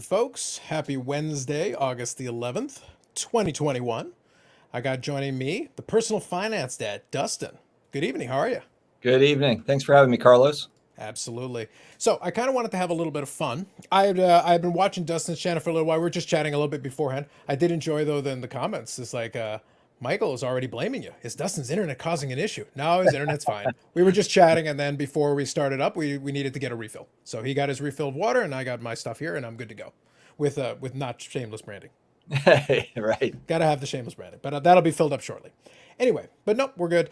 folks. Happy Wednesday, August the 11th, 2021. I got joining me, the personal finance dad, Dustin. Good evening. How are you? Good evening. Thanks for having me, Carlos. Absolutely. So I kind of wanted to have a little bit of fun. I've been watching Dustin's channel for a little while. We were just chatting a little bit beforehand. I did enjoy though in the comments. It's like Michael is already blaming you. Is Dustin's internet causing an issue? No, his internet's fine. We were just chatting, and then before we started up, we needed to get a refill. So he got his refilled water, and I got my stuff here, and I'm good to go with not shameless branding. Right. Got to have the shameless branding, but that'll be filled up shortly. Anyway, but nope, we're good.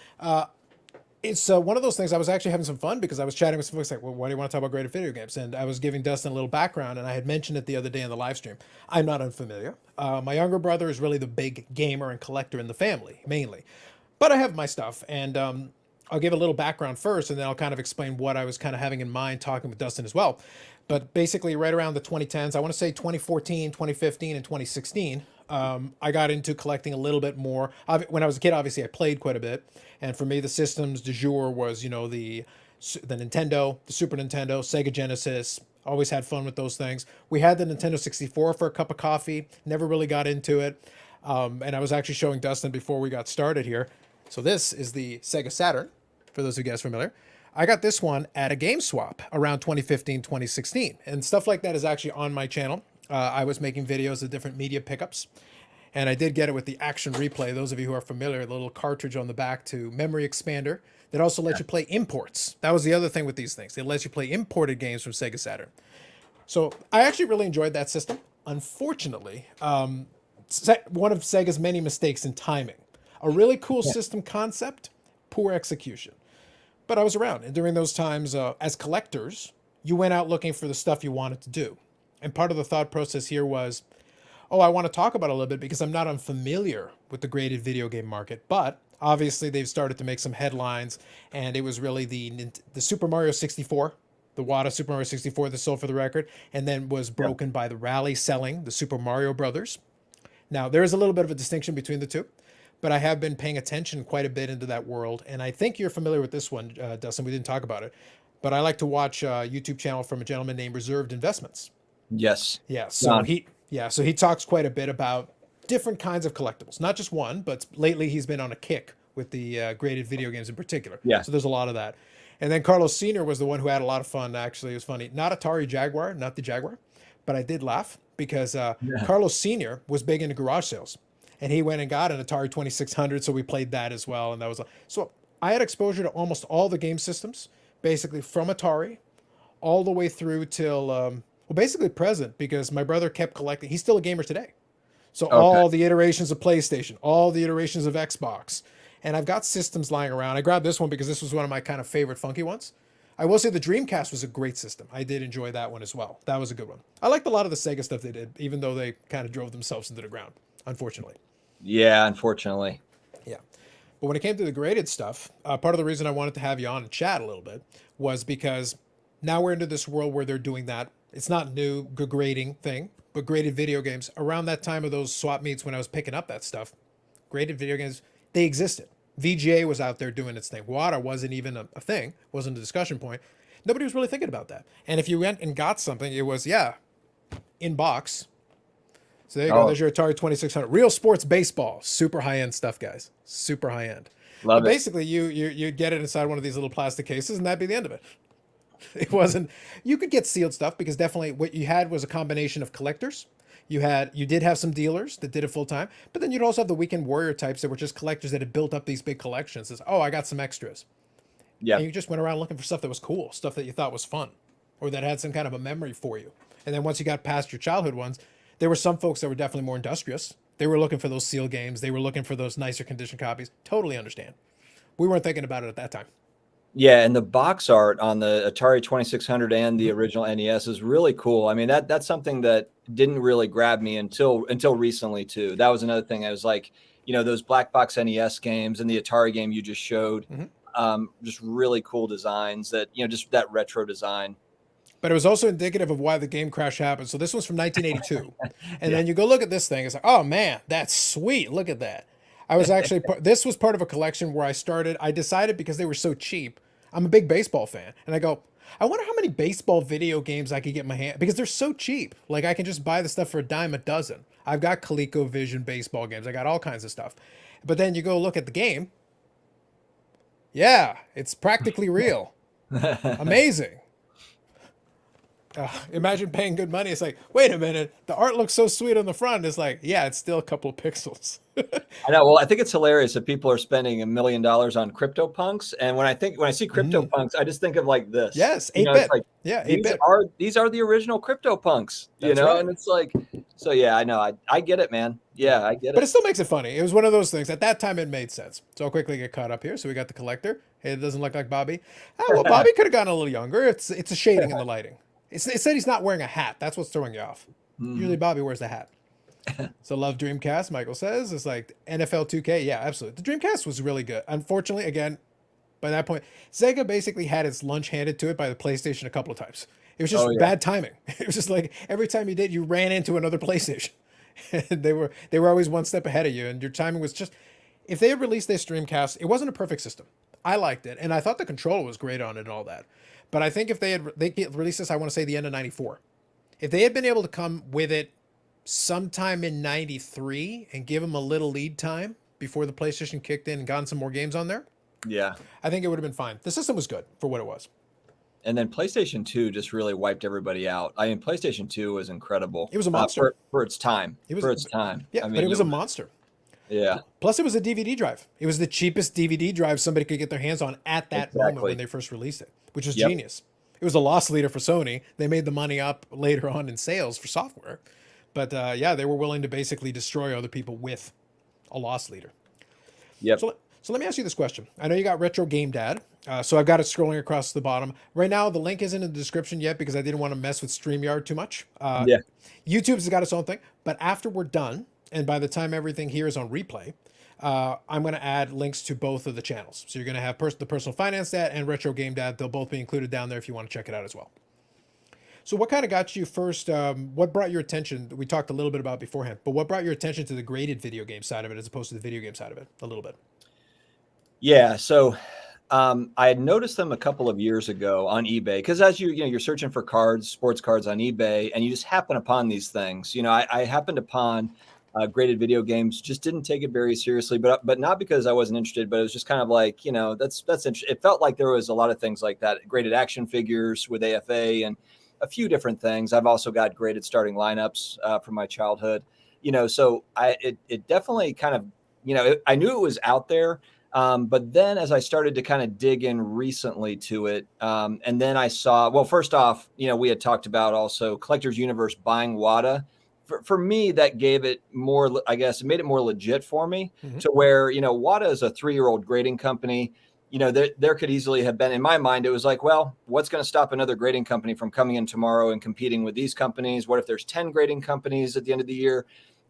It's one of those things. I was actually having some fun because I was chatting with some folks like, well, why do you want to talk about great video games? And I was giving Dustin a little background, and I had mentioned it the other day in the live stream. I'm not unfamiliar. My younger brother is really the big gamer and collector in the family, mainly. But I have my stuff, and I'll give a little background first, and then I'll kind of explain what I was kind of having in mind talking with Dustin as well. But basically, right around the 2010s, I want to say 2014, 2015, and 2016, I got into collecting a little bit more. When I was a kid, obviously, I played quite a bit. And for me, the systems du jour was, the Nintendo, the Super Nintendo, Sega Genesis. Always had fun with those things. We had the Nintendo 64 for a cup of coffee. Never really got into it. And I was actually showing Dustin before we got started here. So this is the Sega Saturn, for those of you guys familiar. I got this one at a game swap around 2015, 2016. And stuff like that is actually on my channel. I was making videos of different media pickups. And I did get it with the Action Replay. Those of you who are familiar, the little cartridge on the back to memory expander that also lets you play imports. That was the other thing with these things. It lets you play imported games from Sega Saturn. So I actually really enjoyed that system. Unfortunately, one of Sega's many mistakes in timing. A really cool system concept, poor execution. But I was around, and during those times, as collectors, you went out looking for the stuff you wanted to do. And part of the thought process here was, oh, I want to talk about it a little bit because I'm not unfamiliar with the graded video game market. But obviously, they've started to make some headlines, and it was really the Super Mario 64, the WATA Super Mario 64 that sold for the record, and then was broken by the rally selling the Super Mario Brothers. Now, there is a little bit of a distinction between the two, but I have been paying attention quite a bit into that world, and I think you're familiar with this one, Dustin. We didn't talk about it, but I like to watch a YouTube channel from a gentleman named Reserved Investments. Yes. Yeah, so he talks quite a bit about different kinds of collectibles, not just one, but lately he's been on a kick with the graded video games in particular. Yeah. So there's a lot of that. And then Carlos Sr. was the one who had a lot of fun, actually. It was funny. Not Atari Jaguar, not the Jaguar, but I did laugh because Carlos Sr. was big into garage sales. And he went and got an Atari 2600, so we played that as well. And that was so I had exposure to almost all the game systems, basically from Atari all the way through till basically present, because my brother kept collecting. He's still a gamer today. So all the iterations of PlayStation, all the iterations of Xbox. And I've got systems lying around. I grabbed this one because this was one of my kind of favorite funky ones. I will say the Dreamcast was a great system. I did enjoy that one as well. That was a good one. I liked a lot of the Sega stuff they did, even though they kind of drove themselves into the ground, unfortunately. Yeah, unfortunately. Yeah. But when it came to the graded stuff, part of the reason I wanted to have you on and chat a little bit was because now we're into this world where they're doing that. It's not new, grading thing, but graded video games. Around that time of those swap meets when I was picking up that stuff, graded video games, they existed. VGA was out there doing its thing. WATA wasn't even a thing, wasn't a discussion point. Nobody was really thinking about that. And if you went and got something, it was, in box. So there you go. There's your Atari 2600. Real sports baseball. Super high-end stuff, guys. Super high-end. Love it. Basically, you'd get it inside one of these little plastic cases, and that'd be the end of it. It wasn't. You could get sealed stuff because definitely what you had was a combination of collectors. You did have some dealers that did it full time, but then you'd also have the weekend warrior types that were just collectors that had built up these big collections. It's, I got some extras. Yeah. And you just went around looking for stuff that was cool, stuff that you thought was fun, or that had some kind of a memory for you. And then once you got past your childhood ones, there were some folks that were definitely more industrious. They were looking for those sealed games. They were looking for those nicer condition copies. Totally understand. We weren't thinking about it at that time. Yeah, and the box art on the Atari 2600 and the original NES is really cool. I mean, that's something that didn't really grab me until recently too. That was another thing. I was like, those black box NES games and the Atari game you just showed, just really cool designs that, just that retro design. But it was also indicative of why the game crash happened. So this one's from 1982. And then you go look at this thing. It's like, oh man, that's sweet. Look at that. I was actually, this was part of a collection where I decided because they were so cheap, I'm a big baseball fan. And I go, I wonder how many baseball video games I could get my hand, because they're so cheap. Like I can just buy the stuff for a dime a dozen. I've got ColecoVision baseball games. I got all kinds of stuff. But then you go look at the game. Yeah, it's practically real. Amazing. Imagine paying good money. It's like, wait a minute, the art looks so sweet on the front. It's like, yeah, it's still a couple of pixels. I know. Well, I think it's hilarious that people are spending $1 million on CryptoPunks, and when I see CryptoPunks, I just think of like this. Yes, You 8 know, it's bit. like Yeah, 8 bit. these are the original CryptoPunks. You That's know, right. and it's like, so yeah, I know. I get it, man. Yeah, I get But it. it still makes it funny. It was one of those things. At that time, it made sense. So I'll quickly get caught up here. So we got the collector. Hey, it doesn't look like Bobby. Ah, well, Bobby could have gotten a little younger. It's a shading in the lighting. It said he's not wearing a hat. That's what's throwing you off. Usually Bobby wears the hat. So love Dreamcast, Michael says. It's like NFL 2K. Yeah, absolutely. The Dreamcast was really good. Unfortunately, again, by that point, Sega basically had its lunch handed to it by the PlayStation a couple of times. It was just Oh yeah. bad timing. It was just like every time you did, you ran into another PlayStation. And they were always one step ahead of you, and your timing was just. If they had released this Dreamcast, it wasn't a perfect system. I liked it, and I thought the controller was great on it and all that. But I think if they released this, I want to say the end of '94. If they had been able to come with it sometime in '93 and give them a little lead time before the PlayStation kicked in and gotten some more games on there, Yeah. I think it would have been fine. The system was good for what it was. And then PlayStation 2 just really wiped everybody out. I mean, PlayStation 2 was incredible. It was a monster. For its time. It was For its time. Yeah, I mean, but it was a monster. Yeah. Plus, it was a DVD drive. It was the cheapest DVD drive somebody could get their hands on at that moment Exactly. when they first released it, which was Yep. genius. It was a loss leader for Sony. They made the money up later on in sales for software. But yeah, they were willing to basically destroy other people with a loss leader. Yep. So let me ask you this question. I know you got Retro Game Dad. So I've got it scrolling across the bottom. Right now, the link isn't in the description yet because I didn't want to mess with StreamYard too much. Yeah. YouTube's got its own thing. But after we're done, and by the time everything here is on replay, I'm going to add links to both of the channels. So you're going to have the Personal Finance Dad and Retro Game Dad. They'll both be included down there if you want to check it out as well. So what kind of got you first? What brought your attention? We talked a little bit about beforehand, but what brought your attention to the graded video game side of it as opposed to the video game side of it? A little bit. Yeah. So I had noticed them a couple of years ago on eBay because as you're searching for cards, sports cards on eBay, and you just happen upon these things. I happened upon graded video games. Just didn't take it very seriously, but not because I wasn't interested, but it was just kind of like that's interesting. It felt like there was a lot of things like that. Graded action figures with AFA and a few different things. I've also got graded starting lineups from my childhood. So it definitely kind of I knew it was out there. But then as I started to kind of dig in recently to it, and then I saw, well, first off, we had talked about also Collectors Universe buying WATA. For me, that gave it more, I guess, it made it more legit for me to where, WATA is a 3-year-old grading company. There could easily have been, in my mind, it was like, well, what's going to stop another grading company from coming in tomorrow and competing with these companies? What if there's 10 grading companies at the end of the year?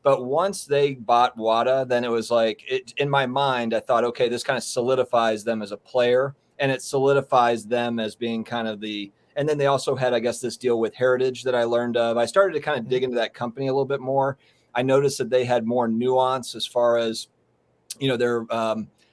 But once they bought WATA, then it was like, in my mind, I thought, okay, this kind of solidifies them as a player, and it solidifies them as being kind of and then they also had, I guess, this deal with Heritage that I learned of. I started to kind of dig into that company a little bit more. I noticed that they had more nuance as far as, their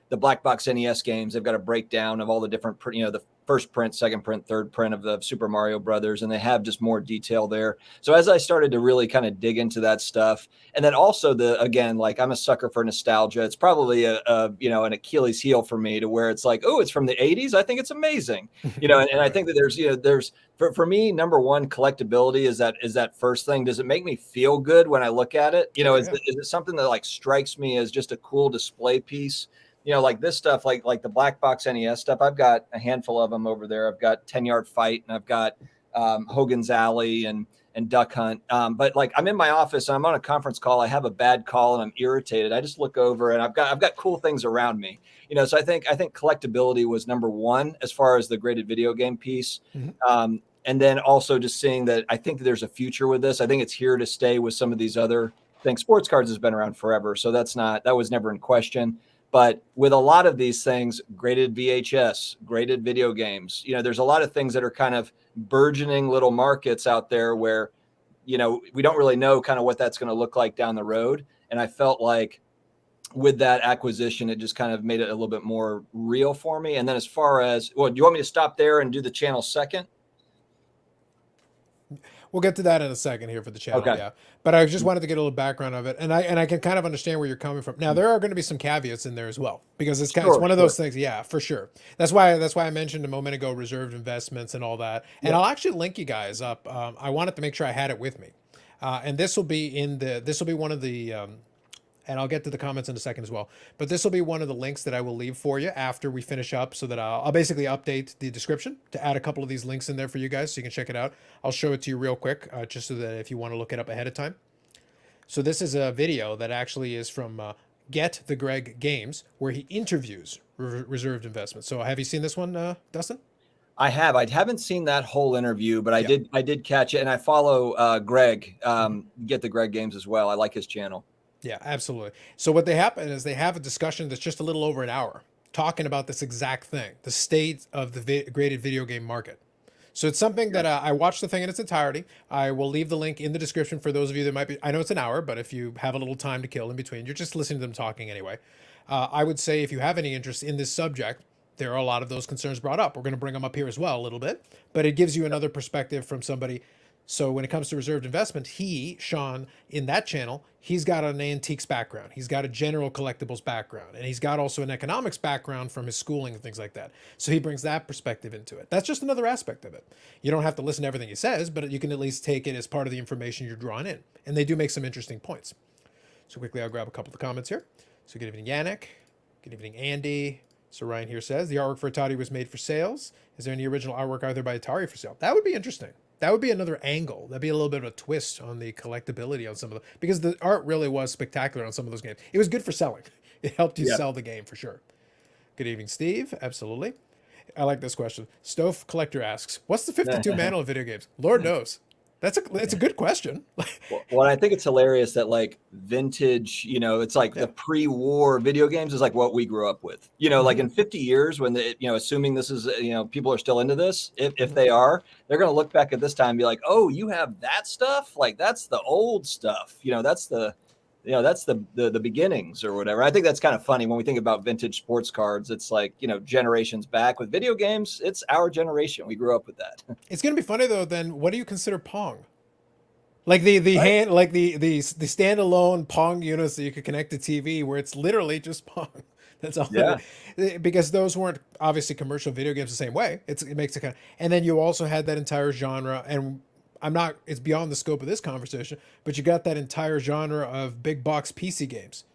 the black box NES games. They've got a breakdown of all the different, the first print, second print, third print of the Super Mario Brothers, and they have just more detail there. So as I started to really kind of dig into that stuff, and then also again, like I'm a sucker for nostalgia. It's probably an Achilles heel for me to where it's like, oh, it's from the 80s. I think it's amazing, and I think that there's for me, number one, collectability is that first thing. Does it make me feel good when I look at it? Is it something that like strikes me as just a cool display piece? Like this stuff, like the black box NES stuff, I've got a handful of them over there. I've got 10-Yard Fight, and I've got Hogan's Alley and Duck Hunt. But like I'm in my office and I'm on a conference call. I have a bad call and I'm irritated. I just look over and I've got cool things around me. So I think collectability was number one as far as the graded video game piece. And then also just seeing that I think that there's a future with this. I think it's here to stay with some of these other things. Sports cards has been around forever, so that was never in question. But with a lot of these things, graded VHS, graded video games, there's a lot of things that are kind of burgeoning little markets out there where, we don't really know kind of what that's going to look like down the road. And I felt like with that acquisition, it just kind of made it a little bit more real for me. And then as far as, well, do you want me to stop there and do the channel second? We'll get to that in a second here for the channel, Okay. yeah. But I just wanted to get a little background of it, and I can kind of understand where you're coming from. Now there are going to be some caveats in there as well because it's Sure, one of sure. those things, yeah, for sure. That's why I mentioned a moment ago reserved investments and all that, and Yeah. I'll actually link you guys up. I wanted to make sure I had it with me, and this will be one of the and I'll get to the comments in a second as well. But this will be one of the links that I will leave for you after we finish up, so that I'll basically update the description to add a couple of these links in there for you guys, so you can check it out. I'll show it to you real quick, just so that if you want to look it up ahead of time. So this is a video that actually is from Get the Greg Games, where he interviews reserved investments. So have you seen this one, Dustin? I have. I haven't seen that whole interview, but I Yeah. did. I did catch it, and I follow Greg. Mhm. Get the Greg Games as well. I like his channel. Yeah, absolutely. So what they happen is they have a discussion that's just a little over an hour, talking about this exact thing, the state of the graded video game market. So it's something that I watched the thing in its entirety. I will leave the link in the description for those of you that might be. I know it's an hour, but if you have a little time to kill in between, you're just listening to them talking anyway. I would say if you have any interest in this subject, there are a lot of those concerns brought up. We're going to bring them up here as well a little bit, but it gives you another perspective from somebody. So when it comes to reserved investment, Sean, in that channel, he's got an antiques background. He's got a general collectibles background, and he's got also an economics background from his schooling and things like that. So he brings that perspective into it. That's just another aspect of it. You don't have to listen to everything he says, but you can at least take it as part of the information you're drawing in. And they do make some interesting points. So quickly, I'll grab a couple of the comments here. So good evening, Yannick. Good evening, Andy. So Ryan here says, the artwork for Atari was made for sales. Is there any original artwork out there by Atari for sale? That would be interesting. That would be another angle. That'd be a little bit of a twist on the collectability on some of the, because the art really was spectacular on some of those games. It was good for selling. It helped you sell the game for sure. Good evening, Steve. Absolutely. I like this question. Stove Collector asks, what's the 52 manual of video games? Lord knows. It's a good question. Well, I think it's hilarious that like vintage, it's like the pre-war video games is like what we grew up with. Like in 50 years when assuming this is, people are still into this, if they are, they're going to look back at this time and be like, oh, you have that stuff? Like that's the old stuff. That's the beginnings or whatever. I think that's kind of funny when we think about vintage sports cards. It's like, generations back. With video games, it's our generation. We grew up with that. It's going to be funny though. Then what do you consider Pong? Like the Right. hand, like the standalone Pong units that you could connect to TV, where it's literally just Pong. That's all. Yeah. Because those weren't obviously commercial video games the same way. It makes it kind of, and then you also had that entire genre, and it's beyond the scope of this conversation, but you got that entire genre of big box PC games,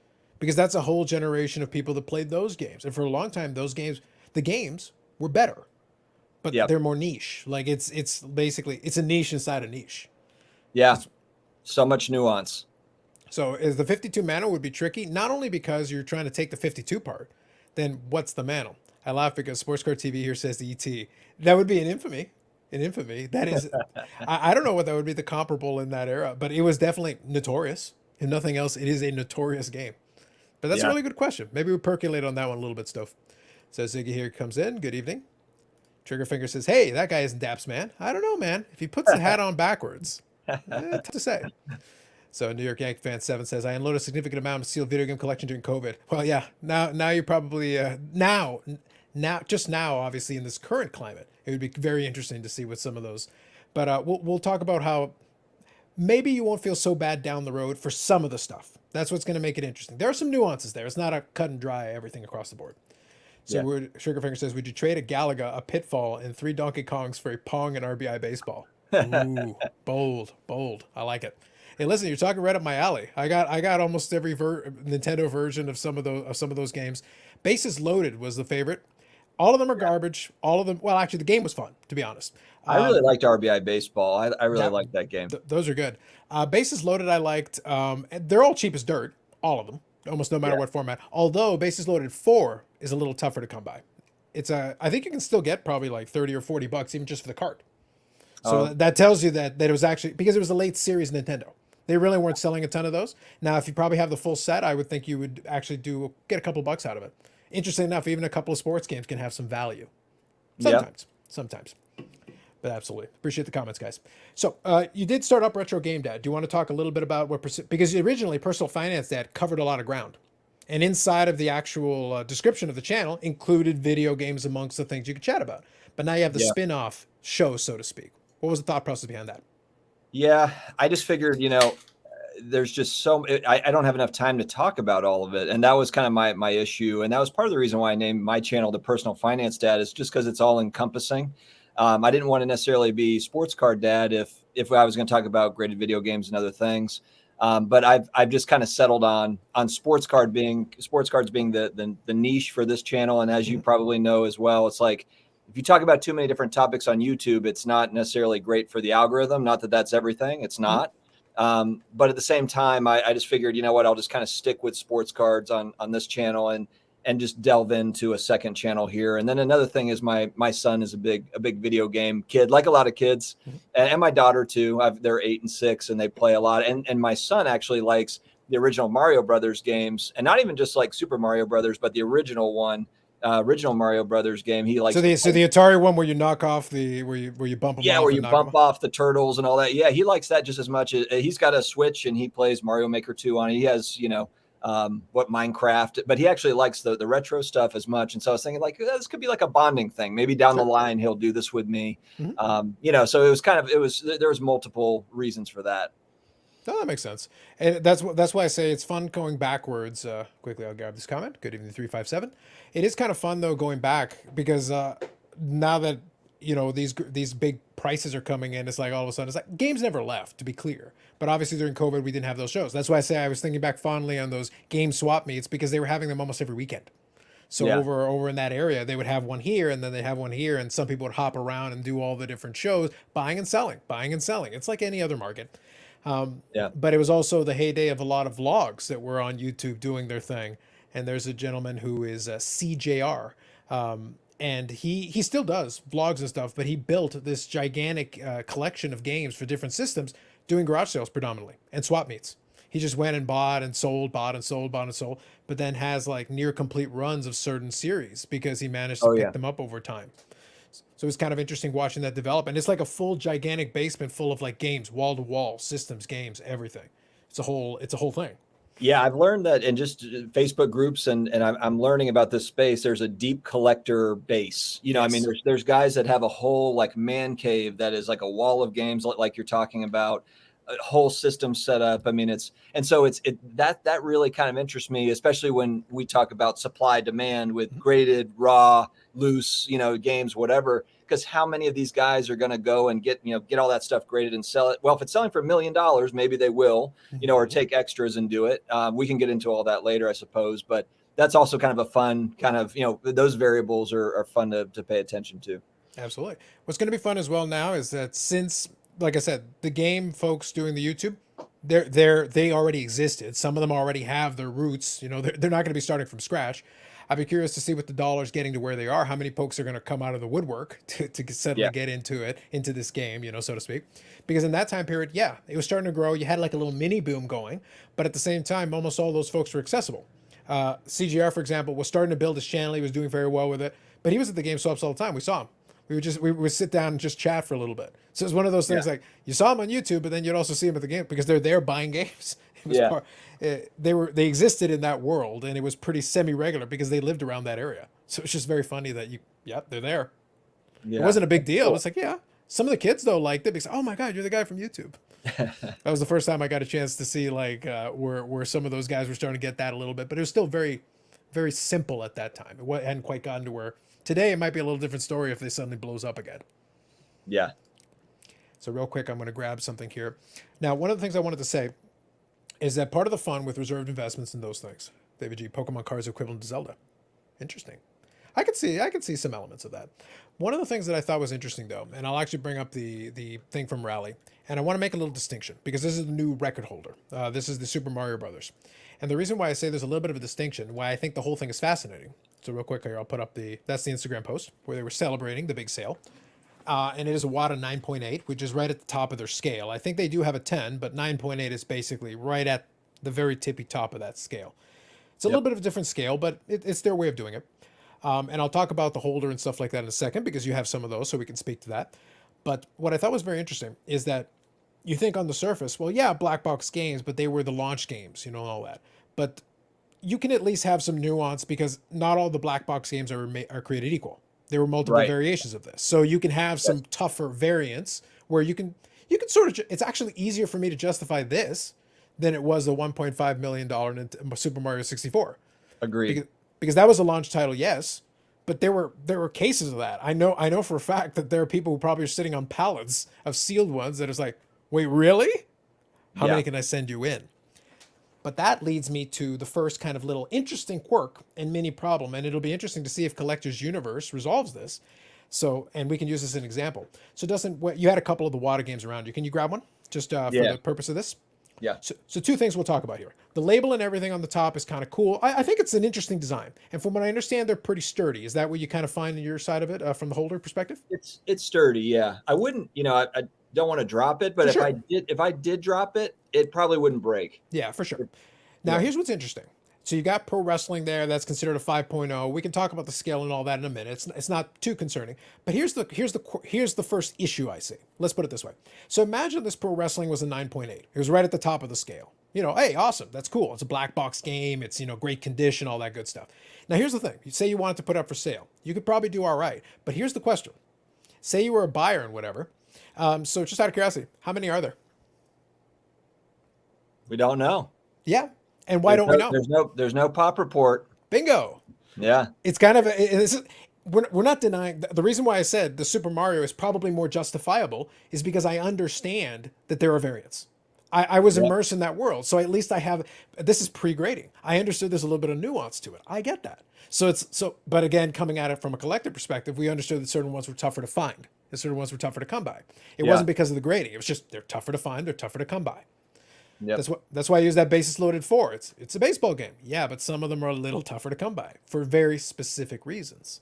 because that's a whole generation of people that played those games, and for a long time, the games were better, but Yep. they're more niche. Like it's basically it's a niche inside a niche. Yeah. So much nuance. So is the 52 manual would be tricky, not only because you're trying to take the 52 part, then what's the manual? I laugh because Sports Card TV here says the ET. That would be an infamy. An infamy. That is, I don't know what that would be the comparable in that era, but it was definitely notorious. If nothing else, it is a notorious game. But that's a really good question. Maybe we percolate on that one a little bit, Stove. So Ziggy here comes in. Good evening. Triggerfinger says, hey, that guy isn't Daps, man. I don't know, man. If he puts the hat on backwards, tough to say. So New York Yankee Fan 7 says, I unloaded a significant amount of sealed video game collection during COVID. Well, yeah, now you're probably, just now, obviously, in this current climate, it would be very interesting to see with some of those. But we'll talk about how maybe you won't feel so bad down the road for some of the stuff. That's what's going to make it interesting. There are some nuances there. It's not a cut and dry everything across the board. So Sugarfinger says, would you trade a Galaga, a Pitfall, and 3 Donkey Kongs for a Pong and RBI baseball? Ooh, bold. I like it. Hey, listen, you're talking right up my alley. I got almost every Nintendo version of some of those games. Bases Loaded was the favorite. All of them are garbage. All of them. Well, actually, the game was fun, to be honest. I really liked RBI baseball. I really liked that game. Those are good. Bases Loaded, I liked. They're all cheap as dirt. All of them, almost no matter what format. Although Bases Loaded 4 is a little tougher to come by. I think you can still get probably like $30 or $40 even just for the cart. So that tells you that it was actually, because it was a late series Nintendo. They really weren't selling a ton of those. Now, if you probably have the full set, I would think you would actually get a couple bucks out of it. Interesting enough, even a couple of sports games can have some value. Sometimes. But absolutely. Appreciate the comments, guys. So you did start up Retro Game Dad. Do you want to talk a little bit about because originally Personal Finance Dad covered a lot of ground. And inside of the actual description of the channel included video games amongst the things you could chat about. But now you have the spin-off show, so to speak. What was the thought process behind that? Yeah, I just figured, there's just I don't have enough time to talk about all of it. And that was kind of my issue. And that was part of the reason why I named my channel The Personal Finance Dad, is just because it's all encompassing. I didn't want to necessarily be sports card dad if I was going to talk about graded video games and other things. But I've just kind of settled on sports cards being the niche for this channel. And as you probably know as well, it's like, if you talk about too many different topics on YouTube, it's not necessarily great for the algorithm. Not that that's everything. It's not. But at the same time, I just figured, you know what, I'll just kind of stick with sports cards on this channel and just delve into a second channel here. And then another thing is my son is a big video game kid, like a lot of kids, and my daughter too. They're 8 and 6, and they play a lot. And my son actually likes the original Mario Brothers games, and not even just like Super Mario Brothers, but the original one. Original Mario Brothers game. He likes So the Atari one where you knock off where you bump them off. Where you bump off the turtles and all that. Yeah, he likes that just as much. He's got a Switch and he plays Mario Maker 2 on it. He has, Minecraft, but he actually likes the retro stuff as much. And so I was thinking, like, this could be like a bonding thing. Maybe down the line he'll do this with me. So there was multiple reasons for that. No, that makes sense, and that's why I say it's fun going backwards. Quickly, I'll grab this comment. Good evening, 357. It is kind of fun though going back because now that these big prices are coming in, it's like all of a sudden it's like games never left. To be clear, but obviously during COVID we didn't have those shows. That's why I say I was thinking back fondly on those game swap meets because they were having them almost every weekend. So over in that area, they would have one here, and then they have one here, and some people would hop around and do all the different shows, buying and selling. It's like any other market. But it was also the heyday of a lot of vlogs that were on YouTube doing their thing. And there's a gentleman who is CJR, and he still does vlogs and stuff, but he built this gigantic collection of games for different systems, doing garage sales predominantly and swap meets. He just went and bought and sold, bought and sold, bought and sold, but then has like near complete runs of certain series because he managed to pick them up over time. So it's kind of interesting watching that develop. And it's like a full gigantic basement full of like games, wall to wall, systems, games, everything. It's a whole thing. Yeah, I've learned that in just Facebook groups, and I'm learning about this space. There's a deep collector base. I mean, there's guys that have a whole like man cave that is like a wall of games, like you're talking about, a whole system set up. I mean, that really kind of interests me, especially when we talk about supply demand with graded, raw, loose, games, whatever. Because how many of these guys are going to go and get all that stuff graded and sell it? Well, if it's selling for $1 million, maybe they will, or take extras and do it. We can get into all that later, I suppose. But that's also kind of a fun kind of, those variables are fun to pay attention to. Absolutely. What's going to be fun as well now is that since, like I said, the game folks doing the YouTube, they already existed. Some of them already have their roots. They're not going to be starting from scratch. I'd be curious to see with the dollars getting to where they are, how many folks are going to come out of the woodwork to suddenly get into this game, so to speak. Because in that time period, it was starting to grow. You had like a little mini boom going, but at the same time, almost all those folks were accessible. CGR, for example, was starting to build his channel. He was doing very well with it, but he was at the game swaps all the time. We saw him. We would sit down and just chat for a little bit. So it's one of those things like you saw him on YouTube, but then you'd also see him at the game because they're there buying games. They existed in that world, and it was pretty semi-regular because they lived around that area. So it's just very funny that they're there. It wasn't a big deal. It was like, some of the kids though liked it because, oh my God, you're the guy from YouTube. That was the first time I got a chance to see like where some of those guys were starting to get that a little bit, but it was still very, very simple at that time. It hadn't quite gotten to where today it might be a little different story if they suddenly blows up again. Yeah. So real quick, I'm going to grab something here. Now, one of the things I wanted to say is that part of the fun with reserved investments in those things, David G, Pokemon cards equivalent to Zelda. Interesting. I could see some elements of that. One of the things that I thought was interesting though, and I'll actually bring up the thing from Rally, and I want to make a little distinction because this is the new record holder. This is the Super Mario Brothers. And the reason why I say there's a little bit of a distinction, why I think the whole thing is fascinating. So real quick here, I'll put up that's the Instagram post where they were celebrating the big sale. And it is a WATA 9.8, which is right at the top of their scale. I think they do have a 10, but 9.8 is basically right at the very tippy top of that scale. It's a little bit of a different scale, but it's their way of doing it. And I'll talk about the holder and stuff like that in a second because you have some of those, so we can speak to that. But what I thought was very interesting is that you think on the surface, well, yeah, black box games, but they were the launch games, all that. But you can at least have some nuance because not all the black box games are created equal. There were multiple variations of this. So you can have some tougher variants where you can you can sort of, it's actually easier for me to justify this than it was the $1.5 million Super Mario 64. Agreed. Because that was a launch title, yes, but there were cases of that. I know for a fact that there are people who probably are sitting on pallets of sealed ones that is like, wait, really? How many can I send you in? But that leads me to the first kind of little interesting quirk and mini problem, and it'll be interesting to see if Collector's Universe resolves this. So, and we can use this as an example. So, Dustin, you had a couple of the WATA games around you. Can you grab one just for the purpose of this? Yeah. So two things we'll talk about here. The label and everything on the top is kind of cool. I think it's an interesting design. And from what I understand, they're pretty sturdy. Is that what you kind of find in your side of it from the holder perspective? It's sturdy, yeah. I wouldn't, I don't want to drop it, but if I did drop it, it probably wouldn't break. Yeah, for sure. Now, here's what's interesting. So you got pro wrestling there. That's considered a 5.0. We can talk about the scale and all that in a minute. It's not too concerning. But here's the first issue I see. Let's put it this way. So imagine this pro wrestling was a 9.8. It was right at the top of the scale. Hey, awesome. That's cool. It's a black box game. It's, great condition, all that good stuff. Now, here's the thing. You say you wanted to put it up for sale. You could probably do all right. But here's the question. Say you were a buyer and whatever. So just out of curiosity, how many are there? We don't know. Yeah. And why don't we know? There's no pop report. Bingo. Yeah. It's kind of we're not denying the reason why I said the Super Mario is probably more justifiable is because I understand that there are variants. I was immersed in that world. So at least this is pre-grading. I understood there's a little bit of nuance to it. I get that. But again, coming at it from a collector perspective, we understood that certain ones were tougher to find. And certain ones were tougher to come by. It wasn't because of the grading. It was just, they're tougher to find. They're tougher to come by. Yep. That's why I use that basis loaded 4. It's a baseball game. Yeah, but some of them are a little tougher to come by for very specific reasons.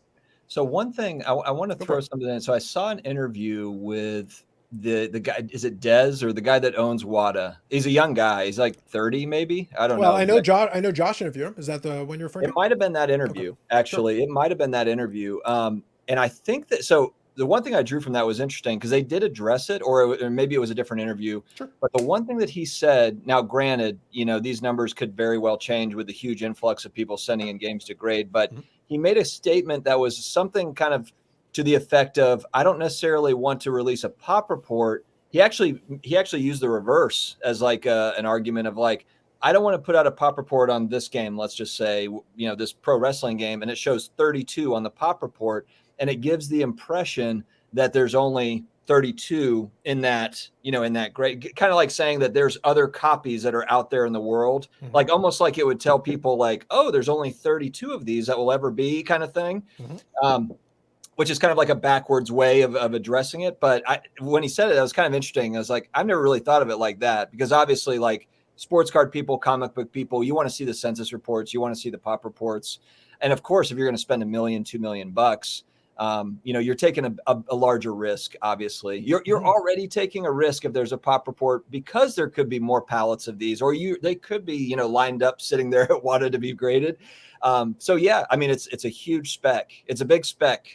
So one thing I want to throw something in. So I saw an interview with the guy. Is it Dez or the guy that owns WATA? He's a young guy. He's like 30, maybe. I don't know. Well, I know Josh interviewed him. Is that the one you're referring to? It might have been that interview. Actually, It might have been that interview. And I think that the one thing I drew from that was interesting because they did address it, or maybe it was a different interview. Sure. But the one thing that he said, now granted, these numbers could very well change with the huge influx of people sending in games to grade, but he made a statement that was something kind of to the effect of, I don't necessarily want to release a pop report. He actually used the reverse as like an argument of like, I don't want to put out a pop report on this game. Let's just say, this pro wrestling game, and it shows 32 on the pop report. And it gives the impression that there's only 32 in that, in that grade, kind of like saying that there's other copies that are out there in the world, like almost like it would tell people like, oh, there's only 32 of these that will ever be kind of thing, which is kind of like a backwards way of addressing it. But when he said it, that was kind of interesting. I was like, I've never really thought of it like that because obviously like sports card people, comic book people, you want to see the census reports, you want to see the pop reports. And of course, if you're going to spend $1 million, $2 million, you're taking a larger risk. Obviously, you're already taking a risk if there's a pop report because there could be more pallets of these, or they could be lined up sitting there at WATA to be graded. So yeah, I mean it's a huge spec. It's a big spec,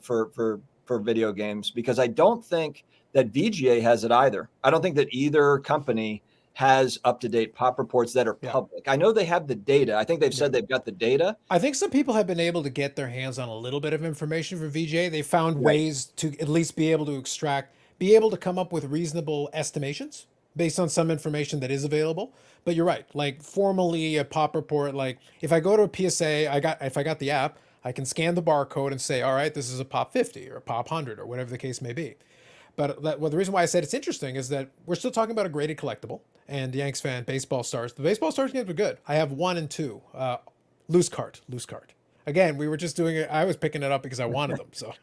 for video games because I don't think that VGA has it either. I don't think that either company has up-to-date pop reports that are public. I know they have the data. I think they've said they've got the data. I think some people have been able to get their hands on a little bit of information from VGA. They found ways to at least be able to come up with reasonable estimations based on some information that is available. But you're right. Like formally a pop report, like if I go to a PSA, if I got the app, I can scan the barcode and say, all right, this is a pop 50 or a pop 100 or whatever the case may be. But the reason why I said it's interesting is that we're still talking about a graded collectible. And the Yanks fan, Baseball Stars. The Baseball Stars games were good. I have 1 and 2. Loose card. Again, we were just doing it. I was picking it up because I wanted them. So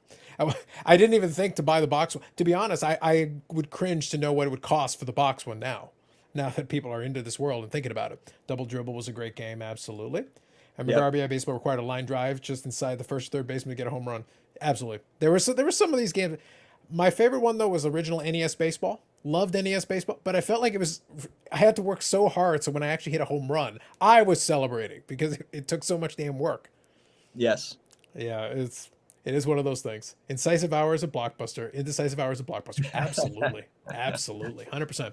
I didn't even think to buy the box one. To be honest, I would cringe to know what it would cost for the box one now that people are into this world and thinking about it. Double Dribble was a great game. Absolutely. I remember RBI Baseball required a line drive just inside the first third baseman to get a home run. Absolutely. There were some of these games. My favorite one, though, was original NES Baseball. Loved NES Baseball, but I felt like I had to work so hard. So when I actually hit a home run, I was celebrating because it took so much damn work. Yes. Yeah, it is one of those things. Incisive hours of Blockbuster, indecisive hours of Blockbuster. Absolutely. Absolutely. 100%.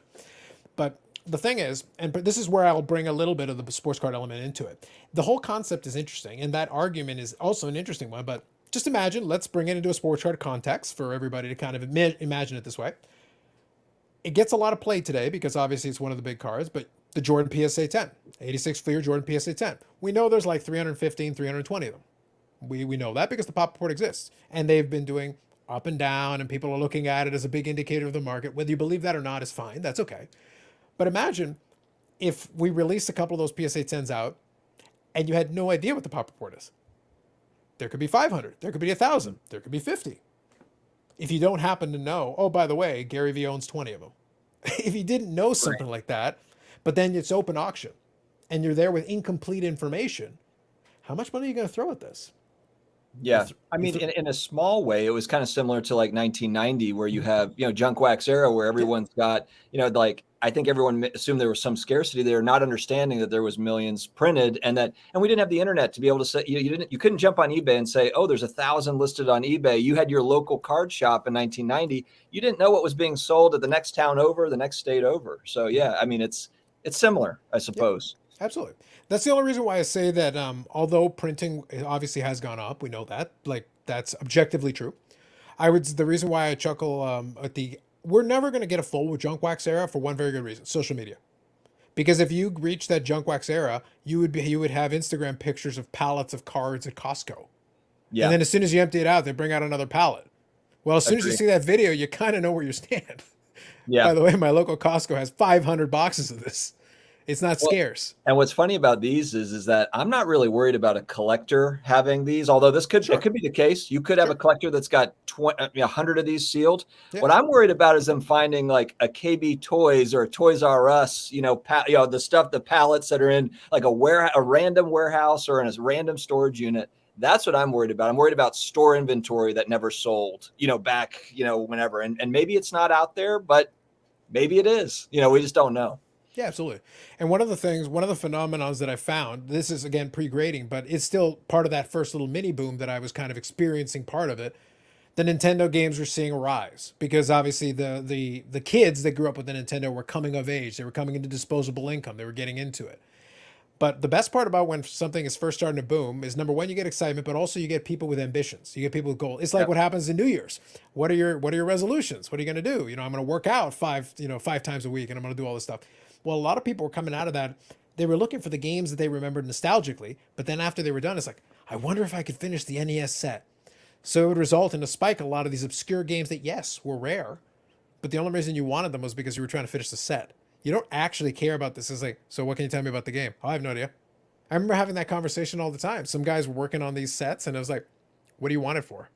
But the thing is, but this is where I'll bring a little bit of the sports card element into it. The whole concept is interesting, and that argument is also an interesting one, but just imagine, let's bring it into a sports card context for everybody to kind of imagine it this way. it gets a lot of play today because obviously it's one of the big cards, but the Jordan PSA 10, 86 Fleer Jordan PSA 10. We know there's like 315, 320 of them. We know that because the pop report exists. And they've been doing up and down, and people are looking at it as a big indicator of the market. Whether you believe that or not is fine. That's okay. But imagine if we released a couple of those PSA 10s out and you had no idea what the pop report is. There could be 500. There could be 1,000. There could be 50. If you don't happen to know, oh, by the way, Gary Vee owns 20 of them. If you didn't know something like that, but then it's open auction and you're there with incomplete information, how much money are you going to throw at this? Yeah. I mean, in a small way, it was kind of similar to like 1990, where you have, junk wax era, where everyone's got, like, I think everyone assumed there was some scarcity there, not understanding that there was millions printed, and we didn't have the internet to be able to say, you couldn't jump on eBay and say, oh, there's 1,000 listed on eBay. You had your local card shop in 1990. You didn't know what was being sold at the next town over, the next state over. So yeah, I mean, it's similar, I suppose. Yeah, absolutely. That's the only reason why I say that, although printing obviously has gone up, we know that, like, that's objectively true. The reason why I chuckle we're never going to get a full junk wax era for one very good reason: social media. Because if you reach that junk wax era, you would have Instagram pictures of pallets of cards at Costco. Yeah. And then as soon as you empty it out, they bring out another pallet. Well, as soon as you see that video, you kind of know where you stand. Yeah. By the way, my local Costco has 500 boxes of this. It's not scarce. And what's funny about these is that I'm not really worried about a collector having these, although it could be the case. You could have a collector that's got 100 of these sealed. Yeah. What I'm worried about is them finding like a KB Toys or a Toys R Us, the pallets that are in like a random warehouse or in a random storage unit. That's what I'm worried about. I'm worried about store inventory that never sold, back, whenever. And maybe it's not out there, but maybe it is. We just don't know. Yeah, absolutely. And one of the phenomenons that I found, this is again pre-grading, but it's still part of that first little mini boom that I was kind of experiencing part of it. The Nintendo games were seeing a rise because obviously the kids that grew up with the Nintendo were coming of age. They were coming into disposable income. They were getting into it. But the best part about when something is first starting to boom is, number one, you get excitement, but also you get people with ambitions. You get people with goals. It's like what happens in New Year's. What are your resolutions? What are you going to do? I'm going to work out five times a week, and I'm going to do all this stuff. Well, a lot of people were coming out of that. They were looking for the games that they remembered nostalgically, but then after they were done, it's like, I wonder if I could finish the NES set. So it would result in a spike in a lot of these obscure games that, yes, were rare, but the only reason you wanted them was because you were trying to finish the set. You don't actually care about this. It's like, so what can you tell me about the game? Oh, I have no idea. I remember having that conversation all the time. Some guys were working on these sets, and I was like, what do you want it for?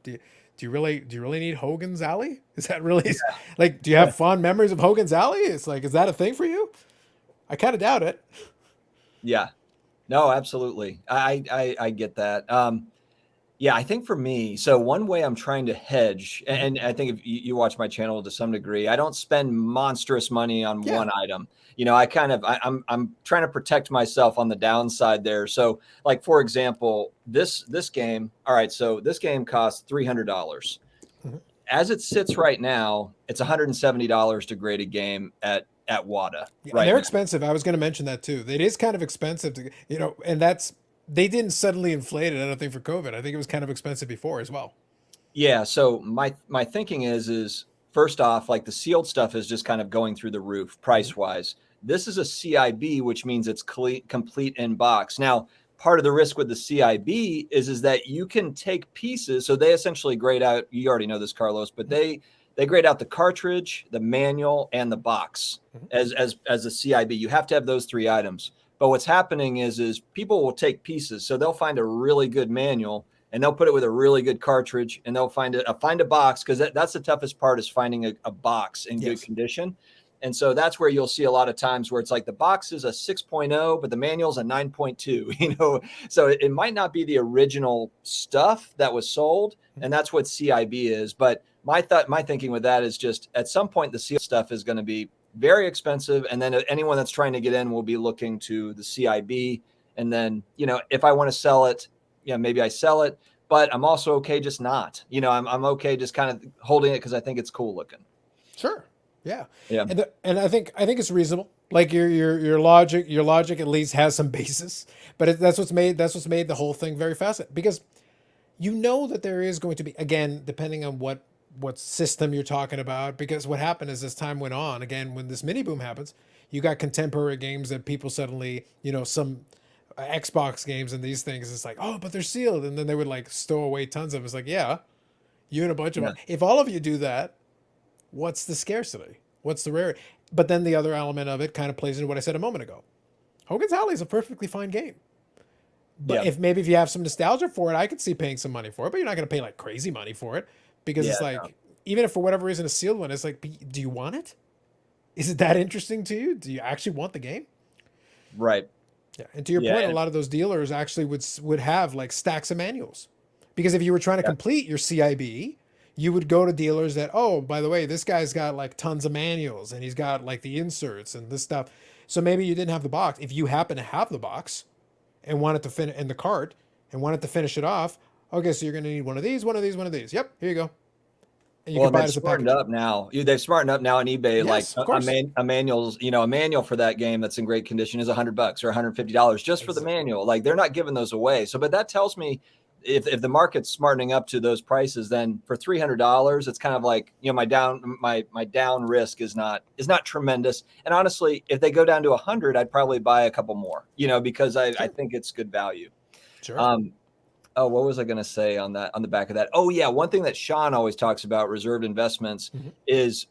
Do you really need Hogan's Alley? Is that really like, do you have fond memories of Hogan's Alley? It's like, is that a thing for you? I kind of doubt it. Yeah, no, absolutely. I get that. Yeah, I think for me, so one way I'm trying to hedge, and I think if you watch my channel to some degree, I don't spend monstrous money on one item. I'm trying to protect myself on the downside there. So like, for example, this game, all right, so this game costs $300. Mm-hmm. As it sits right now, it's $170 to grade a game at WATA. Yeah, right, they're expensive. I was going to mention that too. It is kind of expensive to, and they didn't suddenly inflate it, I don't think, for COVID. I think it was kind of expensive before as well. Yeah. So my thinking is first off, like the sealed stuff is just kind of going through the roof price wise. This is a CIB, which means it's complete in box. Now, part of the risk with the CIB is that you can take pieces. So they essentially grade out, you already know this, Carlos, but they grade out the cartridge, the manual, and the box as a CIB. You have to have those three items. But what's happening is people will take pieces. So they'll find a really good manual and they'll put it with a really good cartridge, and they'll find a box, because that's the toughest part, is finding a box in good condition. And so that's where you'll see a lot of times where it's like the box is a 6.0, but the manual's a 9.2, so it might not be the original stuff that was sold. And that's what CIB is. But my thinking with that is just at some point, the sealed stuff is going to be very expensive. And then anyone that's trying to get in will be looking to the CIB. And then, if I want to sell it, maybe I sell it, but I'm also okay just not, I'm okay just kind of holding it because I think it's cool looking. Sure. Yeah. Yeah. And I think it's reasonable. Like your logic at least has some basis, but that's what's made the whole thing very fascinating, because that there is going to be, again, depending on what what system you're talking about. Because what happened is, as time went on, again, when this mini boom happens, you got contemporary games that people suddenly, some Xbox games and these things, it's like, oh, but they're sealed, and then they would like stow away tons of them. It's like, yeah, you and a bunch Yeah. of, if all of you do that, what's the scarcity? What's the rarity? But then the other element of it kind of plays into what I said a moment ago. Hogan's Alley is a perfectly fine game. But Yeah. if you have some nostalgia for it, I could see paying some money for it, but you're not going to pay like crazy money for it, because Yeah. it's like, even if for whatever reason a sealed one, it's like, do you want it? Is it that interesting to you? Do you actually want the game? Right. Yeah. And to your Yeah. point, a lot of those dealers actually would have like stacks of manuals, because if you were trying to Yeah. complete your CIB, you would go to dealers that, oh, by the way, this guy's got like tons of manuals and he's got like the inserts and this stuff. So maybe you didn't have the box. If you happen to have the box and wanted to finish in the cart and wanted to finish it off, okay, so you're going to need one of these, one of these, one of these. Yep, here you go. And you Well, can buy it they've as a smartened package. up now. They've smartened up now on eBay. Like Yes, of course. a manual's, a manual for that game that's in great condition is $100 or $150 just for the manual. Like they're not giving those away. So, but that tells me if the market's smartening up to those prices, then for $300, it's kind of like, my down risk is not tremendous. And honestly, if they go down to 100, I'd probably buy a couple more, because I think it's good value. Sure. Oh, what was I going to say on the back of that? Oh yeah. One thing that Sean always talks about reserved investments is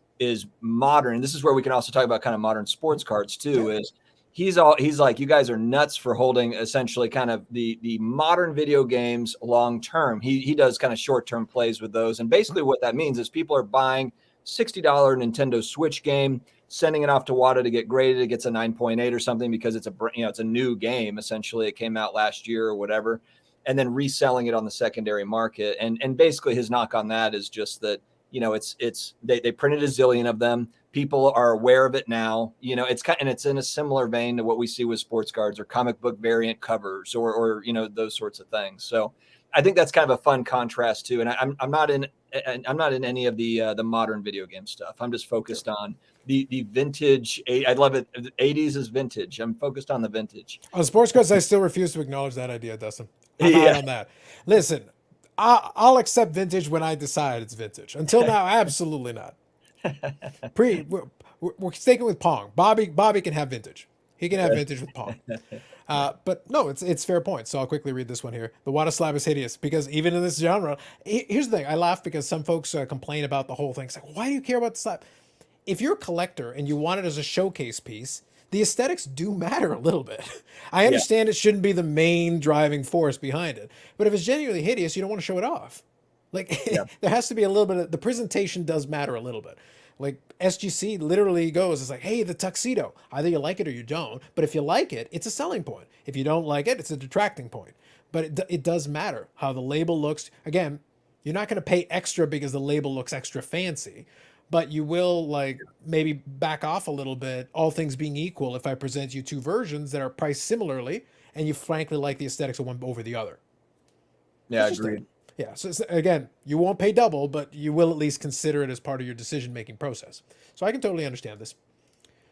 modern. And this is where we can also talk about kind of modern sports cards too, is he's like, you guys are nuts for holding essentially kind of the modern video games long-term. He does kind of short-term plays with those. And basically what that means is people are buying $60 Nintendo Switch game, sending it off to WATA to get graded. It gets a 9.8 or something because it's it's a new game. Essentially it came out last year or whatever, and then reselling it on the secondary market. And basically his knock on that is just that, they printed a zillion of them. People are aware of it now. It's in a similar vein to what we see with sports cards or comic book variant covers or those sorts of things. So I think that's kind of a fun contrast too. And I'm not in any of the modern video game stuff. I'm just focused on the vintage. I love it. The 80s is vintage. I'm focused on the vintage. On sports cards, I still refuse to acknowledge that idea, Dustin. I'm out on that. Listen, I'll accept vintage when I decide it's vintage. Until now, absolutely not. We're sticking with Pong. Bobby can have vintage. He can have vintage with Pong. But no, it's fair point. So I'll quickly read this one here. The WATA slab is hideous because even in this genre, here's the thing. I laugh because some folks complain about the whole thing. It's like, why do you care about the slab? If you're a collector and you want it as a showcase piece, the aesthetics do matter a little bit. I understand it shouldn't be the main driving force behind it, but if it's genuinely hideous, you don't want to show it off. Like there has to be a little bit of the presentation does matter a little bit. Like SGC literally goes, it's like, hey, the tuxedo. Either you like it or you don't. But if you like it, it's a selling point. If you don't like it, it's a detracting point. But it does matter how the label looks. Again, you're not going to pay extra because the label looks extra fancy. But you will like maybe back off a little bit, all things being equal, if I present you two versions that are priced similarly and you frankly like the aesthetics of one over the other. Yeah, agreed. Yeah, so again, you won't pay double, but you will at least consider it as part of your decision-making process. So I can totally understand this.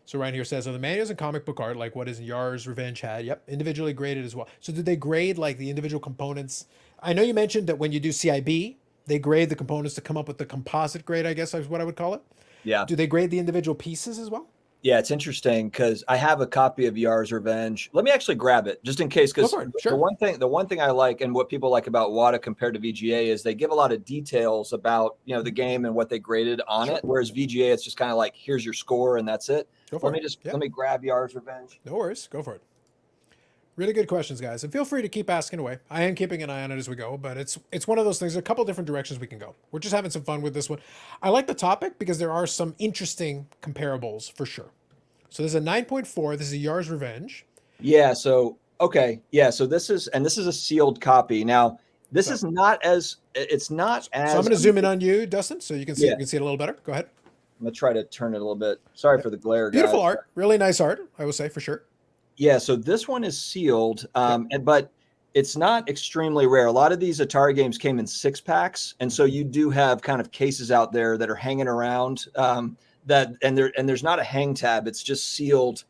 So right here says, the manuals and comic book art, like what is Yar's Revenge had, yep, individually graded as well. So did they grade like the individual components? I know you mentioned that when you do CIB, they grade the components to come up with the composite grade, I guess is what I would call it. Yeah. Do they grade the individual pieces as well? Yeah, it's interesting because I have a copy of Yar's Revenge. Let me actually grab it just in case, because Sure. the one thing I like and what people like about WATA compared to VGA is they give a lot of details about the game and what they graded on it. Whereas VGA, it's just kind of like, here's your score and that's it. Let me grab Yar's Revenge. No worries, go for it. Really good questions, guys, and feel free to keep asking away. I am keeping an eye on it as we go, but it's one of those things. There's a couple different directions we can go. We're just having some fun with this one. I like the topic because there are some interesting comparables for sure. So there's a 9.4. This is a Yar's Revenge. Yeah. So okay. Yeah. So this is a sealed copy. Now this is not as it's not as. So I'm going to zoom in on you, Dustin, so you can see it a little better. Go ahead. I'm gonna try to turn it a little bit. Sorry for the glare. Beautiful guys. art, really nice art, I will say for sure. Yeah, so this one is sealed, but it's not extremely rare. A lot of these Atari games came in 6-packs, and so you do have kind of cases out there that are hanging around and there's not a hang tab. It's just sealed.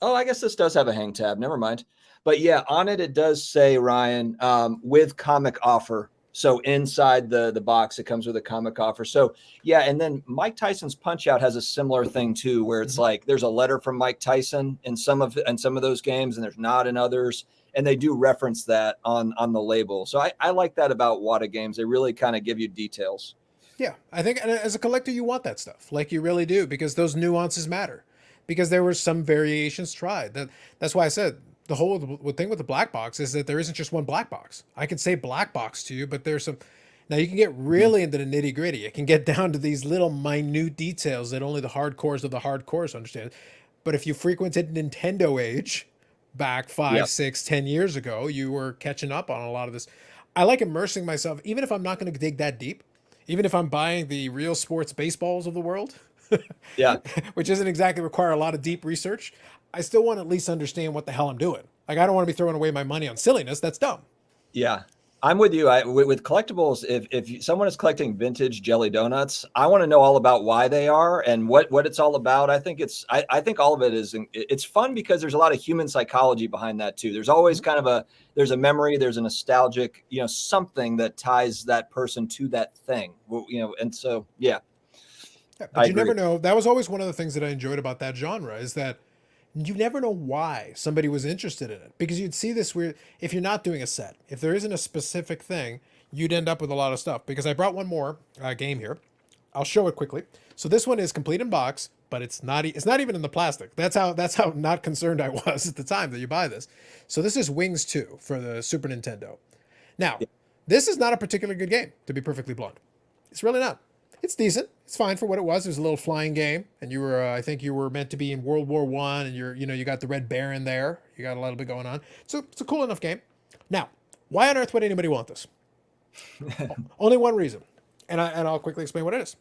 Oh, I guess this does have a hang tab. Never mind. But yeah, on it does say, Ryan, with comic offer. So inside the box, it comes with a comic offer. So yeah, and then Mike Tyson's Punch Out has a similar thing too, where it's like there's a letter from Mike Tyson in some of those games, and there's not in others, and they do reference that on the label. So I like that about WATA games. They really kind of give you details. Yeah, I think as a collector, you want that stuff. Like you really do, because those nuances matter. Because there were some variations tried. That's why I said the whole thing with the black box is that there isn't just one black box. I can say black box to you, but there's some. Now you can get really into the nitty gritty. It can get down to these little minute details that only the hardcores of the hardcores understand. But if you frequented Nintendo age back 5, 6, 10 years ago, you were catching up on a lot of this. I like immersing myself, even if I'm not going to dig that deep. Even if I'm buying the real sports baseballs of the world, Yeah. which doesn't exactly require a lot of deep research, I still want to at least understand what the hell I'm doing. Like, I don't want to be throwing away my money on silliness. That's dumb. Yeah. I'm with you. With collectibles, if someone is collecting vintage jelly donuts, I want to know all about why they are and what it's all about. I think I think all of it is, it's fun because there's a lot of human psychology behind that too. There's always kind of there's a memory, there's a nostalgic, something that ties that person to that thing, and so, yeah. But you never know. That was always one of the things that I enjoyed about that genre, is that you never know why somebody was interested in it, because you'd see this weird, if you're not doing a set, if there isn't a specific thing, you'd end up with a lot of stuff. Because I brought one more game here. I'll show it quickly. So this one is complete in box, but it's not even in the plastic. That's how not concerned I was at the time that you buy this. So this is Wings 2 for the Super Nintendo. Now, this is not a particularly good game, to be perfectly blunt. It's really not. It's decent. It's fine for what it was. It was a little flying game, and you were, I think you were meant to be in World War I, and you got the Red Baron there. You got a little bit going on. So it's a cool enough game. Now, why on earth would anybody want this? Only one reason, and I'll quickly explain what it is.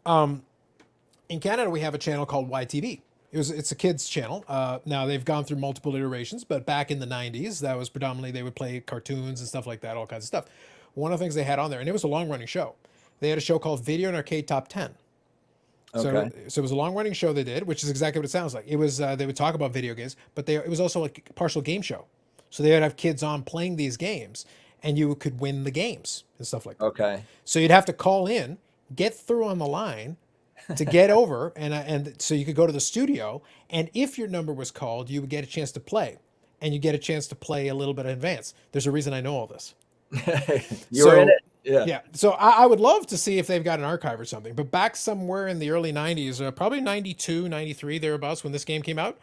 In Canada, we have a channel called YTV. It's a kids channel. Now they've gone through multiple iterations, but back in the 90s, that was predominantly, they would play cartoons and stuff like that, all kinds of stuff. One of the things they had on there, and it was a long running show. They had a show called Video and Arcade Top 10. Okay. So it was a long running show they did, which is exactly what it sounds like. It was they would talk about video games, but it was also like a partial game show. So they would have kids on playing these games, and you could win the games and stuff like that. Okay. So you'd have to call in, get through on the line to get over, and so you could go to the studio, and if your number was called, you would get a chance to play, and you get a chance to play a little bit in advance. There's a reason I know all this. You were in it. Yeah. Yeah. So I would love to see if they've got an archive or something. But back somewhere in the early 90s, probably 92, 93, thereabouts, when this game came out,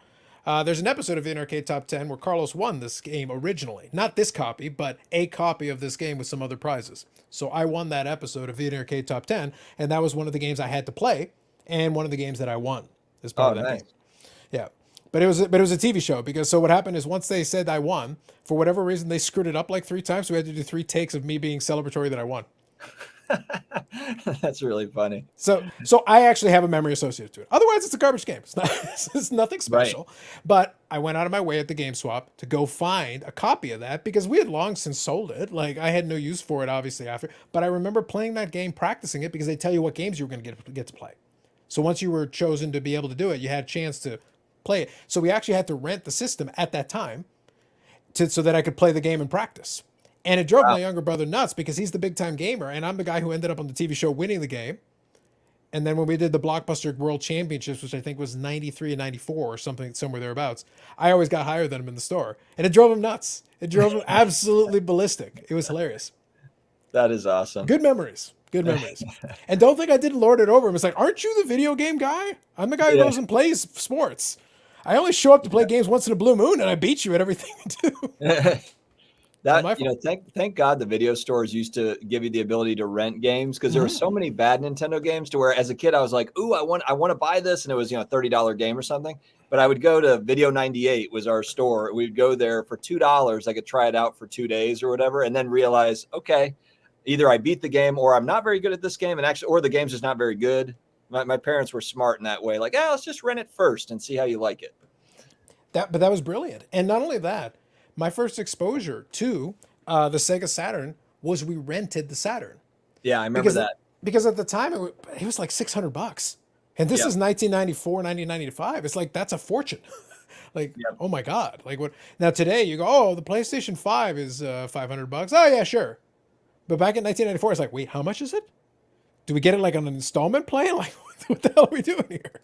there's an episode of the Arcade Top 10 where Carlos won this game originally. Not this copy, but a copy of this game with some other prizes. So I won that episode of the Arcade Top 10, and that was one of the games I had to play, and one of the games that I won as part of that game. Yeah. But it was a TV show, because so what happened is, once they said I won, for whatever reason they screwed it up like 3 times. So we had to do 3 takes of me being celebratory that I won. That's really funny. So I actually have a memory associated to it. Otherwise, it's a garbage game. It's nothing special. Right. But I went out of my way at the Game Swap to go find a copy of that, because we had long since sold it. Like, I had no use for it, obviously, after. But I remember playing that game, practicing it, because they tell you what games you were going to get to play. So once you were chosen to be able to do it, you had a chance to play it. So we actually had to rent the system at that time so that I could play the game and practice. And it drove my younger brother nuts, because he's the big time gamer, and I'm the guy who ended up on the TV show winning the game. And then when we did the Blockbuster World Championships, which I think was 93 and 94 or something, somewhere thereabouts, I always got higher than him in the store. And it drove him nuts. It drove him absolutely ballistic. It was hilarious. That is awesome. Good memories. Good memories. And don't think I didn't lord it over him. It's like, aren't you the video game guy? I'm the guy who goes and plays sports. I only show up to play games once in a blue moon, and I beat you at everything you do. Thank God the video stores used to give you the ability to rent games, because there were so many bad Nintendo games to where, as a kid, I was like, ooh, I want to buy this. And it was, $30 game or something. But I would go to Video 98 was our store. We'd go there for $2. I could try it out for 2 days or whatever, and then realize, okay, either I beat the game, or I'm not very good at this game, or the game's just not very good. My parents were smart in that way. Like, let's just rent it first and see how you like it. But that was brilliant. And not only that, my first exposure to the Sega Saturn was we rented the Saturn. Yeah, I remember that. Because at the time, it was like $600. And this is 1994, 1995. It's like, that's a fortune. Oh my God. Like, what? Now today you go, the PlayStation 5 is $500. Oh yeah, sure. But back in 1994, it's like, wait, how much is it? Do we get it like on an installment plan? Like, what the hell are we doing here?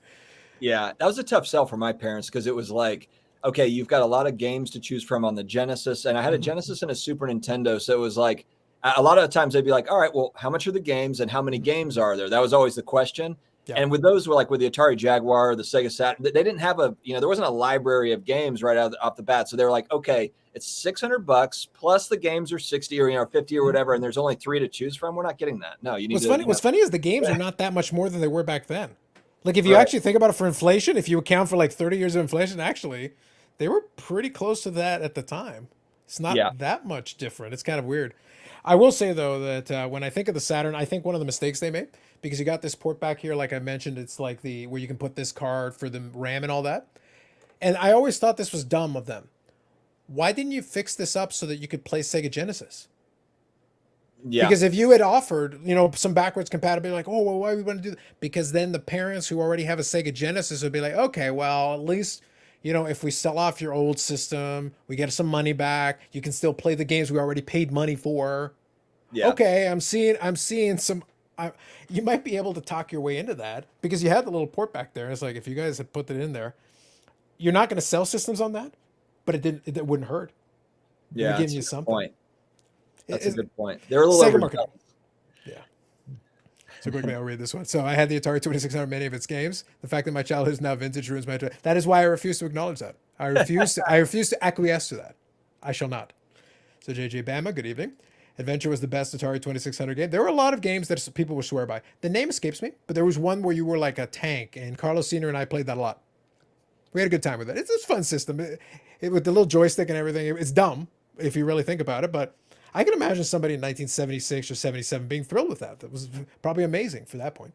Yeah, that was a tough sell for my parents because it was like, okay, you've got a lot of games to choose from on the Genesis, and I had a Genesis and a Super Nintendo, so it was like a lot of times they'd be like, all right, well, how much are the games and how many games are there? That was always the question. Yeah. And with those, were like with the Atari Jaguar, the Sega Saturn, they didn't have there wasn't a library of games right off the bat. So they were like, okay, it's $600 plus the games are 60 or 50 or whatever, and there's only 3 to choose from. We're not getting that. No, you need What's funny is the games are not that much more than they were back then. Like if you actually think about it for inflation, if you account for like 30 years of inflation, actually, they were pretty close to that at the time. It's not that much different. It's kind of weird. I will say though that when I think of the Saturn, I think one of the mistakes they made, because you got this port back here, like I mentioned, it's like where you can put this card for the RAM and all that. And I always thought this was dumb of them. Why didn't you fix this up so that you could play Sega Genesis? Yeah. Because if you had offered, some backwards compatibility, like, oh, well, why we want to do that? Because then the parents who already have a Sega Genesis would be like, okay, well, at least, if we sell off your old system, we get some money back. You can still play the games we already paid money for. Yeah. Okay, I'm seeing some. You might be able to talk your way into that because you had the little port back there. It's like if you guys had put it in there, you're not going to sell systems on that, but it wouldn't hurt. Yeah, giving you something. Point. That's a good point. They're a little Sega marketing. Yeah. So quickly, I'll read this one. So I had the Atari 2600, many of its games. The fact that my childhood is now vintage ruins my. That is why I refuse to acknowledge that. I refuse to acquiesce to that. I shall not. So JJ Bama, good evening. Adventure was the best Atari 2600 game. There were a lot of games that people would swear by. The name escapes me, but there was one where you were like a tank, and Carlos Sr. and I played that a lot. We had a good time with it. It's a fun system. With the little joystick and everything. It's dumb if you really think about it, but I can imagine somebody in 1976 or 77 being thrilled with that. That was probably amazing for that point.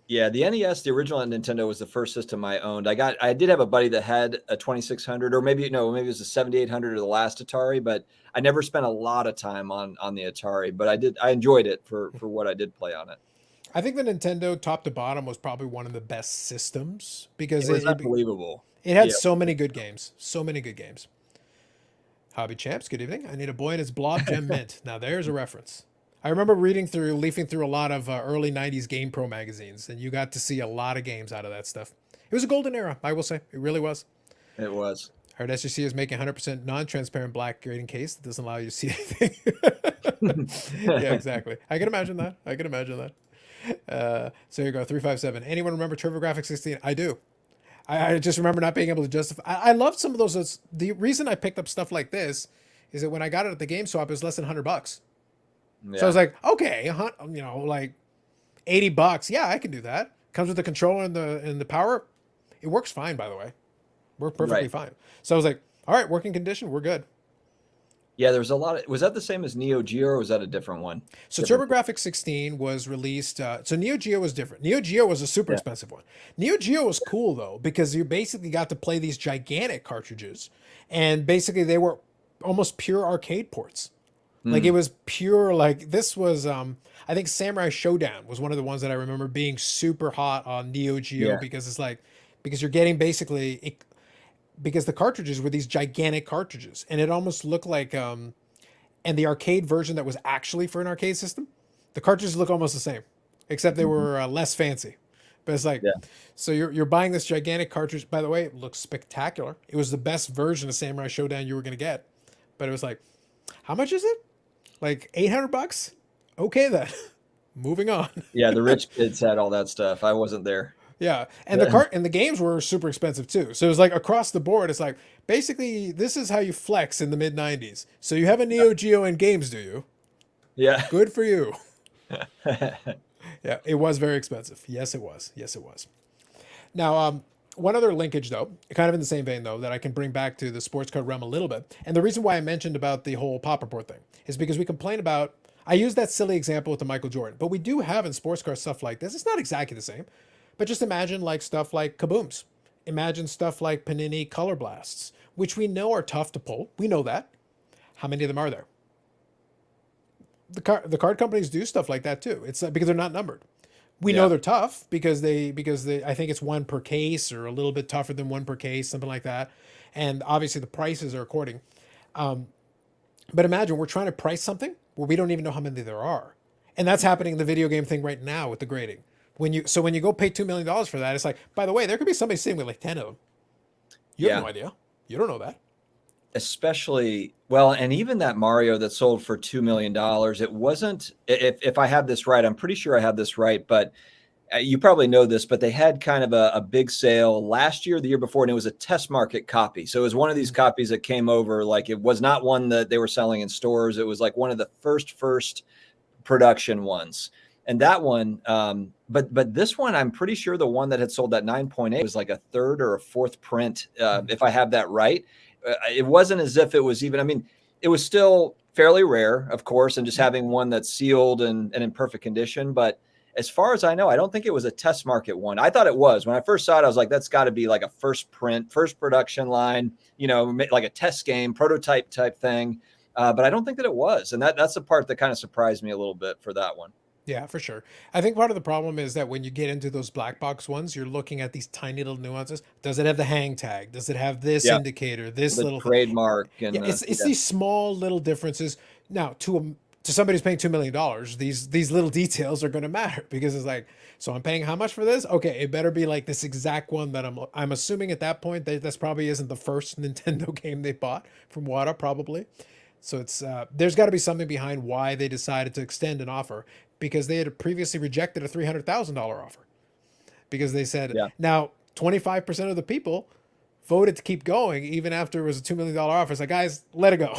Yeah, the NES, the original Nintendo, was the first system I owned. I did have a buddy that had a 2600, or maybe it was a 7800 or the last Atari, but I never spent a lot of time on the Atari, but I enjoyed it for what I did play on it. I think the Nintendo top to bottom was probably one of the best systems because it was unbelievable. It had so many good games. So many good games. Hobby Champs, good evening. I need a boy in his blob gem mint. Now there's a reference. I remember leafing through a lot of early 90s Game Pro magazines, and you got to see a lot of games out of that stuff. It was a golden era, I will say. It really was. It was. I heard SGC is making 100% non-transparent black grading case that doesn't allow you to see anything. Yeah, exactly. I can imagine that. So here you go, 357. Anyone remember TurboGrafx 16? I do. I just remember not being able to justify. I loved some of those. The reason I picked up stuff like this is that when I got it at the GameStop, it was less than $100. Yeah. So I was like, okay, like $80. Yeah, I can do that. Comes with the controller and the power. It works fine, by the way. Worked perfectly fine. So I was like, all right, working condition, we're good. Yeah, there was a lot of. Was that the same as Neo Geo, or was that a different one? So TurboGrafx 16 was released. So Neo Geo was different. Neo Geo was a super expensive one. Neo Geo was cool though because you basically got to play these gigantic cartridges, and basically they were almost pure arcade ports. Like it was pure. Like this was. I think Samurai Showdown was one of the ones that I remember being super hot on Neo Geo because it's like because you're getting basically. Because the cartridges were these gigantic cartridges, and it almost looked like, and the arcade version that was actually for an arcade system, the cartridges look almost the same, except they were less fancy. But it's like, so you're buying this gigantic cartridge. By the way, it looks spectacular. It was the best version of Samurai Showdown you were gonna get, but it was like, how much is it? Like $800? Okay then, moving on. Yeah, the rich kids had all that stuff. I wasn't there. Yeah, and the games were super expensive too. So it was like across the board. It's like basically this is how you flex in the mid '90s. So you have a Neo Geo in games, do you? Yeah. Good for you. Yeah, it was very expensive. Yes, it was. Now, one other linkage though, kind of in the same vein though, that I can bring back to the sports card realm a little bit. And the reason why I mentioned about the whole pop report thing is because we complain about. I used that silly example with the Michael Jordan, but we do have in sports car stuff like this. It's not exactly the same. But just imagine like stuff like Kabooms. Imagine stuff like Panini Color Blasts, which we know are tough to pull. We know that. How many of them are there? The card companies do stuff like that too. It's because they're not numbered. We know they're tough because they I think it's one per case or a little bit tougher than one per case, something like that. And obviously the prices are according. But imagine we're trying to price something where we don't even know how many there are. And that's happening in the video game thing right now with the grading. When you go pay $2 million for that, it's like, by the way, there could be somebody sitting with like 10 of them. You have Yeah. no idea. You don't know that. Especially, well, and even that Mario that sold for $2 million, it wasn't, if I have this right, I'm pretty sure I have this right, but you probably know this, but they had kind of a big sale last year, the year before, and it was a test market copy. So it was one of these copies that came over, like it was not one that they were selling in stores. It was like one of the first production ones. And that one, but this one, I'm pretty sure the one that had sold that 9.8 was like a third or a fourth print, if I have that right. It wasn't as if it was even, I mean, it was still fairly rare, of course, and just having one that's sealed and in perfect condition. But as far as I know, I don't think it was a test market one. I thought it was. When I first saw it, I was like, that's got to be like a first print, first production line, you know, like a test game, prototype type thing. But I don't think that it was. And that's the part that kind of surprised me a little bit for that one. Yeah, for sure. I think part of the problem is that when you get into those black box ones, you're looking at these tiny little nuances. Does it have the hang tag? Does it have this Yeah. indicator? This The little thing? trademark and Yeah, it's these small little differences. Now, to somebody who's paying $2 million, these little details are going to matter because it's like, so I'm paying how much for this? Okay, it better be like this exact one that I'm assuming at that point that this probably isn't the first Nintendo game they bought from WATA, probably. So it's there's got to be something behind why they decided to extend an offer, because they had previously rejected a $300,000 offer because they said, Yeah. now 25% of the people voted to keep going even after it was a $2 million offer. It's like, guys, let it go.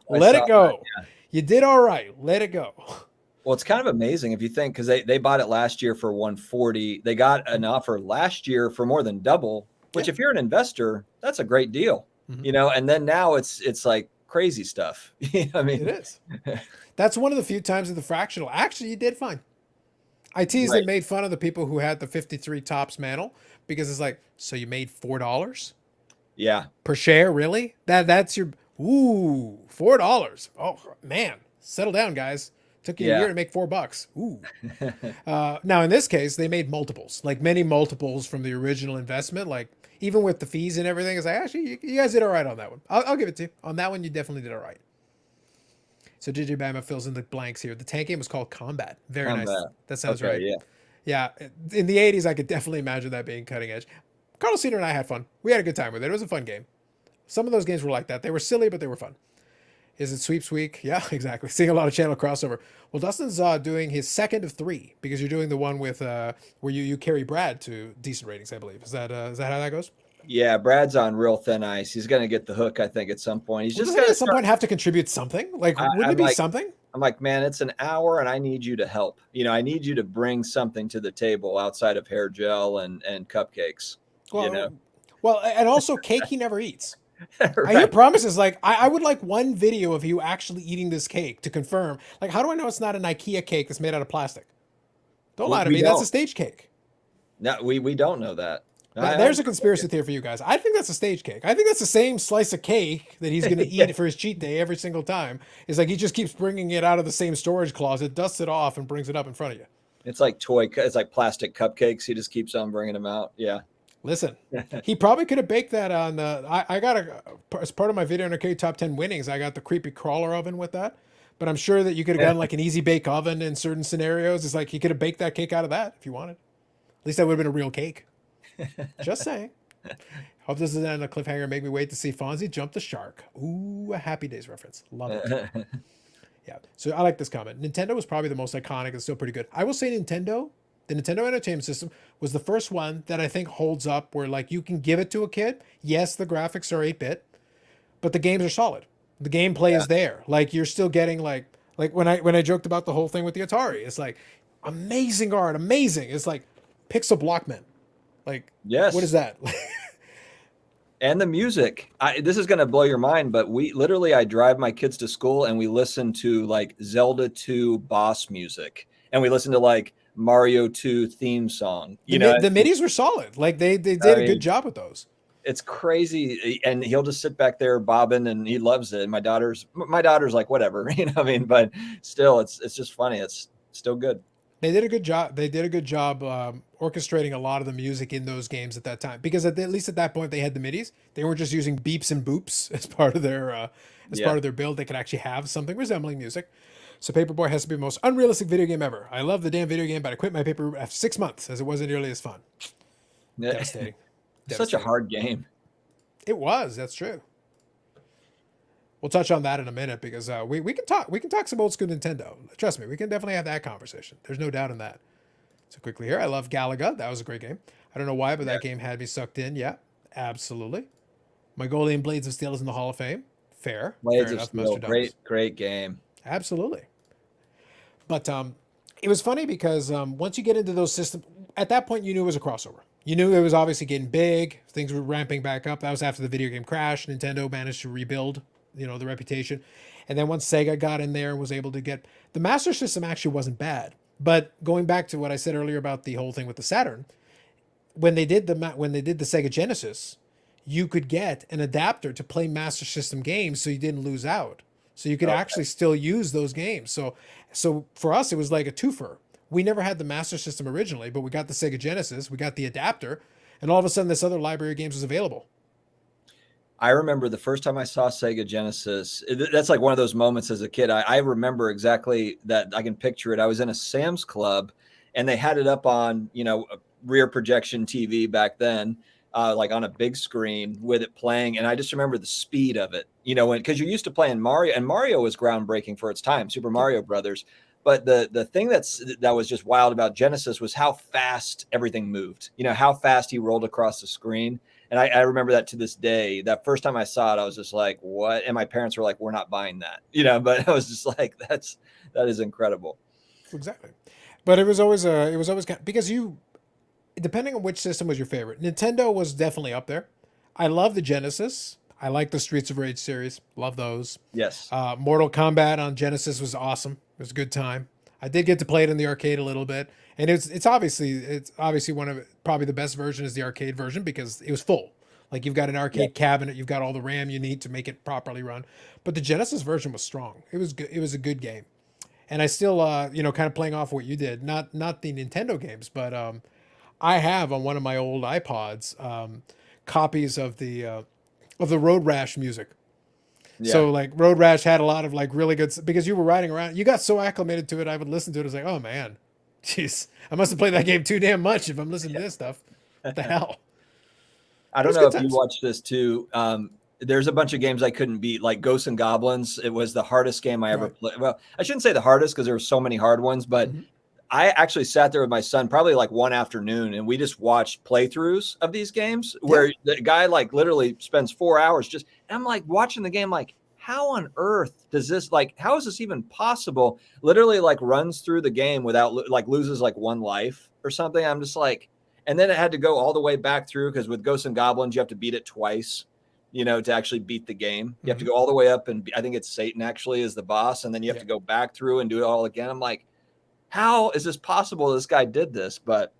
Let it go. Yeah. You did all right. Let it go. Well, it's kind of amazing if you think, because they bought it last year for 140. They got an offer last year for more than double, which if you're an investor, that's a great deal, you know. And then now it's like crazy stuff. I mean, It is. That's one of the few times in the fractional. Actually, you did fine. I teased and made fun of the people who had the 53 tops mantle because it's like, so you made $4 Yeah. per share, really? That's your $4. Oh man, settle down, guys. Took you a year to make $4. Ooh. Now in this case, they made multiples, like many multiples from the original investment. Like even with the fees and everything, it's like, actually, you guys did all right on that one. I'll give it to you. On that one, you definitely did all right. So JJ Bama fills in the blanks here. The tank game was called Kombat. Very nice. That sounds right. Yeah. Yeah. In the 80s, I could definitely imagine that being cutting edge. Carlos Cedar and I had fun. We had a good time with it. It was a fun game. Some of those games were like that. They were silly, but they were fun. Is it sweeps week? Yeah, exactly. Seeing a lot of channel crossover. Well, Dustin's doing his second of 3 because you're doing the one with where you carry Brad to decent ratings, I believe. Is that how that goes? Yeah, Brad's on real thin ice. He's going to get the hook, I think, at some point. He's just going to at some point have to contribute something. Like, wouldn't it be something? I'm like, man, it's an hour, and I need you to help. You know, I need you to bring something to the table outside of hair gel and cupcakes. Well, you know, well, and also cake he never eats. right. I hear promises like I would like one video of you actually eating this cake to confirm. Like, how do I know it's not an IKEA cake that's made out of plastic? Don't lie to me. That's a stage cake. No, we don't know that. There's a conspiracy theory for you guys. I think that's a stage cake. I think that's the same slice of cake that he's going to eat for his cheat day every single time. It's like he just keeps bringing it out of the same storage closet, dusts it off, and brings it up in front of you. It's like it's like plastic cupcakes. He just keeps on bringing them out. Yeah. Listen, he probably could have baked that on the. I got as part of my video on Arcade Top 10 winnings, I got the creepy crawler oven with that. But I'm sure that you could have gotten like an easy bake oven in certain scenarios. It's like he could have baked that cake out of that if you wanted. At least that would have been a real cake. Just saying. Hope this isn't a cliffhanger. Make me wait to see Fonzie jump the shark. Ooh, a Happy Days reference. Love it. Yeah. So I like this comment. Nintendo was probably the most iconic and still pretty good. I will say Nintendo, the Nintendo Entertainment System was the first one that I think holds up where like you can give it to a kid. Yes, the graphics are 8-bit, but the games are solid. The gameplay is there. Like you're still getting like when I joked about the whole thing with the Atari, it's like amazing art, amazing. It's like pixel blockmen. Like, yes. What is that? And the music. This is going to blow your mind, but I drive my kids to school and we listen to like Zelda 2 boss music, and we listen to like Mario 2 theme song. The midis were solid. Like they did a good job with those. It's crazy, and he'll just sit back there bobbing, and he loves it. And my daughter's like, whatever, but still, it's just funny. It's still good. They did a good job. They did a good job orchestrating a lot of the music in those games at that time. Because at least at that point they had the MIDIs. They weren't just using beeps and boops as part of their Yeah. build. They could actually have something resembling music. So Paperboy has to be the most unrealistic video game ever. I love the damn video game, but I quit my paper after 6 months as it wasn't nearly as fun. Yeah. Devastating. Such a hard game. It was. That's true. We'll touch on that in a minute because we can talk some old school Nintendo. Trust me, we can definitely have that conversation. There's no doubt in that. So quickly here, I love Galaga. That was a great game. I don't know why, but that game had me sucked in. Yeah, absolutely. Mongolian Blades of Steel is in the Hall of Fame. Fair. Blades Fair of enough, Steel, great game. Absolutely. But it was funny because once you get into those systems, at that point you knew it was a crossover. You knew it was obviously getting big. Things were ramping back up. That was after the video game crash. Nintendo managed to rebuild, the reputation. And then once Sega got in there and was able to get... The Master System actually wasn't bad. But going back to what I said earlier about the whole thing with the Saturn, when they did the Sega Genesis, you could get an adapter to play Master System games so you didn't lose out. So you could actually still use those games. So for us, it was like a twofer. We never had the Master System originally, but we got the Sega Genesis, we got the adapter, and all of a sudden this other library of games was available. I remember the first time I saw Sega Genesis. That's like one of those moments as a kid. I remember exactly that. I can picture it. I was in a Sam's Club, and they had it up on, a rear projection TV back then, like on a big screen with it playing. And I just remember the speed of it, because you're used to playing Mario, and Mario was groundbreaking for its time, Super Mario Brothers. But the thing that was just wild about Genesis was how fast everything moved, how fast he rolled across the screen. And I remember that to this day. That first time I saw it, I was just like, what? And my parents were like, we're not buying that, but I was just like, that is incredible. Exactly. But it was always because depending on which system was your favorite, Nintendo was definitely up there. I love the Genesis. I like the Streets of Rage series. Love those. Yes. Mortal Kombat on Genesis was awesome. It was a good time. I did get to play it in the arcade a little bit, and it's obviously one of probably the best version is the arcade version because it was full. Like you've got an arcade cabinet, you've got all the RAM you need to make it properly run. But the Genesis version was strong. It was good. It was a good game, and I still kind of playing off what you did, not the Nintendo games, but I have on one of my old iPods copies of the Road Rash music. Yeah. So like Road Rash had a lot of like really good, because you were riding around, you got so acclimated to it. I would listen to it. I was like, oh man, jeez, I must have played that game too damn much if I'm listening to this stuff. What the hell? I don't know if you watched this too. There's a bunch of games I couldn't beat, like Ghosts and Goblins. It was the hardest game I ever played. Well, I shouldn't say the hardest because there were so many hard ones, but I actually sat there with my son probably like one afternoon, and we just watched playthroughs of these games where the guy like literally spends 4 hours and I'm like watching the game like, how on earth does this, like, how is this even possible? Literally like runs through the game without like loses like one life or something. I'm just like, and then it had to go all the way back through because with Ghosts and Goblins, you have to beat it twice, to actually beat the game. You have to go all the way up, and I think it's Satan actually is the boss. And then you have to go back through and do it all again. I'm like, how is this possible? This guy did this. But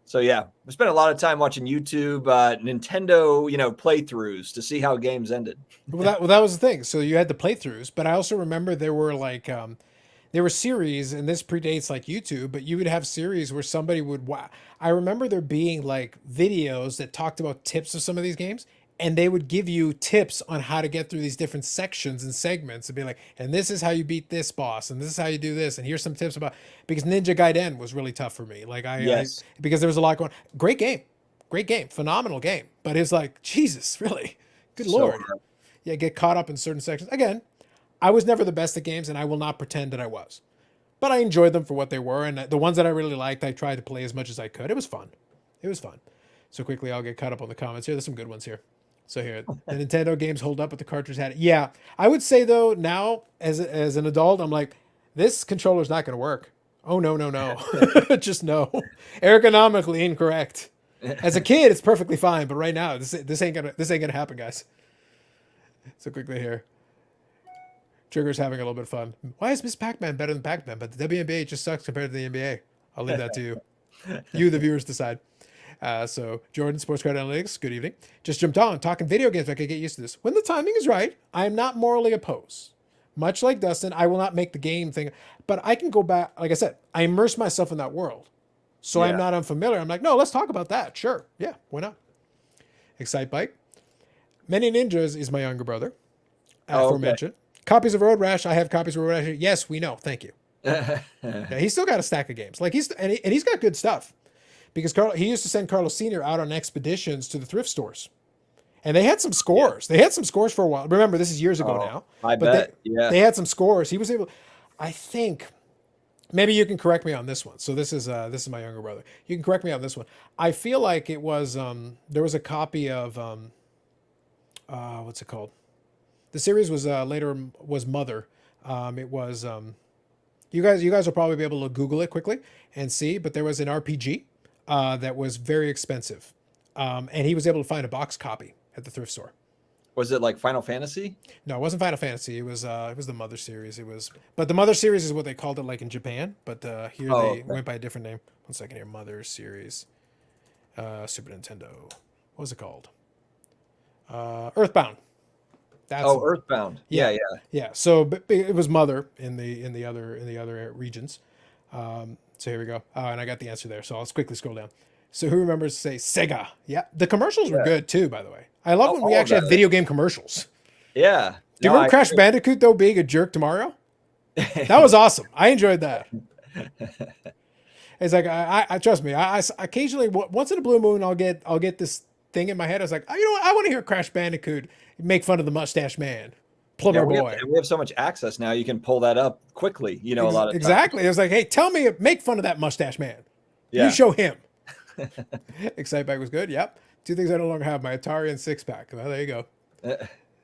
so, yeah, I spent a lot of time watching YouTube, Nintendo, playthroughs to see how games ended. Well, that was the thing. So you had the playthroughs, but I also remember there were like, there were series, and this predates like YouTube, but you would have series where somebody would, I remember there being like videos that talked about tips of some of these games, and they would give you tips on how to get through these different sections and segments and be like, and this is how you beat this boss, and this is how you do this, and here's some tips about, because Ninja Gaiden was really tough for me. Like because there was a lot going. Great game, phenomenal game, but it's like, Jesus, really, good Lord. Yeah, get caught up in certain sections. Again, I was never the best at games, and I will not pretend that I was, but I enjoyed them for what they were, and the ones that I really liked, I tried to play as much as I could. It was fun. So quickly, I'll get caught up on the comments here. There's some good ones here. So here, the Nintendo games hold up, but the cartridge had it. Yeah, I would say though now as an adult, I'm like, this controller's not going to work. Oh no, just no. Ergonomically incorrect. As a kid, it's perfectly fine, but right now, this ain't gonna happen, guys. So quickly here, Trigger's having a little bit of fun. Why is Miss Pac-Man better than Pac-Man? But the WNBA just sucks compared to the NBA. I'll leave that to you. You, the viewers, decide. So Jordan, Sports Card Analytics, good evening. Just jumped on talking video games. I could get used to this. When the timing is right, I am not morally opposed. Much like Dustin, I will not make the game thing, but I can go back. Like I said, I immerse myself in that world. So I'm not unfamiliar. I'm like, no, let's talk about that. Sure. Yeah, why not? Excite Bike. Many Ninjas is my younger brother, aforementioned. Copies of Road Rash. I have copies of Road Rash. Yes, we know. Thank you. Yeah, he's still got a stack of games. Like he's got good stuff because he used to send Carlos Sr. out on expeditions to the thrift stores. And they had some scores. They had some scores for a while. Remember, this is years ago now. I bet. They had some scores. He was able, I think, maybe you can correct me on this one. So this is my younger brother. You can correct me on this one. I feel like it was there was a copy of what's it called? The series was later was Mother. It was you guys will probably be able to Google it quickly and see, but there was an RPG that was very expensive. And he was able to find a box copy at the thrift store. Was it like Final Fantasy? No, it wasn't Final Fantasy. It was the Mother series. But the Mother series is what they called it like in Japan. But here they went by a different name. One second here, Mother series, Super Nintendo. What was it called? Earthbound. Earthbound. Yeah. So but it was Mother in the other regions. So here we go. And I got the answer there. So I'll quickly scroll down. So who remembers to say Sega? Yeah. The commercials were good too, by the way. I love when we actually have video game commercials. Yeah. Do you remember Crash Bandicoot though being a jerk to Mario? That was awesome. I enjoyed that. It's like I trust me. I occasionally once in a blue moon I'll get this thing in my head. I was like, you know what? I want to hear Crash Bandicoot make fun of the mustache man. Plumber boy. We have so much access now. You can pull that up quickly. You know, a lot of exactly. It was like, hey, tell me, make fun of that mustache man. Yeah. You show him. Excite Bike was good. Yep. Two things I no longer have: my Atari and six pack. Well, there you go.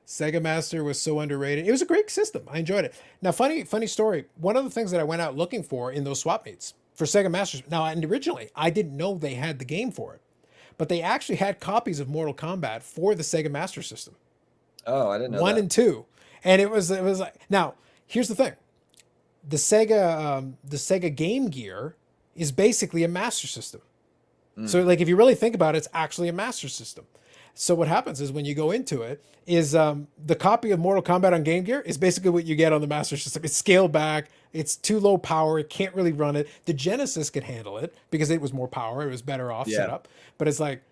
Sega Master was so underrated. It was a great system. I enjoyed it. Now, funny story. One of the things that I went out looking for in those swap meets for Sega Masters. Now, and originally I didn't know they had the game for it, but they actually had copies of Mortal Kombat for the Sega Master System. Oh, I didn't know 1 and 2, and it was like, now here's the thing: the Sega Game Gear is basically a Master System. So like if you really think about it, it's actually a Master System. So what happens is when you go into it is the copy of Mortal Kombat on Game Gear is basically what you get on the Master System. It's scaled back. It's too low power. It can't really run it. The Genesis could handle it because it was more power. It was better off set up. But it's like,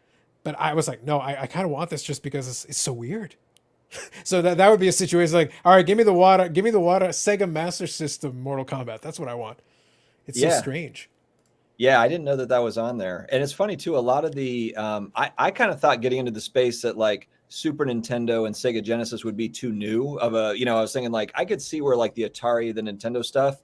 but I was like, no, I kind of want this just because it's so weird. So that would be a situation like, all right, give me the WATA Sega Master System Mortal Kombat. That's what I want. It's so strange. Yeah, I didn't know that was on there. And it's funny too, a lot of the I kind of thought getting into the space that like Super Nintendo and Sega Genesis would be too new of a, I was thinking like I could see where like the Atari, the Nintendo stuff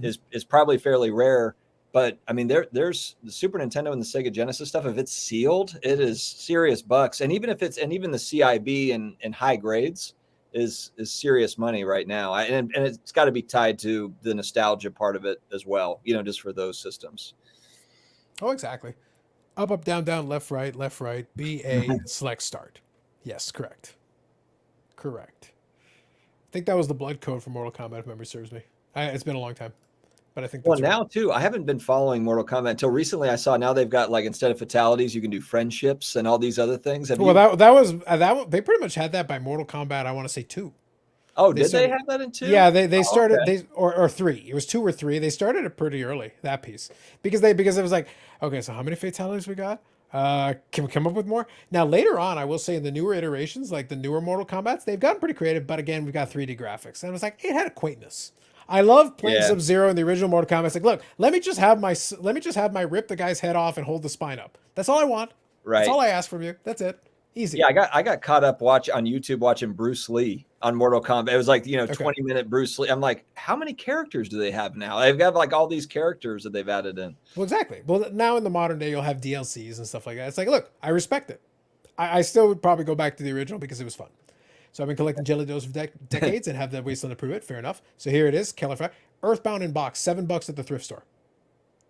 is probably fairly rare. But I mean, there's the Super Nintendo and the Sega Genesis stuff. If it's sealed, it is serious bucks. And even if even the CIB and high grades is serious money right now. And it's got to be tied to the nostalgia part of it as well, just for those systems. Oh, exactly. Up, down, down, left, right, B, A, select, start. Yes, correct. I think that was the blood code for Mortal Kombat, if memory serves me. It's been a long time, but I think that's now too, I haven't been following Mortal Kombat until recently. I saw now they've got like, instead of fatalities, you can do friendships and all these other things. That they pretty much had that by Mortal Kombat, I want to say 2. Oh, did they have that in 2? Yeah, they started or 3. It was 2 or 3. They started it pretty early, that piece. Because it was like, okay, so how many fatalities we got? Can we come up with more? Now later on, I will say in the newer iterations, like the newer Mortal Kombats, they've gotten pretty creative, but again, we've got 3D graphics. And it was like, it had a quaintness. I love playing Sub-Zero in the original Mortal Kombat. It's like, look, let me just have my rip the guy's head off and hold the spine up. That's all I want. Right. That's all I ask from you. That's it. Easy. Yeah, I got caught up on YouTube watching Bruce Lee on Mortal Kombat. It was like, 20-minute Bruce Lee. I'm like, how many characters do they have now? They've got like all these characters that they've added in. Well, exactly. Well, now in the modern day, you'll have DLCs and stuff like that. It's like, look, I respect it. I still would probably go back to the original because it was fun. So I've been collecting Jelly Doughs for decades and have that wasteland to prove it. Fair enough. So here it is, Keller Fact. Earthbound in box, $7 at the thrift store.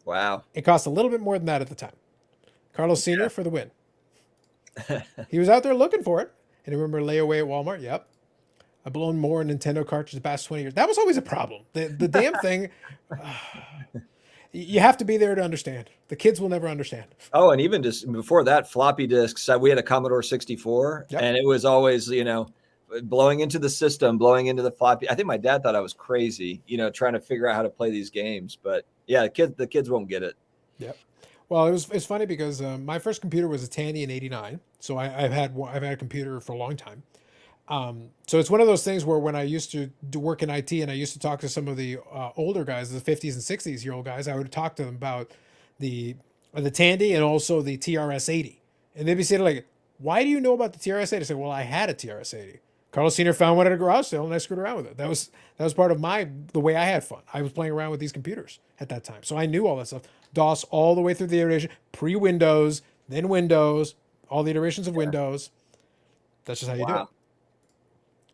Wow. It cost a little bit more than that at the time. Carlos Sr. for the win. He was out there looking for it. And remember layaway at Walmart? Yep. I've blown more Nintendo cartridges the past 20 years. That was always a problem. The damn thing. You have to be there to understand. The kids will never understand. Oh, and even just before that, floppy disks. We had a Commodore 64, and it was always, blowing into the system, blowing into the floppy. I think my dad thought I was crazy, trying to figure out how to play these games. But yeah, the kids won't get it. Yep. Well, it's funny because my first computer was a Tandy in '89, so I've had a computer for a long time. So it's one of those things where when I used to do work in IT and I used to talk to some of the older guys, the 50s and 60s year old guys, I would talk to them about the the Tandy and also the TRS 80, and they'd be saying like, "Why do you know about the TRS 80?" I said, "Well, I had a TRS 80. Carlos Senior found one at a garage sale, and I screwed around with it. That was part of the way I had fun. I was playing around with these computers at that time, so I knew all that stuff. DOS all the way through the iteration, pre-Windows, then Windows, all the iterations of Windows. That's just how you do it. Wow.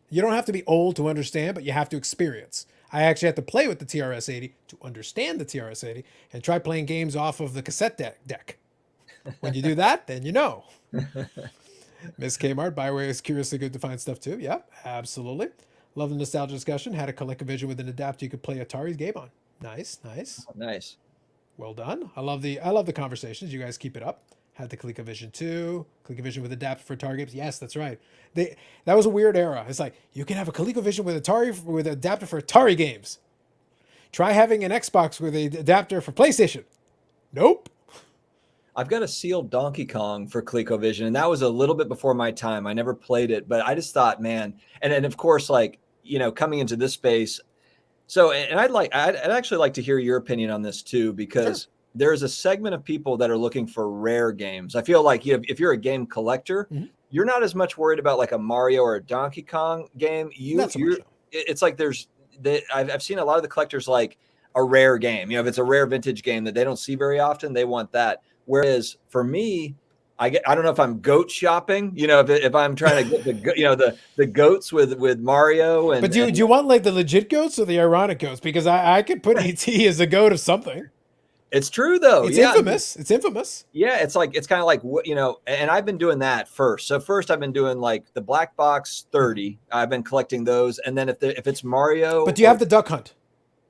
You don't have to be old to understand, but you have to experience. I actually had to play with the TRS 80 to understand the TRS 80 and try playing games off of the cassette deck. When you do that, then you know. Miss Kmart, Bioware is curiously good to find stuff too. Yeah, absolutely. Love the nostalgia discussion. Had a ColecoVision with an adapter you could play Atari's game on. Nice, nice. Oh, nice. Well done. I love the conversations. You guys keep it up. Had the ColecoVision 2, ColecoVision with adapter for Atari games. Yes, that's right. That was a weird era. It's like you can have a ColecoVision with Atari with adapter for Atari games. Try having an Xbox with an adapter for PlayStation. Nope. I've got a sealed Donkey Kong for ColecoVision, and that was a little bit before my time. I never played it, but I just thought, man, and of course, like, coming into this space. So, and I'd actually like to hear your opinion on this too, because Sure. there's a segment of people that are looking for rare games. I feel like if you're a game collector, you're not as much worried about like a Mario or a Donkey Kong game. Not so much. No. It's like I've seen a lot of the collectors like a rare game. If it's a rare vintage game that they don't see very often, they want that. Whereas for me, I don't know if I'm goat shopping, if I'm trying to get the goats with Mario. But do you want like the legit goats or the ironic goats? Because I could put ET as a goat of something. It's true though. It's infamous. It's infamous. Yeah, it's kind of like and I've been doing that first. So first I've been doing like the black box 30. I've been collecting those, and then if it's Mario. But do you have the Duck Hunt?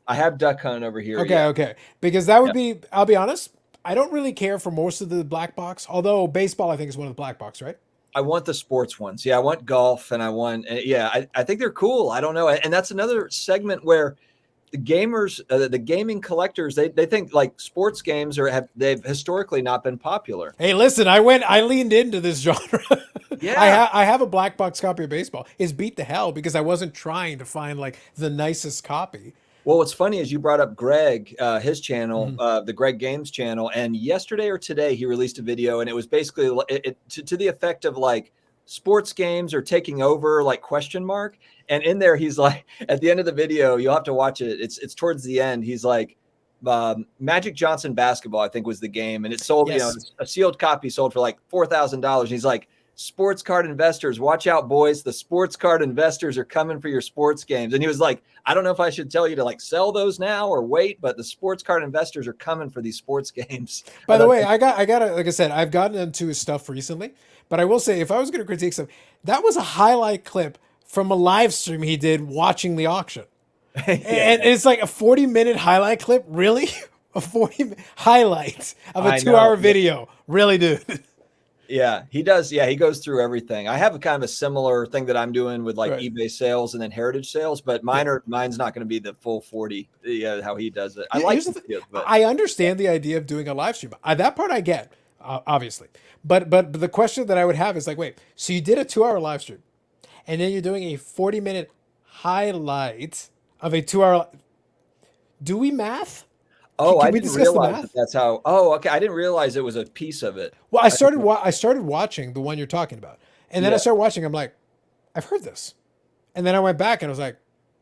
I have Duck Hunt over here. Okay, yeah. okay. Because that would be. I'll be honest. I don't really care for most of the black box. Although baseball, I think is one of the black box, right? I want the sports ones. Yeah, I want golf, and I think they're cool. I don't know, and that's another segment where the gamers, the gaming collectors, they think like sports games they've historically not been popular. Hey, listen, I leaned into this genre. Yeah, I have a black box copy of baseball. It's beat to hell because I wasn't trying to find like the nicest copy. Well, what's funny is you brought up Greg, his channel, the Greg Games channel, and yesterday or today he released a video, and it was basically to the effect of like sports games are taking over, like question mark. And in there, he's like, at the end of the video, you'll have to watch it. It's towards the end. He's like, Magic Johnson basketball, I think was the game, and it sold, Yes. a sealed copy sold for like $4,000. He's like, sports card investors, watch out, boys. The sports card investors are coming for your sports games. And he was like, I don't know if I should tell you to like sell those now or wait, but the sports card investors are coming for these sports games. By the way, I got like I said, I've gotten into his stuff recently, but I will say if I was going to critique stuff, that was a highlight clip from a live stream he did watching the auction. And it's like a 40-minute highlight clip. Really? A 40 highlight of a 2-hour video. Really, dude? Yeah, he does. Yeah, he goes through everything. I have a kind of a similar thing that I'm doing with like eBay sales and then heritage sales, but mine's not going to be the full 40, how he does it. I like it, but I understand the idea of doing a live stream. That part I get, obviously. But the question that I would have is like, wait, so you did a 2-hour live stream and then you're doing a 40-minute highlight of a 2-hour. Do we math? Oh, Can I we didn't discuss the realize math? that's how. Oh, okay. I didn't realize it was a piece of it. Well, I started watching the one you're talking about, and then I started watching. I'm like, I've heard this, and then I went back and I was like,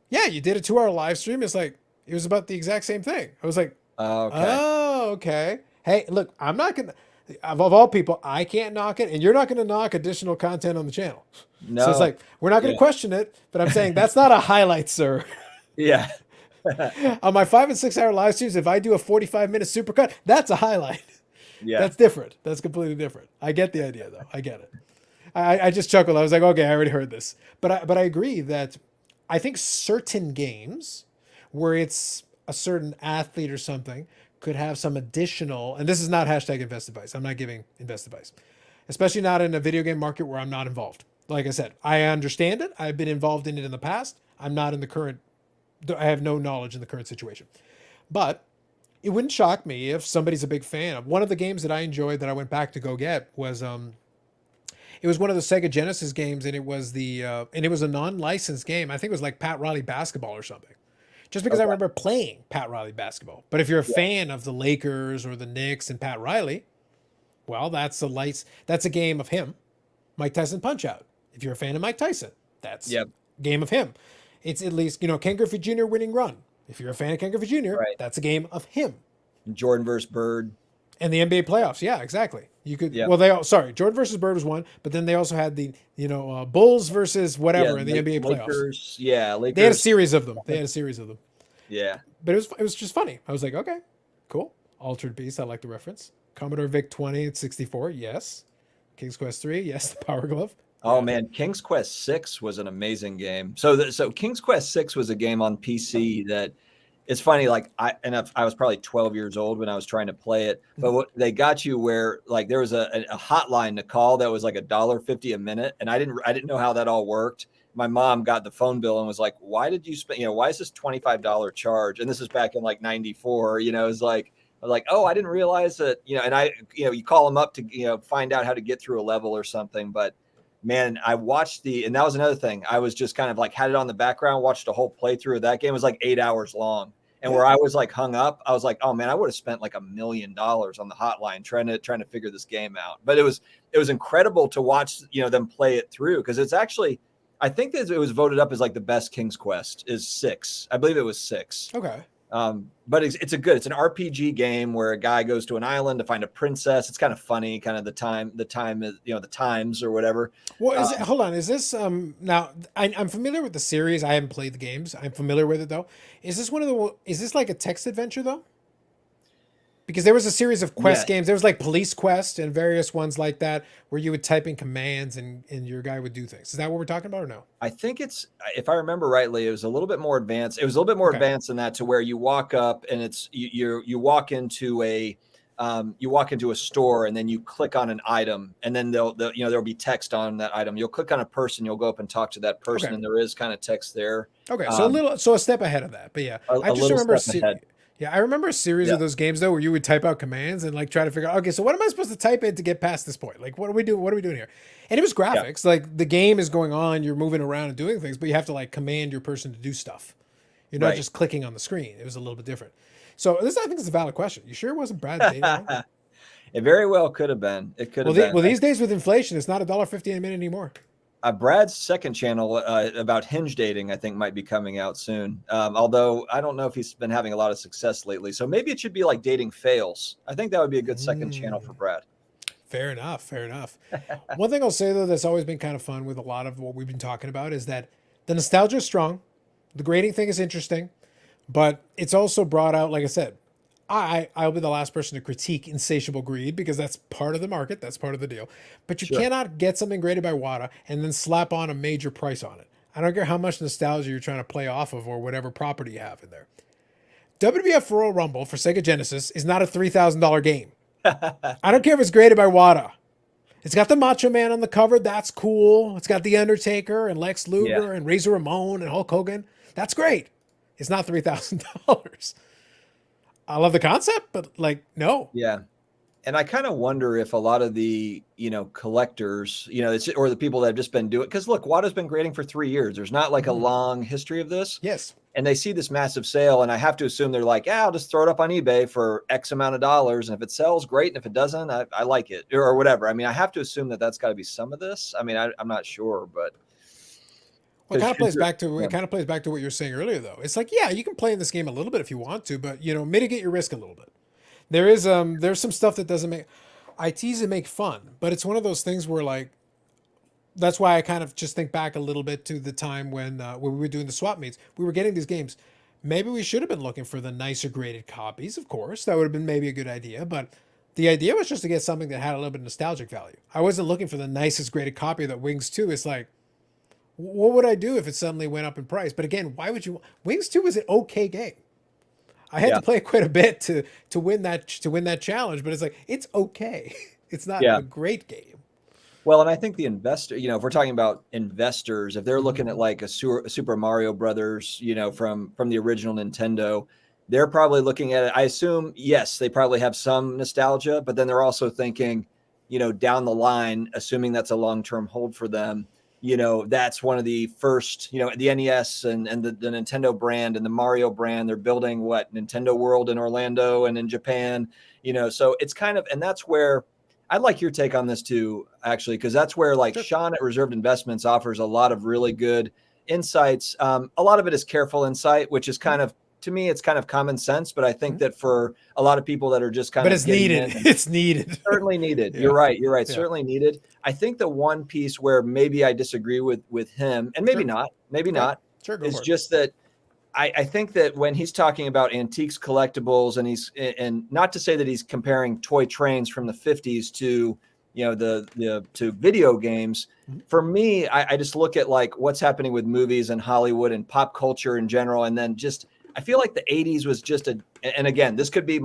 yeah, you did a 2-hour live stream. It's like it was about the exact same thing. I was like, oh, okay. Hey, look, I'm not gonna. Of all people, I can't knock it, and you're not gonna knock additional content on the channel. No. So it's like we're not gonna question it, but I'm saying that's not a highlight, sir. Yeah. On my 5 and 6 hour live streams, if I do a 45-minute supercut, that's a highlight. Yeah. That's different. That's completely different. I get the idea, though. I get it. I just chuckled. I was like, okay, I already heard this. But I agree that I think certain games where it's a certain athlete or something could have some additional, and this is not hashtag invest advice. I'm not giving invest advice, especially not in a video game market where I'm not involved. Like I said, I understand it. I've been involved in it in the past. I'm not in the current. I have no knowledge in the current situation. But it wouldn't shock me if somebody's a big fan of one of the games that I enjoyed that I went back to go get was it was one of the Sega Genesis games, and it was a non-licensed game. I think it was like Pat Riley basketball or something. Just because I Okay. remember playing Pat Riley basketball. But if you're a Yeah. fan of the Lakers or the Knicks and Pat Riley, well, that's a game of him. Mike Tyson Punch Out. If you're a fan of Mike Tyson, that's Yep. a game of him. It's at least, Ken Griffey Jr. winning run. If you're a fan of Ken Griffey Jr., Right. that's a game of him. Jordan versus Bird. And the NBA playoffs, yeah, exactly. You could, Yep. well, Jordan versus Bird was one, but then they also had the, Bulls versus whatever in the NBA playoffs. Lakers. Yeah, Lakers. They had a series of them. Yeah. But it was just funny. I was like, okay, cool. Altered Beast, I like the reference. Commodore VIC 20 and 64, yes. King's Quest 3, yes. The Power Glove. Oh man, King's Quest 6 was an amazing game. So King's Quest 6 was a game on PC that it's funny. Like I was probably 12 years old when I was trying to play it, but what they got you where like there was a hotline to call that was like $1.50 a minute, and I didn't know how that all worked. My mom got the phone bill and was like, "Why did you spend? Why is this $25 charge?" And this is back in like '94. It was like. I was like, oh, I didn't realize that, and you call them up to, find out how to get through a level or something. But man, I watched and that was another thing. I was just kind of like had it on the background, watched a whole playthrough of that game. It was like 8 hours long. And where I was like hung up, I was like, oh man, I would have spent like $1 million on the hotline trying to figure this game out. But it was incredible to watch, them play it through. Cause it's actually, I think that it was voted up as like the best King's Quest is 6. I believe it was 6. Okay. But it's an RPG game where a guy goes to an island to find a princess. It's kind of funny, kind of the times or whatever. Well, hold on. Is this now? I'm familiar with the series. I haven't played the games. I'm familiar with it though. Is this like a text adventure though? Because there was a series of quest games. There was like Police Quest and various ones like that where you would type in commands and your guy would do things. Is that what we're talking about or no? I think if I remember rightly, it was a little bit more advanced. It was a little bit more advanced than that, to where you walk up and it's you walk into a store and then you click on an item and then there'll be text on that item. You'll click on a person, you'll go up and talk to that person, and there is kind of text there. Okay, so a step ahead of that, but yeah, I just remember. Yeah, I remember a series of those games though, where you would type out commands and like try to figure out, okay, so what am I supposed to type in to get past this point? Like, what are we doing? What are we doing here? And it was graphics. Yeah. Like the game is going on, you're moving around and doing things, but you have to like command your person to do stuff. You're not just clicking on the screen. It was a little bit different. So I think it's a valid question. You sure it wasn't Brad dating? It very well could have been. It could have been. Well, these days with inflation, it's not $1.50 a minute anymore. Brad's second channel about hinge dating, I think, might be coming out soon. Although I don't know if he's been having a lot of success lately. So maybe it should be like dating fails. I think that would be a good second channel for Brad. Fair enough. One thing I'll say, though, that's always been kind of fun with a lot of what we've been talking about is that the nostalgia is strong. The grading thing is interesting, but it's also brought out, like I said, I'll be the last person to critique insatiable greed because that's part of the market. That's part of the deal. But you cannot get something graded by WATA and then slap on a major price on it. I don't care how much nostalgia you're trying to play off of or whatever property you have in there. WWF Royal Rumble for Sega Genesis is not a $3,000 game. I don't care if it's graded by WATA. It's got the Macho Man on the cover. That's cool. It's got The Undertaker and Lex Luger and Razor Ramon and Hulk Hogan. That's great. It's not $3,000. I love the concept, but like, no. Yeah. And I kind of wonder if a lot of the, collectors, or the people that have just been doing, because look, WATA's been grading for 3 years. There's not like a long history of this. Yes. And they see this massive sale, and I have to assume they're like, I'll just throw it up on eBay for X amount of dollars. And if it sells, great. And if it doesn't, I like it or whatever. I mean, I have to assume that that's got to be some of this. I mean, I'm not sure, but. Well, it kind of plays back to what you were saying earlier, though. It's like, yeah, you can play in this game a little bit if you want to, but mitigate your risk a little bit. There's some stuff that doesn't make. I tease and make fun, but it's one of those things where like, that's why I kind of just think back a little bit to the time when we were doing the swap meets. We were getting these games. Maybe we should have been looking for the nicer graded copies. Of course, that would have been maybe a good idea, but the idea was just to get something that had a little bit of nostalgic value. I wasn't looking for the nicest graded copy of that Wings 2. It's like, what would I do if it suddenly went up in price? But again, why would you? Wings 2 is an okay game. I had to play quite a bit to win that challenge, but it's like, it's okay. It's not a great game. Well, and I think the investor, if we're talking about investors, if they're looking at like a Super Mario Brothers, from the original Nintendo, they're probably looking at it. I assume, yes, they probably have some nostalgia, but then they're also thinking, down the line, assuming that's a long-term hold for them, that's one of the first, the NES and the Nintendo brand and the Mario brand, they're building Nintendo World in Orlando and in Japan, so it's kind of, and that's where I'd like your take on this too, actually, because that's where like Sure. Sean at Reserved Investments offers a lot of really good insights. A lot of it is careful insight, which is kind of, to me, it's kind of common sense, but I think that for a lot of people that are just kind But of it's getting needed. in, It's needed. certainly needed. Yeah. You're right. Yeah. Yeah. Certainly needed. I think the one piece where maybe I disagree with him, and maybe Sure. not, maybe Okay. not, Sure, go is for it. just that I think that when he's talking about antiques, collectibles, and not to say that he's comparing toy trains from the 50s to to video games. For me, I just look at like what's happening with movies and Hollywood and pop culture in general, and then just I feel like the 80s was just and again, this could be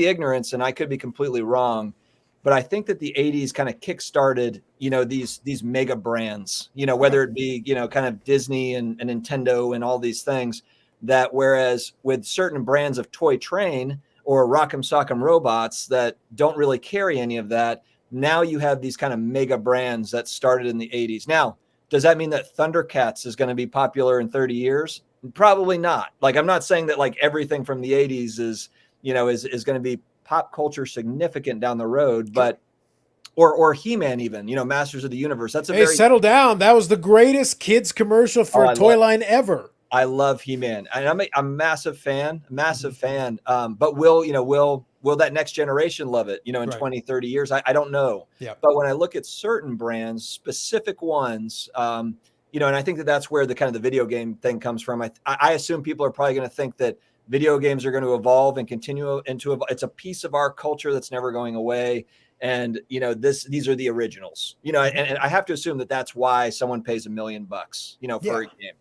ignorance, and I could be completely wrong, but I think that the 80s kind of kick-started, these mega brands, whether it be, kind of Disney and Nintendo and all these things, that whereas with certain brands of toy train or Rock'em Sock'em Robots that don't really carry any of that, now you have these kind of mega brands that started in the 80s. Now, does that mean that Thundercats is going to be popular in 30 years? Probably not. Like, I'm not saying that like everything from the 80s is going to be pop culture significant down the road, but or He-Man even, Masters of the Universe. That's a settle down. That was the greatest kids commercial for a toy line ever. I love He-Man, and I'm a massive fan. But will that next generation love it, in 20, 30 years? I don't know. Yeah. But when I look at certain brands, specific ones, and I think that that's where the kind of the video game thing comes from. I assume people are probably going to think that video games are going to evolve and continue into it's a piece of our culture that's never going away. And, these are the originals, and I have to assume that that's why someone pays $1 million, for a game.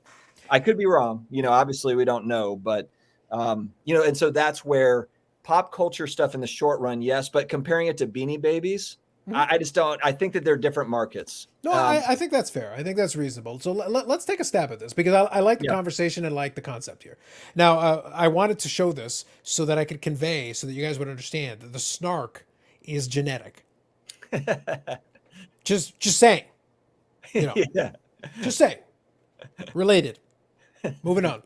I could be wrong, obviously we don't know, but, and so that's where pop culture stuff in the short run, yes, but comparing it to Beanie Babies, I just don't, I think that they're different markets. No, I think that's fair. I think that's reasonable. So let's take a stab at this because I like the conversation and like the concept here. Now, I wanted to show this so that I could convey, so that you guys would understand that the snark is genetic. just saying, just saying, related. Moving on.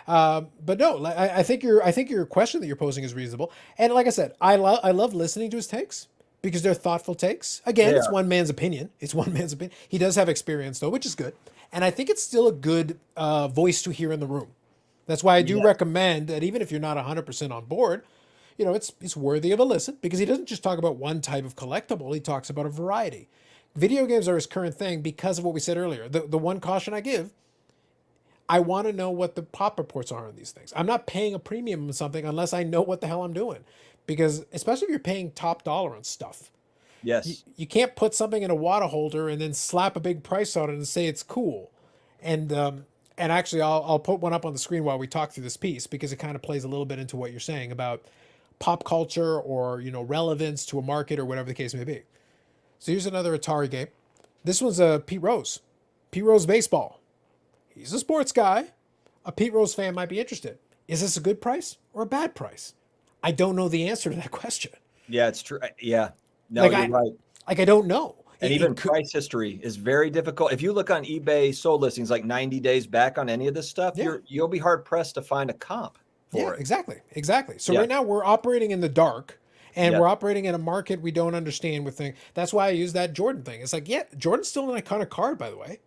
But no, I think your question that you're posing is reasonable. And like I said, I love listening to his takes because they're thoughtful takes. Again, it's one man's opinion. It's one man's opinion. He does have experience though, which is good. And I think it's still a good voice to hear in the room. That's why I do recommend that even if you're not 100% on board, it's worthy of a listen because he doesn't just talk about one type of collectible. He talks about a variety. Video games are his current thing because of what we said earlier. The one caution I give, I want to know what the pop reports are on these things. I'm not paying a premium on something unless I know what the hell I'm doing. Because especially if you're paying top dollar on stuff. Yes. You can't put something in a WATA holder and then slap a big price on it and say it's cool. And actually I'll put one up on the screen while we talk through this piece because it kind of plays a little bit into what you're saying about pop culture or, relevance to a market or whatever the case may be. So here's another Atari game. This one's Pete Rose. Pete Rose Baseball. He's a sports guy. A Pete Rose fan might be interested. Is this a good price or a bad price? I don't know the answer to that question. Yeah, it's true. Yeah. No, you're right. Like, I don't know. And even price history is very difficult. If you look on eBay sold listings like 90 days back on any of this stuff, you'll be hard pressed to find a comp for it. Exactly. So right now we're operating in the dark and we're operating in a market we don't understand with things. That's why I use that Jordan thing. It's like, Jordan's still an iconic card, by the way.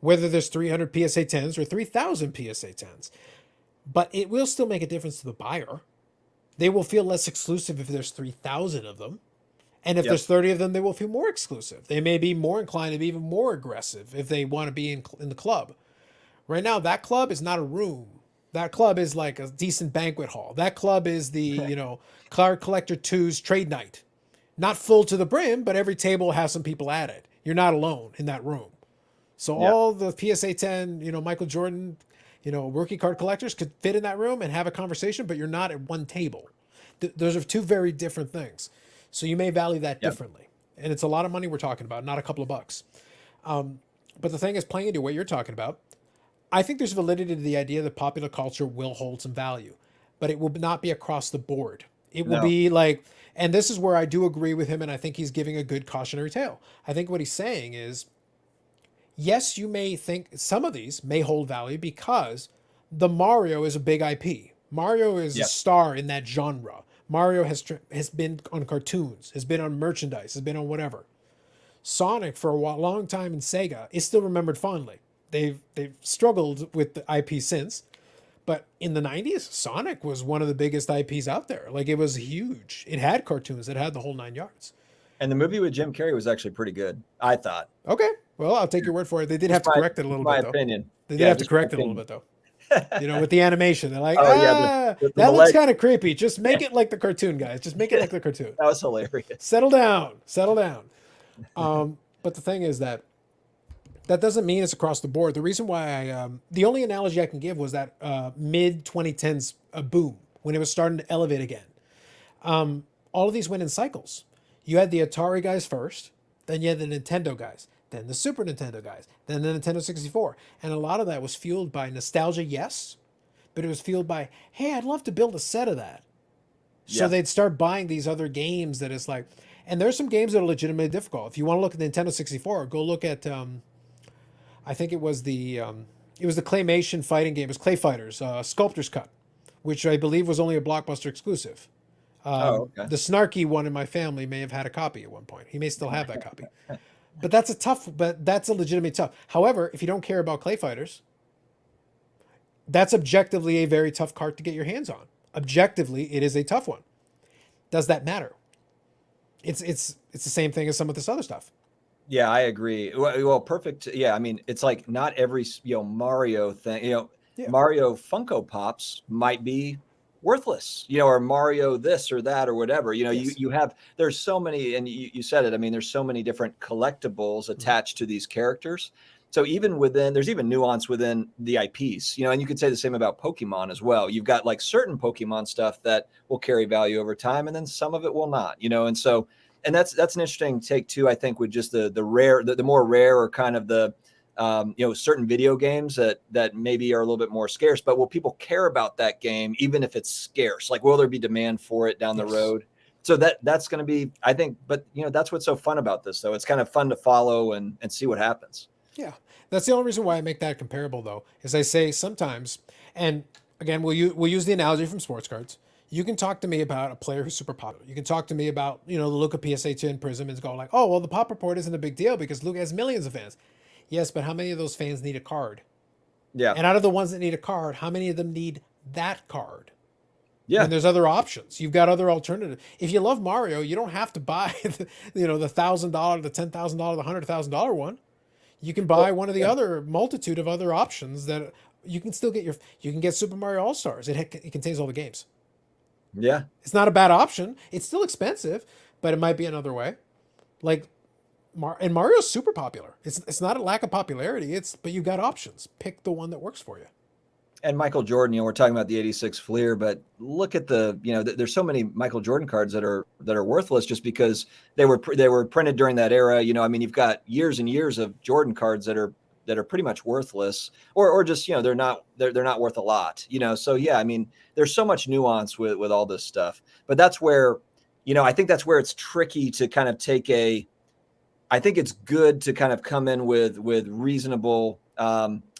Whether there's 300 PSA 10s or 3,000 PSA 10s. But it will still make a difference to the buyer. They will feel less exclusive if there's 3,000 of them. And if there's 30 of them, they will feel more exclusive. They may be more inclined to be even more aggressive if they want to be in the club. Right now, that club is not a room. That club is like a decent banquet hall. That club is the, Card Collector 2's trade night. Not full to the brim, but every table has some people at it. You're not alone in that room. So all the PSA 10, Michael Jordan, rookie card collectors could fit in that room and have a conversation, but you're not at one table. Those are two very different things. So you may value that differently. And it's a lot of money we're talking about, not a couple of bucks. But the thing is, playing into what you're talking about, I think there's validity to the idea that popular culture will hold some value. but it will not be across the board. It will No. be like, and this is where I do agree with him, and I think he's giving a good cautionary tale. I think what he's saying is, yes, you may think some of these may hold value because the Mario is a big IP. Mario is a Yeah. star in that genre. Mario has been on cartoons, has been on merchandise, has been on whatever. Sonic for a long time in Sega is still remembered fondly. They've struggled with the IP since, but in the 90s, Sonic was one of the biggest IPs out there. Like it was huge. It had cartoons, it had the whole 9 yards. And the movie with Jim Carrey was actually pretty good, I thought. Okay, well, I'll take your word for it. They did have to correct it a little My bit though. opinion. They did Yeah, have to just my correct it a little opinion. bit though. You know, with the animation, they're like, Oh yeah, that looks leg. kind of creepy. Just make it like the cartoon, guys. Just make it like the cartoon. That was hilarious. Settle down, settle down. But the thing is that doesn't mean it's across the board. The reason why the only analogy I can give was that mid 2010s boom when it was starting to elevate again. All of these went in cycles. You had the Atari guys first, then you had the Nintendo guys, then the Super Nintendo guys, then the Nintendo 64. And a lot of that was fueled by nostalgia, yes, but it was fueled by, hey, I'd love to build a set of that. So Yeah. they'd start buying these other games that is like, and there's some games that are legitimately difficult. If you want to look at the Nintendo 64, go look at, I think it was the claymation fighting game. It was Clay Fighters, Sculptor's Cut, which I believe was only a Blockbuster exclusive. Oh, okay. The snarky one in my family may have had a copy at one point. He may still have that copy. But that's a legitimate tough. However, if you don't care about Clay Fighters, that's objectively a very tough card to get your hands on. Objectively, it is a tough one. Does that matter? It's the same thing as some of this other stuff. Yeah, I agree. Well, perfect. Yeah, I mean, it's like not every Mario thing. Yeah. Mario Funko Pops might be worthless. Or Mario this or that or whatever. Yes. You have there's so many, and you said it. I mean, there's so many different collectibles attached to these characters. So even there's even nuance within the IPs. And you could say the same about Pokemon as well. You've got like certain Pokemon stuff that will carry value over time, and then some of it will not. And so. And that's an interesting take too. I think with just the rare, the more rare or kind of the certain video games that maybe are a little bit more scarce, but will people care about that game even if it's scarce? Like, will there be demand for it down the road? So that's going to be, I think. But that's what's so fun about this, though. It's kind of fun to follow and see what happens. Yeah, that's the only reason why I make that comparable, though, is I say sometimes, and again, we'll use the analogy from sports cards. You can talk to me about a player who's super popular. You can talk to me about, the Luca PSA 10 Prism and go like, oh, well, the pop report isn't a big deal because Luca has millions of fans. Yes, but how many of those fans need a card? Yeah. And out of the ones that need a card, how many of them need that card? Yeah. And there's other options. You've got other alternatives. If you love Mario, you don't have to buy, the $1,000, the $10,000, the $100,000 one. You can buy one of the other multitude of other options that you can still get you can get Super Mario All-Stars. It contains all the games. Yeah. It's not a bad option. It's still expensive, but it might be another way. Like, and Mario's super popular. It's not a lack of popularity. But you've got options. Pick the one that works for you. And Michael Jordan, we're talking about the 86 Fleer, but look at there's so many Michael Jordan cards that are worthless just because they were printed during that era. I mean, you've got years and years of Jordan cards that are pretty much worthless, or just they're not worth a lot. So yeah, I mean, there's so much nuance with all this stuff, but that's where I think that's where it's tricky to kind of I think it's good to kind of come in with reasonable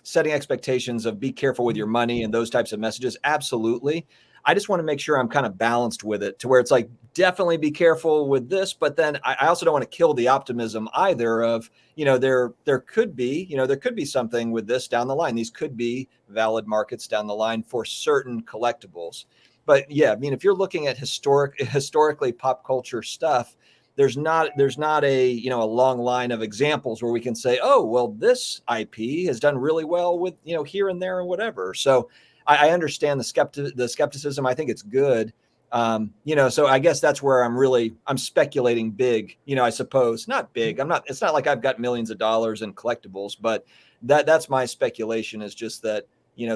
setting expectations of be careful with your money and those types of messages. Absolutely. I just want to make sure I'm kind of balanced with it to where it's like, definitely be careful with this, but then I also don't want to kill the optimism either of, there could be something with this down the line. These could be valid markets down the line for certain collectibles. But yeah, I mean, if you're looking at historically pop culture stuff, there's not a long line of examples where we can say, oh, well, this IP has done really well with, here and there and whatever. So I understand the skepticism. I think it's good. So I guess that's where I'm speculating big, I suppose. Not big. It's not like I've got millions of dollars in collectibles, but that's my speculation, is just that,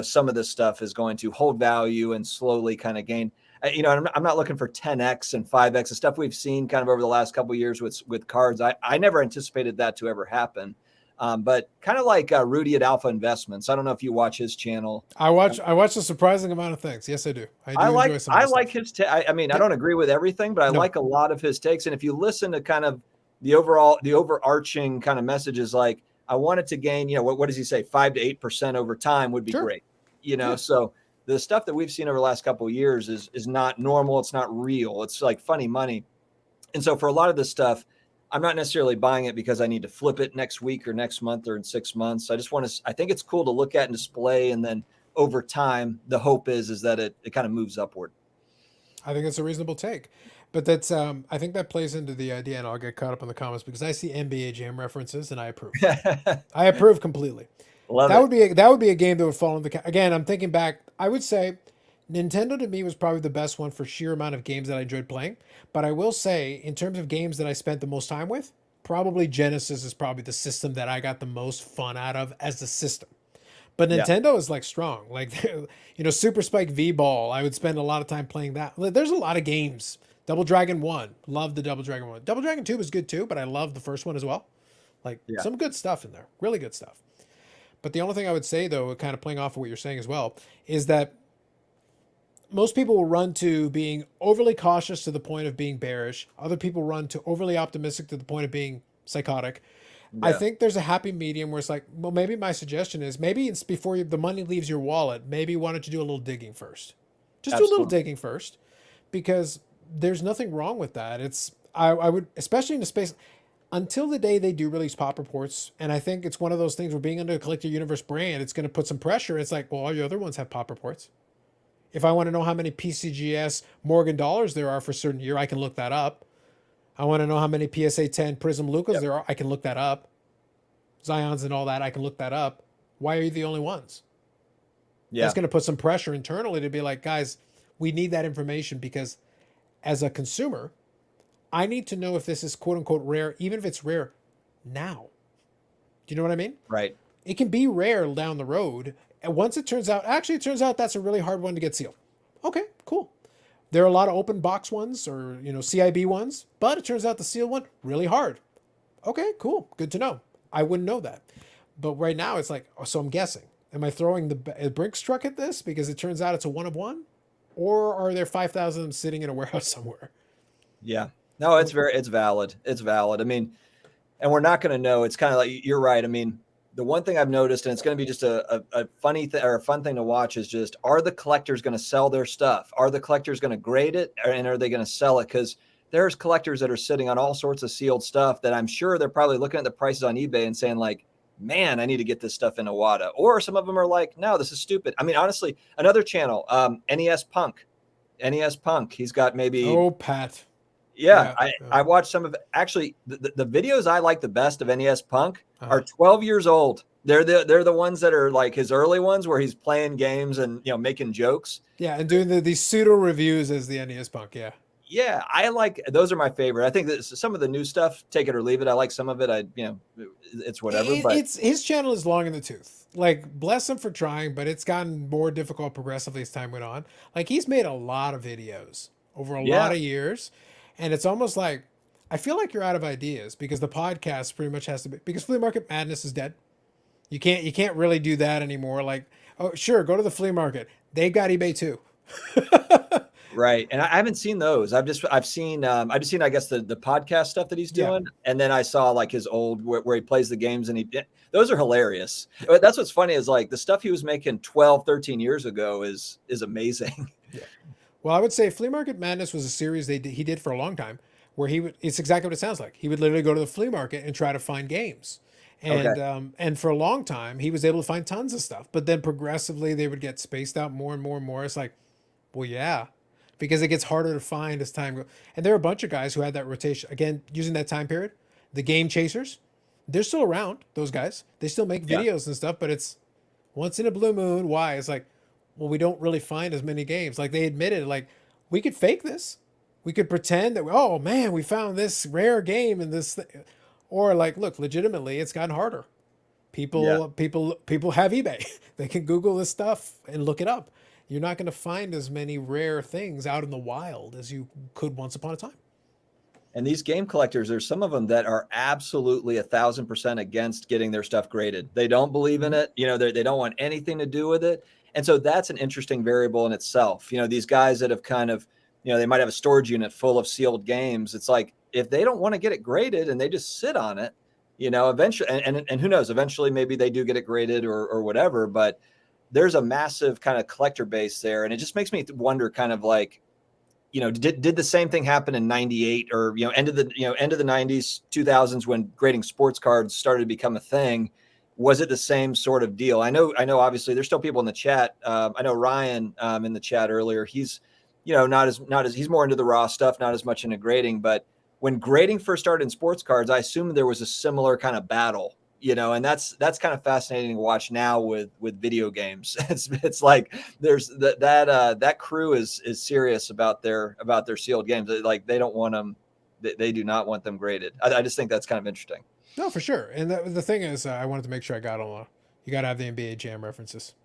some of this stuff is going to hold value and slowly kind of gain. I'm not looking for 10x and 5x, the stuff we've seen kind of over the last couple of years with cards. I never anticipated that to ever happen. But kind of like Rudy at Alpha Investments. I don't know if you watch his channel. I watch a surprising amount of things. Yes, I do. I do enjoy some of I the like stuff. his. I mean, I Yep. don't agree with everything, but I No. like a lot of his takes. And if you listen to kind of the overarching kind of messages, like I wanted to gain, what does he say, 5 to 8% over time would be Sure. great. Yeah. So the stuff that we've seen over the last couple of years is not normal. It's not real. It's like funny money. And so for a lot of this stuff, I'm not necessarily buying it because I need to flip it next week or next month or in 6 months. I think it's cool to look at and display. And then over time, the hope is that it kind of moves upward. I think it's a reasonable take. But that's I think that plays into the idea, and I'll get caught up in the comments because I see NBA Jam references and I approve. I approve completely. Love That it. would be a game that would fall in the again. I'm thinking back. I would say Nintendo to me was probably the best one for sheer amount of games that I enjoyed playing. But I will say, in terms of games that I spent the most time with, probably Genesis is probably the system that I got the most fun out of as a system. But Yeah. Nintendo is like strong. Like, Super Spike V Ball. I would spend a lot of time playing that. There's a lot of games. Double Dragon 1. Love the Double Dragon 1. Double Dragon 2 was good too, but I love the first one as well. Like, Yeah. some good stuff in there. Really good stuff. But the only thing I would say, though, kind of playing off of what you're saying as well, is that most people will run to being overly cautious to the point of being bearish. Other people run to overly optimistic to the point of being psychotic. I Yeah. think there's a happy medium where it's like, well, maybe my suggestion is maybe it's before the money leaves your wallet, maybe why don't you do a little digging first? Just do a little Absolutely. digging first, because there's nothing wrong with that. I would, especially in the space, until the day they do release pop reports, and I think it's one of those things where being under a Collector Universe brand, it's going to put some pressure. It's like, well, all your other ones have pop reports. If I want to know how many PCGS Morgan dollars there are for a certain year, I can look that up. I want to know how many PSA 10 Prism Lucas Yep. there are. I can look that up. Zions and all that, I can look that up. Why are you the only ones? Yeah. That's going to put some pressure internally to be like, guys, we need that information because as a consumer, I need to know if this is quote unquote rare, even if it's rare now. Do you know what I mean? Right. It can be rare down the road. And once it turns out that's a really hard one to get sealed. Okay, cool. There are a lot of open box ones or, CIB ones, but it turns out the sealed one, really hard. Okay, cool. Good to know. I wouldn't know that. But right now it's like, so I'm guessing. Am I throwing the Brinks truck at this because it turns out it's a one of one? Or are there 5,000 of them sitting in a warehouse somewhere? Yeah. No, it's valid. It's valid. I mean, and we're not going to know. It's kind of like, you're right. I mean, the one thing I've noticed, and it's going to be just a funny thing or a fun thing to watch, is just, are the collectors going to sell their stuff? Are the collectors going to grade it, and are they going to sell it? Because there's collectors that are sitting on all sorts of sealed stuff that I'm sure they're probably looking at the prices on eBay and saying like, man, I need to get this stuff in a WATA. Or some of them are like, no, this is stupid. I mean, honestly, another channel, NES Punk. He's got maybe Oh, Pat. yeah, Yeah. I watched some of actually the videos I like the best of NES Punk Uh-huh. are 12 years old. They're the ones that are like his early ones where he's playing games and making jokes. Yeah, and doing these pseudo reviews as the NES Punk. Yeah. Yeah, I like those are my favorite. I think that some of the new stuff, take it or leave it. I like some of it. It's whatever. But It's his channel is long in the tooth. Like, bless him for trying, but it's gotten more difficult progressively as time went on. Like, he's made a lot of videos over a lot of years, and it's almost like I feel like you're out of ideas because the podcast pretty much has to be because Flea Market Madness is dead. You can't really do that anymore. Like, oh sure, go to the flea market. They got eBay too. right, and I haven't seen those. I've seen I guess the podcast stuff that he's doing, and then I saw like his old where he plays the games, and those are hilarious. That's what's funny is like the stuff he was making 12, 13 years ago is amazing. Yeah. Well, I would say Flea Market Madness was a series he did for a long time where it's exactly what it sounds like. He would literally go to the flea market and try to find games. And Okay. and for a long time he was able to find tons of stuff, but then progressively they would get spaced out more and more and more. It's like, well, yeah, because it gets harder to find as time goes. And there are a bunch of guys who had that rotation again using that time period. The Game Chasers, they're still around. Those guys, they still make Yeah. videos and stuff, but it's once in a blue moon. Why? It's like, well, we don't really find as many games. Like they admitted, like we could fake this. We could pretend that, oh man, we found this rare game in this or like, look, legitimately, it's gotten harder. Yeah. People have eBay. They can Google this stuff and look it up. You're not going to find as many rare things out in the wild as you could once upon a time. And these game collectors, there's some of them that are absolutely 1,000% against getting their stuff graded. They don't believe in it. They don't want anything to do with it. And so that's an interesting variable in itself. These guys that have kind of, they might have a storage unit full of sealed games. It's like, if they don't want to get it graded and they just sit on it, eventually, and who knows, eventually maybe they do get it graded or whatever, but there's a massive kind of collector base there. And it just makes me wonder kind of like, did the same thing happen in 98 or, end of the 90s, 2000s when grading sports cards started to become a thing? Was it the same sort of deal? I know, obviously there's still people in the chat. I know Ryan in the chat earlier, he's, not as he's more into the raw stuff, not as much into grading, but when grading first started in sports cards, I assume there was a similar kind of battle, and that's kind of fascinating to watch now with video games. It's like there's that crew is serious about their sealed games. Like they don't want them, they do not want them graded. I just think that's kind of interesting. No, for sure. And the thing is, I wanted to make sure I got all. You got to have the NBA Jam references.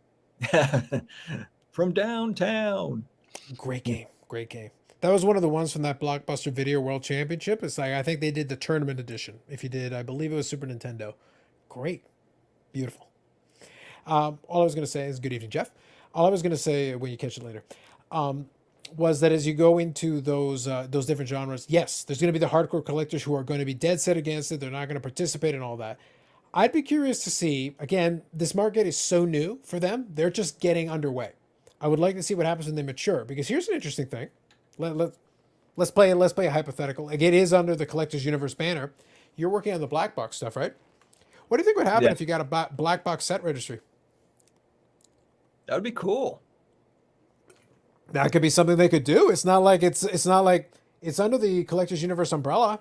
From downtown. Great game. Great game. That was one of the ones from that Blockbuster Video World Championship. It's like, I think they did the tournament edition. If you did, I believe it was Super Nintendo. Great. Beautiful. All I was going to say is good evening, Jeff. All I was going to say when you catch it later was that as you go into those different genres, yes, there's going to be the hardcore collectors who are going to be dead set against it. They're not going to participate in all that. I'd be curious to see, again, this market is so new for them. They're just getting underway. I would like to see what happens when they mature, because here's an interesting thing. Let's play a hypothetical. Again, it is under the Collectors Universe banner. You're working on the black box stuff, right? What do you think would happen if you got a black box set registry? That would be cool. That could be something they could do. It's not like it's under the Collectors Universe umbrella.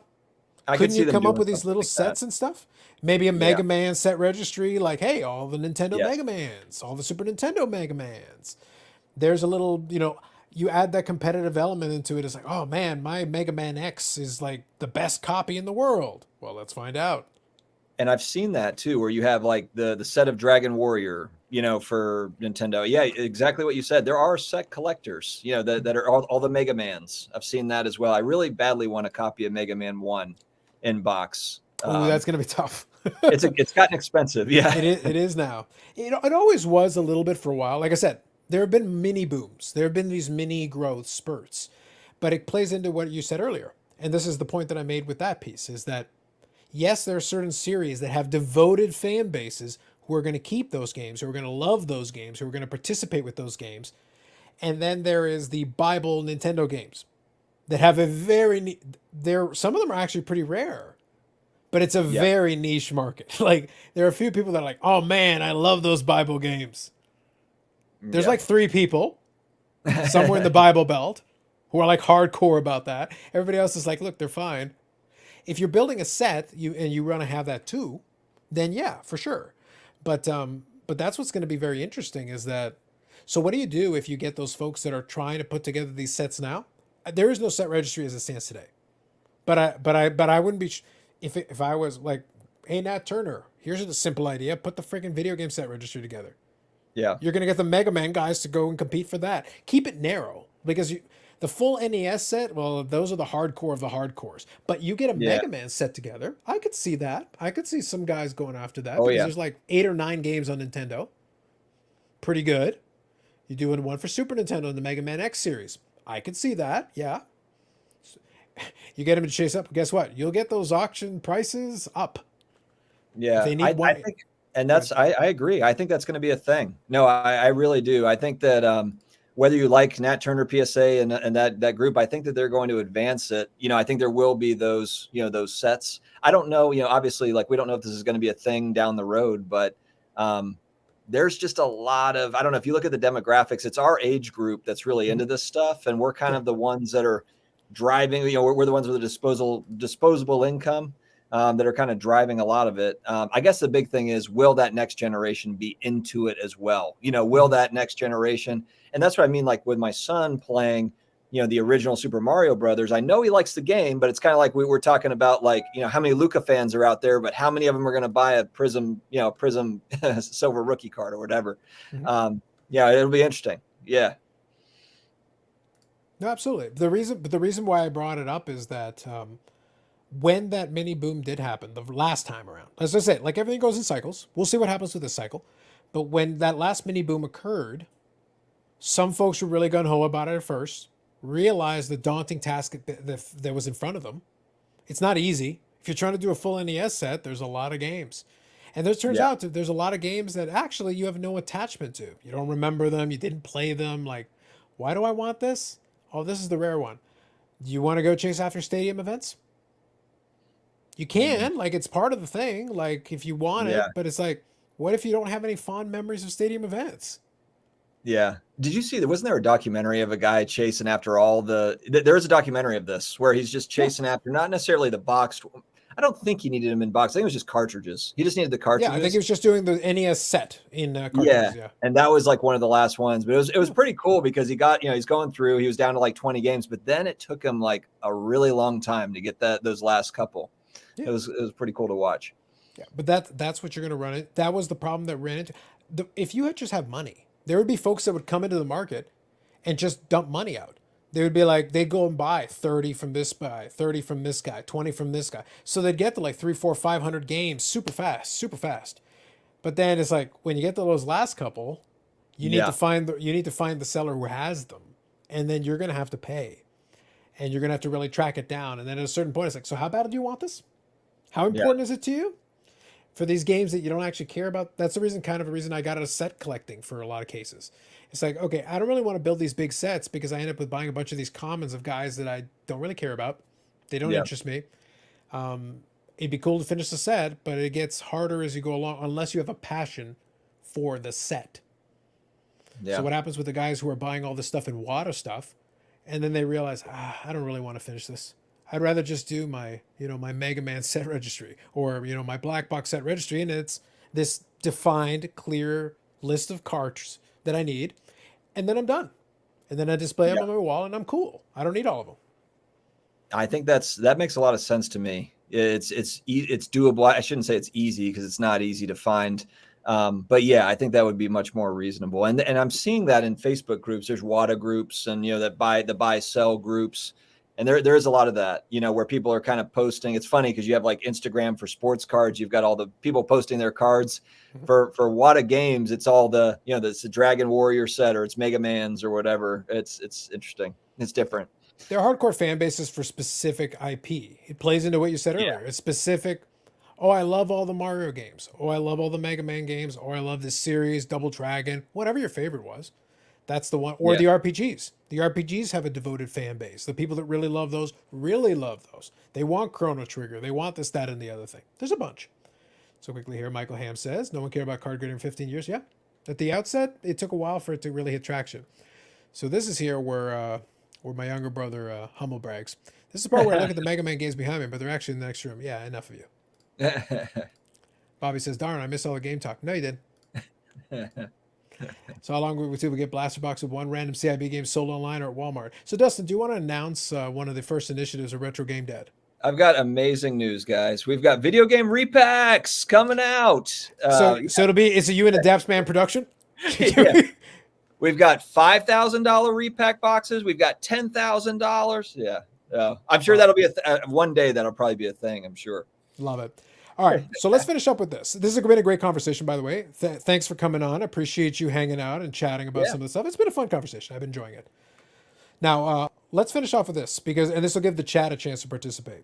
Couldn't you come up with these little sets and stuff? Maybe a Mega Man set registry, like, hey, all the Nintendo Mega Mans, all the Super Nintendo Mega Mans. There's a little, you add that competitive element into it. It's like, oh man, my Mega Man X is like the best copy in the world. Well, let's find out. And I've seen that too, where you have like the set of Dragon Warrior, for Nintendo. Yeah, exactly what you said. There are set collectors, that are all the Mega Mans. I've seen that as well. I really badly want a copy of Mega Man 1 in box. Oh, that's going to be tough. It's gotten expensive. Yeah, it is now. It always was a little bit for a while. Like I said, there have been mini booms. There have been these mini growth spurts, but it plays into what you said earlier. And this is the point that I made with that piece, is that yes, there are certain series that have devoted fan bases who are going to keep those games, who are going to love those games, who are going to participate with those games. And then there is the Bible Nintendo games that have a some of them are actually pretty rare, but it's a very niche market. Like there are a few people that are like, oh man, I love those Bible games. There's like 3 people somewhere in the Bible Belt who are like hardcore about that. Everybody else is like, look, they're fine. If you're building a set, you want to have that too, then yeah, for sure. But that's what's going to be very interesting is that. So what do you do if you get those folks that are trying to put together these sets now? There is no set registry as it stands today. But I wouldn't be if I was like, hey Nat Turner, here's a simple idea: put the freaking video game set registry together. Yeah, you're gonna get the Mega Man guys to go and compete for that. Keep it narrow, because the full NES set, well, those are the hardcore of the hardcores. But you get a Mega Man set together, I could see that. I could see some guys going after that, because there's like 8 or 9 games on Nintendo. Pretty good. You're doing one for Super Nintendo in the Mega Man X series. I could see that, yeah. You get them to chase up, guess what? You'll get those auction prices up. Yeah, I think, and that's, I agree. I think that's going to be a thing. No, I really do. I think that whether you like Nat Turner PSA and that group, I think that they're going to advance it. I think there will be those, those sets. I don't know, obviously, like we don't know if this is going to be a thing down the road, but there's just a lot of, I don't know, if you look at the demographics, it's our age group that's really into this stuff. And we're kind of the ones that are driving, we're the ones with the disposable income that are kind of driving a lot of it. I guess the big thing is, will that next generation be into it as well? Will that next generation? And that's what I mean, like with my son playing, the original Super Mario Brothers. I know he likes the game, but it's kind of like we were talking about, like, how many Luca fans are out there, but how many of them are going to buy a Prism silver rookie card or whatever. Mm-hmm. It'll be interesting. Yeah. No, absolutely. The reason why I brought it up is that when that mini boom did happen the last time around, as I say, like everything goes in cycles. We'll see what happens with this cycle. But when that last mini boom occurred, some folks were really gun ho about it at first, realized the daunting task that was in front of them. It's not easy. If you're trying to do a full NES set, there's a lot of games. And there turns Yeah. out that there's a lot of games that actually you have no attachment to. You don't remember them. You didn't play them. Like, why do I want this? Oh, this is the rare one. Do you want to go chase after stadium events? You can. Like, it's part of the thing. Like, if you want Yeah. it. But it's like, what if you don't have any fond memories of stadium events? Yeah. Did you see that? Wasn't there a documentary of a guy chasing after all there is a documentary of this where he's just chasing after not necessarily the boxed. I don't think he needed them in box. I think it was just cartridges. He just needed the cartridges. Yeah, I think he was just doing the NES set in cartridges. Yeah. Yeah. And that was like one of the last ones, but it was pretty cool because he got, he's going through, he was down to like 20 games, but then it took him like a really long time to get those last couple. Yeah. It was pretty cool to watch. Yeah, but that's what you're going to run into. That was the problem that ran into. If you had just have money, there would be folks that would come into the market and just dump money out. They would be like, they'd go and buy 30 from this guy, 30 from this guy, 20 from this guy. So they'd get to like 3, 4, 500 games super fast, super fast. But then it's like when you get to those last couple, you need to find the seller who has them, and then you're gonna have to pay, and you're gonna have to really track it down. And then at a certain point, it's like, so how bad do you want this? How important is it to you? For these games that you don't actually care about, that's the reason, kind of a reason I got out of set collecting for a lot of cases. It's like, okay, I don't really want to build these big sets because I end up with buying a bunch of these commons of guys that I don't really care about. They don't interest me. It'd be cool to finish the set, but it gets harder as you go along unless you have a passion for the set. Yeah. So what happens with the guys who are buying all this stuff in WATA stuff, and then they realize, I don't really want to finish this. I'd rather just do my, my Mega Man set registry or, my black box set registry. And it's this defined, clear list of cards that I need. And then I'm done. And then I display them on my wall and I'm cool. I don't need all of them. I think that makes a lot of sense to me. It's doable. I shouldn't say it's easy because it's not easy to find. But yeah, I think that would be much more reasonable. And I'm seeing that in Facebook groups. There's WATA groups and, that buy sell groups. And there is a lot of that, where people are kind of posting. It's funny because you have like Instagram for sports cards. You've got all the people posting their cards for WATA games. It's all it's the Dragon Warrior set or it's Mega Man's or whatever. It's interesting. It's different. They're hardcore fan bases for specific IP. It plays into what you said earlier. It's specific. Oh, I love all the Mario games. Oh, I love all the Mega Man games. Or I love this series, Double Dragon, whatever your favorite was. That's the one. Or the RPGs. The RPGs have a devoted fan base. The people that really love those. They want Chrono Trigger. They want this, that, and the other thing. There's a bunch. So quickly here, Michael Ham says, no one cared about card grading in 15 years. Yeah. At the outset, it took a while for it to really hit traction. So this is here where my younger brother humble brags. This is the part where I look at the Mega Man games behind me, but they're actually in the next room. Yeah, enough of you. Bobby says, darn, I missed all the game talk. No, you didn't. So how long will we get Blaster Box with one random CIB game sold online or at Walmart? So Dustin, do you want to announce one of the first initiatives of Retro Game Dad? I've got amazing news, guys. We've got video game repacks coming out. So it's a you and a Daps Man production? Yeah. We've got $5,000 repack boxes. We've got $10,000. Yeah. I'm sure that'll be one day. That'll probably be a thing. I'm sure. Love it. All right, so let's finish up with this. This has been a great conversation, by the way. Thanks for coming on. I appreciate you hanging out and chatting about some of the stuff. It's been a fun conversation. I've been enjoying it. Now, let's finish off with this and this will give the chat a chance to participate.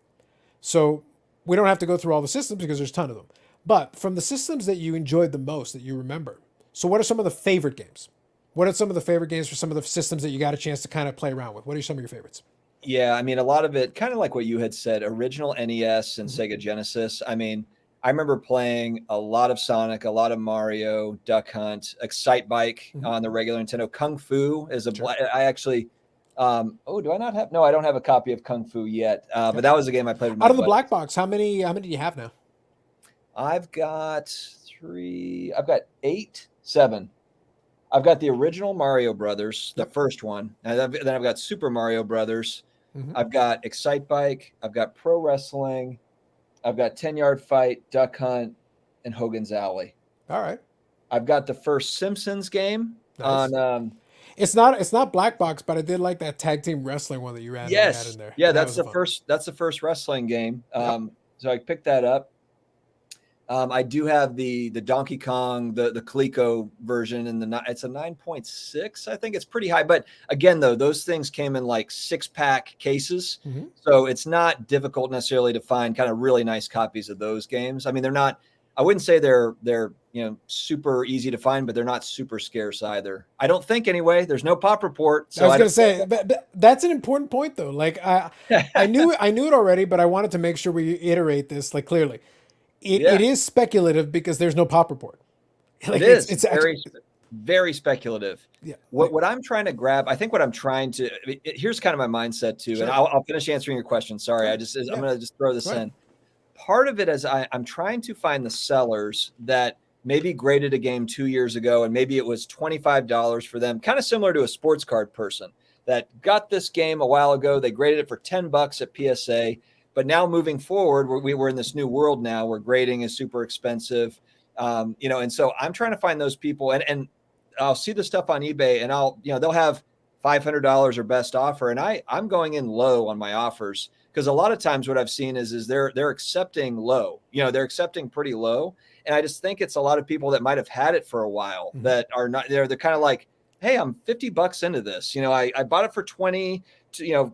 So we don't have to go through all the systems because there's a ton of them. But from the systems that you enjoyed the most that you remember, so what are some of the favorite games? What are some of the favorite games for some of the systems that you got a chance to kind of play around with? What are some of your favorites? Yeah, I mean, a lot of it, kind of like what you had said, original NES and Sega Genesis. I mean, I remember playing a lot of Sonic, a lot of Mario, Duck Hunt, Excite Bike on the regular Nintendo. Kung Fu is I actually, do I not have? No, I don't have a copy of Kung Fu yet. But that was a game I played with out of the black box. How many do you have now? I've got 7. I've got the original Mario Brothers, the first one. And then I've got Super Mario Brothers. I've got Excite Bike. I've got Pro Wrestling. I've got 10-Yard Fight, Duck Hunt, and Hogan's Alley. All right. I've got the first Simpsons game on. It's not black box, but I did like that tag team wrestling one that you randomly had in Yes. there. Yeah, That that's was the fun. first that's the first wrestling game. Yep. So I picked that up. I do have the Donkey Kong, the Coleco version, and it's a 9.6. I think it's pretty high. But again, though, those things came in like 6-pack cases, Hmm. so it's not difficult necessarily to find kind of really nice copies of those games. I mean, they're not. I wouldn't say they're super easy to find, but they're not super scarce either. I don't think anyway. There's no pop report, I so was I gonna don't. say that's an important point though. Like I knew it already, but I wanted to make sure we iterate this like clearly. It Yeah. is speculative because there's no pop report. It Like is it's actually very speculative. yeah. What Like what I'm trying to grab, I think what I'm trying to here's kind of my mindset too, and sure. I'll finish answering your question. Sorry, I'm Yeah. gonna just throw Go this ahead. in. Part of it is I'm trying to find the sellers that maybe graded a game 2 years ago, and maybe it was $25 for them, kind of similar to a sports card person that got this game a while ago. They graded it for $10 at PSA, but now moving forward, we're in this new world now where grading is super expensive. And so I'm trying to find those people, and I'll see the stuff on eBay, and they'll have $500 or best offer, and I'm going in low on my offers because a lot of times what I've seen is they're accepting low, they're accepting pretty low, and I just think it's a lot of people that might have had it for a while Mhm. that are not there. They're kind of like, hey, I'm $50 into this, I bought it for 20, to,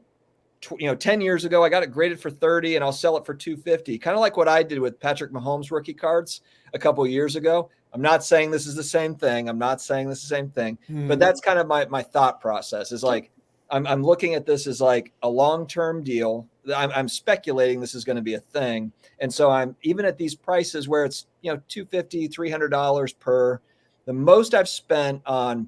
10 years ago, I got it graded for 30 and I'll sell it for 250. Kind of like what I did with Patrick Mahomes rookie cards a couple of years ago. I'm not saying this is the same thing. But Mhm. that's kind of my thought process is Sure. like, I'm looking at this as like a long-term deal. I'm speculating this is going to be a thing. And so I'm even at these prices where it's, $250, $300 per. The most I've spent on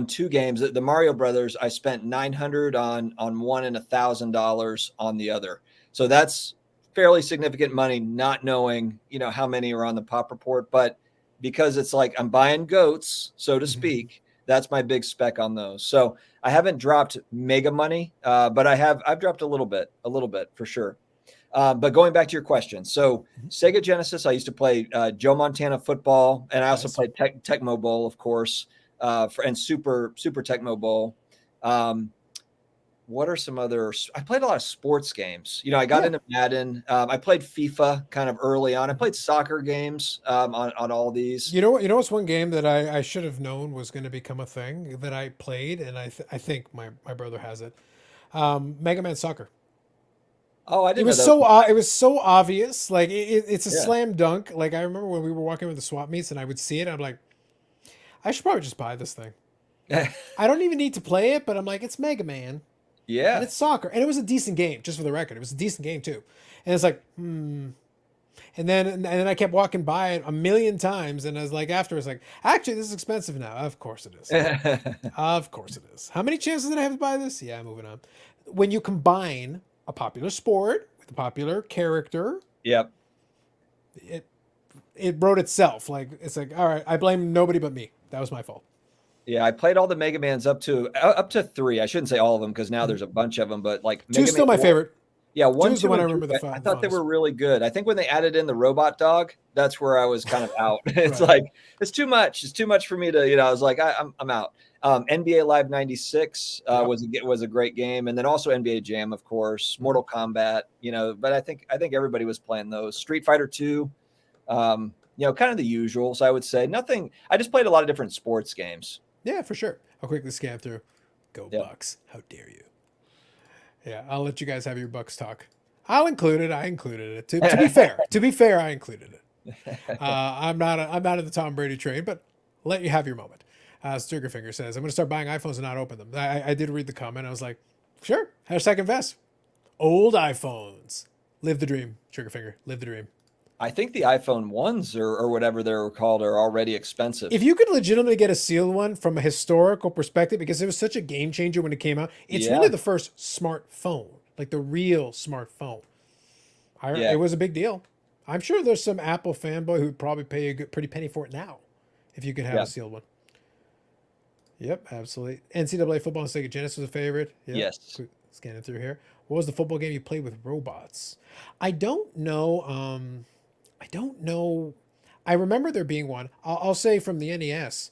two games. The Mario Brothers, I spent 900 on one and $1,000 on the other. So that's fairly significant money, not knowing how many are on the pop report. But because it's like I'm buying goats, so to Mhm. speak, that's my big spec on those. So I haven't dropped mega money, but I've dropped a little bit for sure. But going back to your question, so Mhm. Sega Genesis, I used to play Joe Montana football, and I also Nice. played Tecmo Bowl, of course, and Super Tecmo Bowl. Um, what are some other? I played a lot of sports games. I got Yeah. into Madden. I played FIFA kind of early on. I Mhm. played soccer games on all these. You know what? You know what's one game that I should have known was going to become a thing that I played, and I think my brother has it. Mega Man Soccer. Oh, I It didn't know was that. so it was so obvious. Like it's a Yeah. slam dunk. Like I remember when we were walking with the swap meets, and I would see it. I'm like, I should probably just buy this thing. I don't even need to play it, but I'm like, it's Mega Man and Yeah. it's soccer, and it was a decent game. Just for the record, it was a decent game too. And it's like, and then I kept walking by it a million times, and I was like, after it's like, actually, this is expensive now. Of course it is. Of course it is. How many chances did I have to buy this? Yeah, moving on. When you combine a popular sport with a popular character, Yep. it it wrote itself. Like it's like, all right, I blame nobody but me. That was my fault. Yeah, I played all the Mega Mans up to 3. I shouldn't say all of them because now Mhm. there's a bunch of them, but like Two's Mega Man still my 1, favorite. yeah, Two 1, is the 2, one I and 3, remember I the thought they fondest. were really good. I think when they added in the robot dog, that's where I was kind of out. It's Right. like it's too much. It's too much for me to, I was like, I'm out. NBA Live 96 Yep. was a great game, and then also NBA Jam, of course, Mhm. Mortal Kombat. But I think everybody was playing those. Street Fighter 2, kind of the usuals. I would say nothing. I just played a lot of different sports games. Yeah, for sure. I'll quickly scan through. Go Yep. Bucks. How dare you? Yeah, I'll let you guys have your Bucks talk. I'll include it. I included it. To be fair, I included it. I'm not in the Tom Brady train, but I'll let you have your moment. Sturgerfinger says, I'm going to start buying iPhones and not open them. I did read the comment. I was like, sure. Hashtag invest. Old iPhones. Live the dream. Triggerfinger. Live the dream. I think the iPhone ones or whatever they're called are already expensive. If you could legitimately get a sealed one from a historical perspective, because it was such a game changer when it came out, it's really Yeah. the first smartphone, like the real smartphone. Yeah. It was a big deal. I'm sure there's some Apple fanboy who'd probably pay a good, pretty penny for it now, if you could have Yeah. a sealed one. Yep, absolutely. NCAA football and Sega Genesis was a favorite. Yep. Yes. Scanning through here. What was the football game you played with robots? I don't know. I don't know. I remember there being one. I'll say from the NES,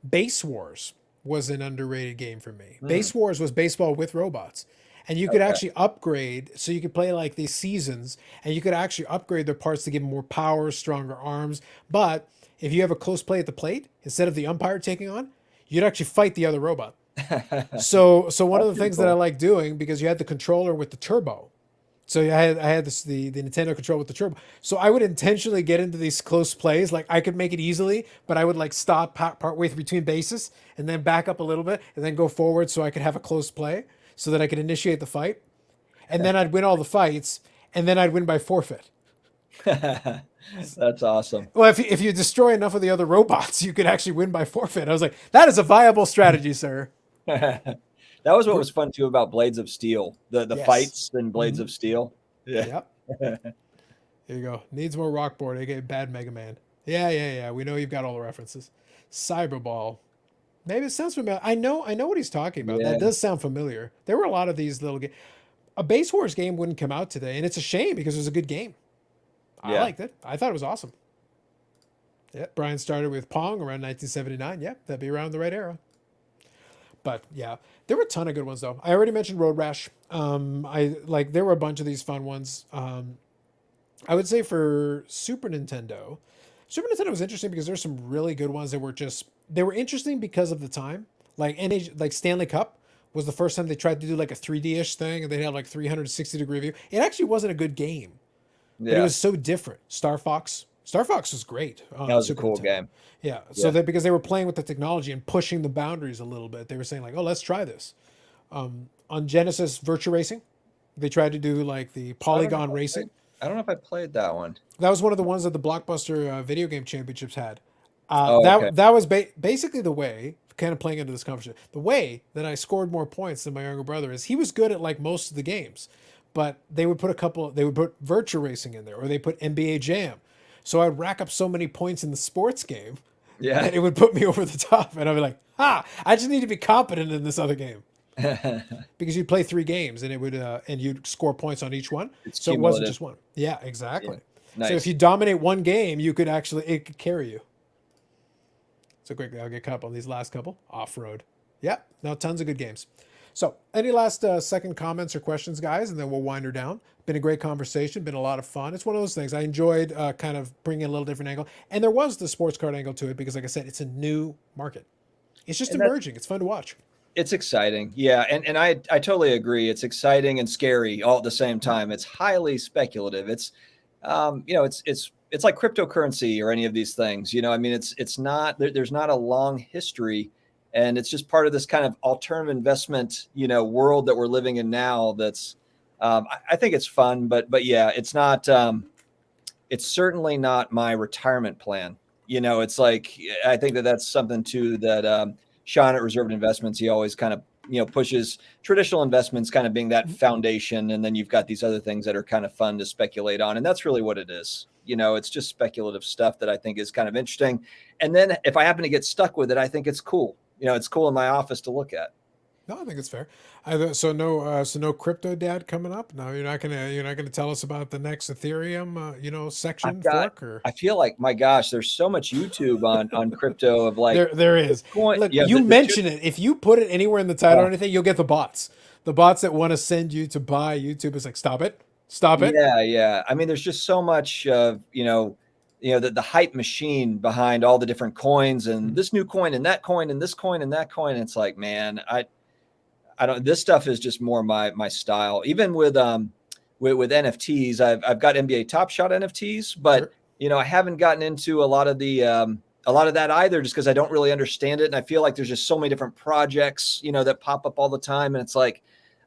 Base Wars. was an underrated game for me. Hmm. Base Wars was baseball with robots. And you could Okay. actually upgrade, so you could play like these seasons, and you could actually upgrade their parts to give them more power, stronger arms. But if you have a close play at the plate, instead of the umpire taking on, you'd actually fight the other robot. So one of That's the pretty things that I cool. like doing, because you had the controller with the turbo, so I had the Nintendo control with the turbo. So I would intentionally get into these close plays. Like I could make it easily, but I would like stop part way between bases and then back up a little bit and then go forward so I could have a close play so that I could initiate the fight. And then I'd win all the fights and then I'd win by forfeit. That's awesome. Well, if you destroy enough of the other robots, you could actually win by forfeit. I was like, that is a viable strategy, sir. That was what was fun too about Blades of Steel, the Yes. fights in Blades Hmm. of Steel. Yeah. Yep. Here you go. Needs more rockboard, aka bad Mega Man. Yeah. We know you've got all the references. Cyberball. Maybe it sounds familiar. I know what he's talking about. That Yeah. does sound familiar. There were a lot of these little games. A Base Wars game wouldn't come out today, and it's a shame because it was a good game. I Yeah. liked it. I thought it was awesome. Yeah, Brian started with Pong around 1979. Yeah, that'd be around the right era. But yeah, there were a ton of good ones though. I already mentioned Road Rash. I like there were a bunch of these fun ones. I would say for Super Nintendo was interesting because there's some really good ones that were just they were interesting because of the time. Like like Stanley Cup was the first time they tried to do like a 3D-ish thing and they had like 360-degree view. It actually wasn't a good game, but it Yeah. was so different. Star Fox was great That on was a Super cool Nintendo. game. Yeah, so Yeah. that because they were playing with the technology and pushing the boundaries a little bit, they were saying like, "Oh, let's try this." On Genesis Virtua Racing, they tried to do like the I don't know if polygon I racing. played, I don't know if I played that one. That was one of the ones that the Blockbuster Video Game Championships had. Oh, okay. That was basically the way, kind of playing into this conversation. The way that I scored more points than my younger brother is he was good at like most of the games, but they would put Virtua Racing in there, or they put NBA Jam. So I'd rack up so many points in the sports game Yeah. that it would put me over the top, and I'd be like, I just need to be competent in this other game because you'd play 3 games and it would and you'd score points on each one, It's so it wasn't cumulative. just one. Yeah, Yeah. exactly. So if Nice. you dominate one game, you could actually it could carry you. So quickly, I'll get caught up on these last couple. Off road. Yeah, no, tons of good games. So, any last second comments or questions, guys, and then we'll wind her down. Been a great conversation. Been a lot of fun. It's one of those things I enjoyed, kind of bringing a little different angle, and there was the sports card angle to it because, like I said, it's a new market. It's just And that emerging. It's fun to watch. it's exciting. Yeah. And I totally agree. It's exciting and scary all at the same time. It's highly speculative. It's like cryptocurrency or any of these things. I mean, it's not there's not a long history, and it's just part of this kind of alternative investment, world that we're living in now. That's I think it's fun, but yeah, it's not. It's certainly not my retirement plan. It's like I think that's something too that Sean at Reserved Investments, he always kind of pushes traditional investments kind of being that foundation, and then you've got these other things that are kind of fun to speculate on, and that's really what it is. It's just speculative stuff that I think is kind of interesting, and then if I happen to get stuck with it, I think it's cool. It's cool in my office to look at. No, I think it's fair. So no crypto dad coming up. No, you're not gonna tell us about the next Ethereum, I've section got. fork or I feel like, my gosh, there's so much YouTube on crypto of like there is. Bitcoin. Look, Yeah, you the mention it. If you put it anywhere in the title or uh, anything, you'll get the bots. The bots that want to send you to buy YouTube is like, stop it, stop it. yeah. I mean, there's just so much of the hype machine behind all the different coins and Mhm. this new coin and that coin and this coin and that coin. It's like, man, I don't. This stuff is just more my style. Even with NFTs, I've got NBA Top Shot NFTs, but Sure. I haven't gotten into a lot of that either, just because I don't really understand it, and I feel like there's just so many different projects that pop up all the time, and it's like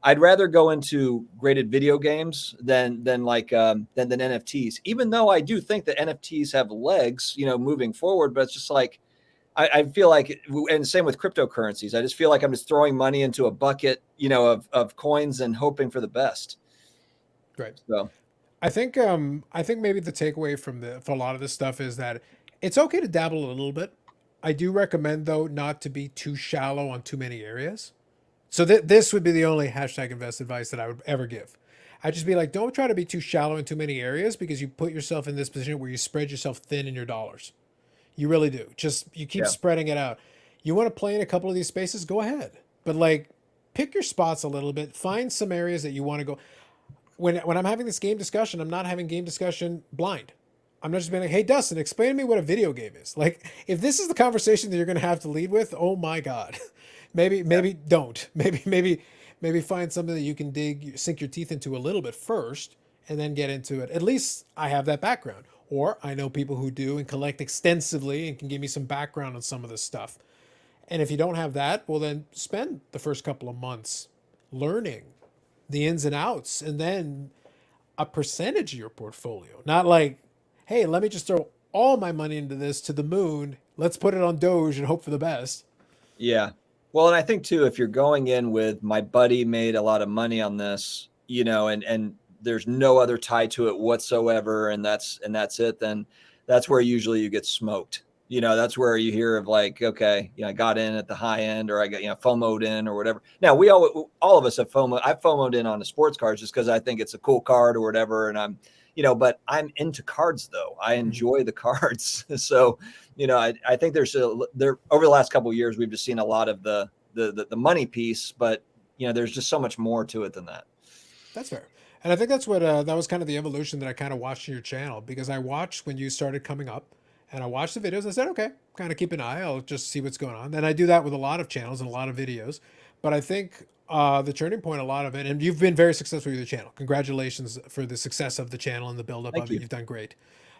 I'd rather go into graded video games than NFTs. Even though I do think that NFTs have legs, moving forward, but it's just like I feel like, and same with cryptocurrencies. I just feel like I'm just throwing money into a bucket, of coins and hoping for the best. Right. So I think maybe the takeaway for a lot of this stuff is that it's okay to dabble a little bit. I do recommend though not to be too shallow on too many areas. So this would be the only hashtag invest advice that I would ever give. I'd just be like, don't try to be too shallow in too many areas because you put yourself in this position where you spread yourself thin in your dollars. You really do. Just you keep yeah, spreading it out. You want to play in a couple of these spaces, go ahead. But like, pick your spots a little bit. Find some areas that you want to go. When I'm having this game discussion, I'm not having game discussion blind. I'm not just being like, hey, Dustin, explain to me what a video game is. Like, if this is the conversation that you're going to have to lead with, oh my God. Maybe don't. Maybe find something that you can sink your teeth into a little bit first and then get into it. At least I have that background. Or I know people who do and collect extensively and can give me some background on some of this stuff. And if you don't have that, well, then spend the first couple of months learning the ins and outs and then a percentage of your portfolio. Not like, hey, let me just throw all my money into this to the moon. Let's put it on Doge and hope for the best. Yeah. Well, and I think too, if you're going in with my buddy made a lot of money on this, and there's no other tie to it whatsoever, and that's it, then that's where usually you get smoked. That's where you hear of like, okay, I got in at the high end, or I got, FOMO'd in or whatever. Now we all of us have FOMO. I've FOMO'd in on the sports cards just because I think it's a cool card or whatever. And I'm, but I'm into cards though. I enjoy the cards. So, I think there over the last couple of years, we've just seen a lot of the money piece, but there's just so much more to it than that. That's fair. And I think that's what, that was kind of the evolution that I kind of watched in your channel, because I watched when you started coming up. And I watched the videos. I said, okay, kind of keep an eye. I'll just see what's going on. And I do that with a lot of channels and a lot of videos. But I think the turning point, a lot of it, and you've been very successful with your channel. Congratulations for the success of the channel and the buildup of it. You've done great.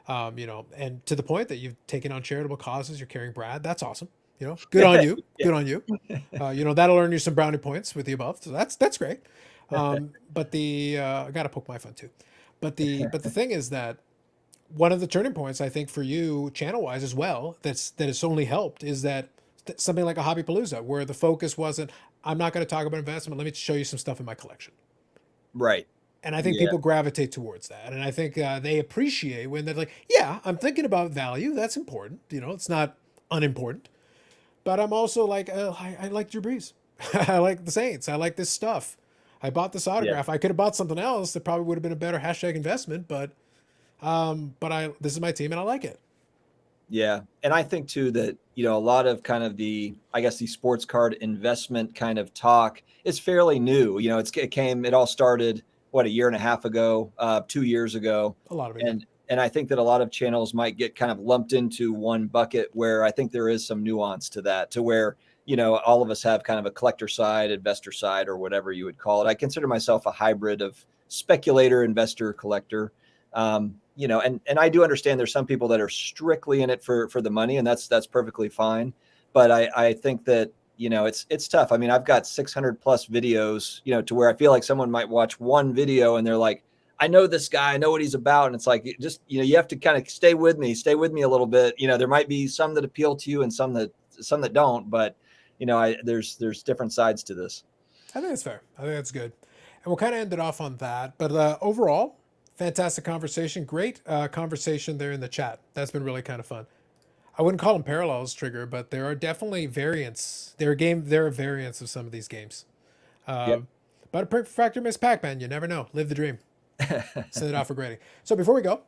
And to the point that you've taken on charitable causes. You're carrying Brad. That's awesome. Good on you. Yeah. Good on you. That'll earn you some brownie points with the above. So that's great. But I got to poke my fun too. But the thing is that one of the turning points, I think, for you channel-wise as well, that has only helped, is that something like a Hobby Palooza, where the focus wasn't, I'm not going to talk about investment, let me show you some stuff in my collection. Right. And I think people gravitate towards that. And I think they appreciate when they're like, yeah, I'm thinking about value. That's important. It's not unimportant. But I'm also like, I like Drew Brees. I like the Saints. I like this stuff. I bought this autograph. I could have bought something else that probably would have been a better hashtag investment, but this is my team and I like it. Yeah. And I think too that, a lot of kind of the sports card investment kind of talk is fairly new. It all started a year and a half ago, 2 years ago. A lot of it. And I think that a lot of channels might get kind of lumped into one bucket, where I think there is some nuance to that, to where, all of us have kind of a collector side, investor side, or whatever you would call it. I consider myself a hybrid of speculator, investor, collector. And I do understand there's some people that are strictly in it for the money, and that's perfectly fine. But I think that, it's tough. I mean, I've got 600 plus videos, to where I feel like someone might watch one video and they're like, I know this guy, I know what he's about. And it's like, just, you have to kind of stay with me a little bit. There might be some that appeal to you and some that don't, but there's different sides to this. I think that's fair. I think that's good. And we'll kind of end it off on that. But overall, fantastic conversation. Great conversation there in the chat. That's been really kind of fun. I wouldn't call them parallels, Trigger, but there are definitely variants. There are variants of some of these games. But a perfect factor, Miss Pac-Man. You never know. Live the dream. Send it out for grading. So before we go,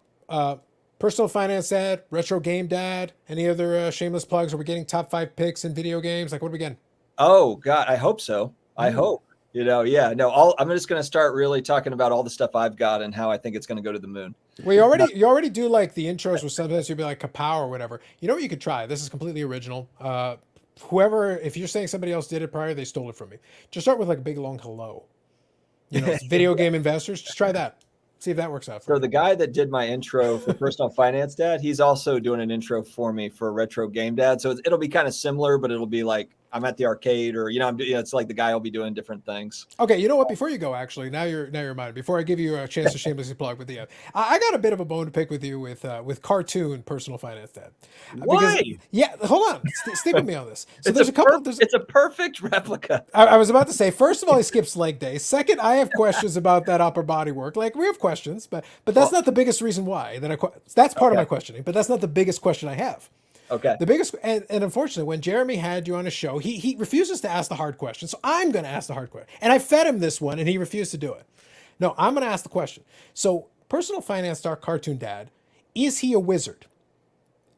personal finance dad, retro game dad, any other shameless plugs? Are we getting top 5 picks in video games? Like, what are we getting? Oh God, I hope so. I hope. I'm just going to start really talking about all the stuff I've got and how I think it's going to go to the moon. Well, you already do like the intros where sometimes you'll be like kapow or whatever. You know what you could try? This is completely original. If you're saying somebody else did it prior, they stole it from me. Just start with like a big long hello. Video game investors, just try that. See if that works out. So the guy that did my intro for Personal Finance Dad, he's also doing an intro for me for Retro Game Dad. So it'll be kind of similar, but it'll be like I'm at the arcade, or it's like the guy will be doing different things. Okay, you know what? Before you go, actually, now you're reminded. Before I give you a chance to shamelessly plug with the, I got a bit of a bone to pick with you with cartoon Personal Finance Dad. Why? Hold on, stick with me on this. So there's a couple. It's a perfect replica. I was about to say, first of all, he skips leg day. Second, I have questions about that upper body work. Like, we have questions, but that's not the biggest reason why. That's part of my questioning, but that's not the biggest question I have. Okay. The biggest, and unfortunately, when Jeremy had you on a show, he refuses to ask the hard question. So I'm going to ask the hard question. And I fed him this one, and he refused to do it. No, I'm going to ask the question. So, Personal Finance Star Cartoon Dad, is he a wizard?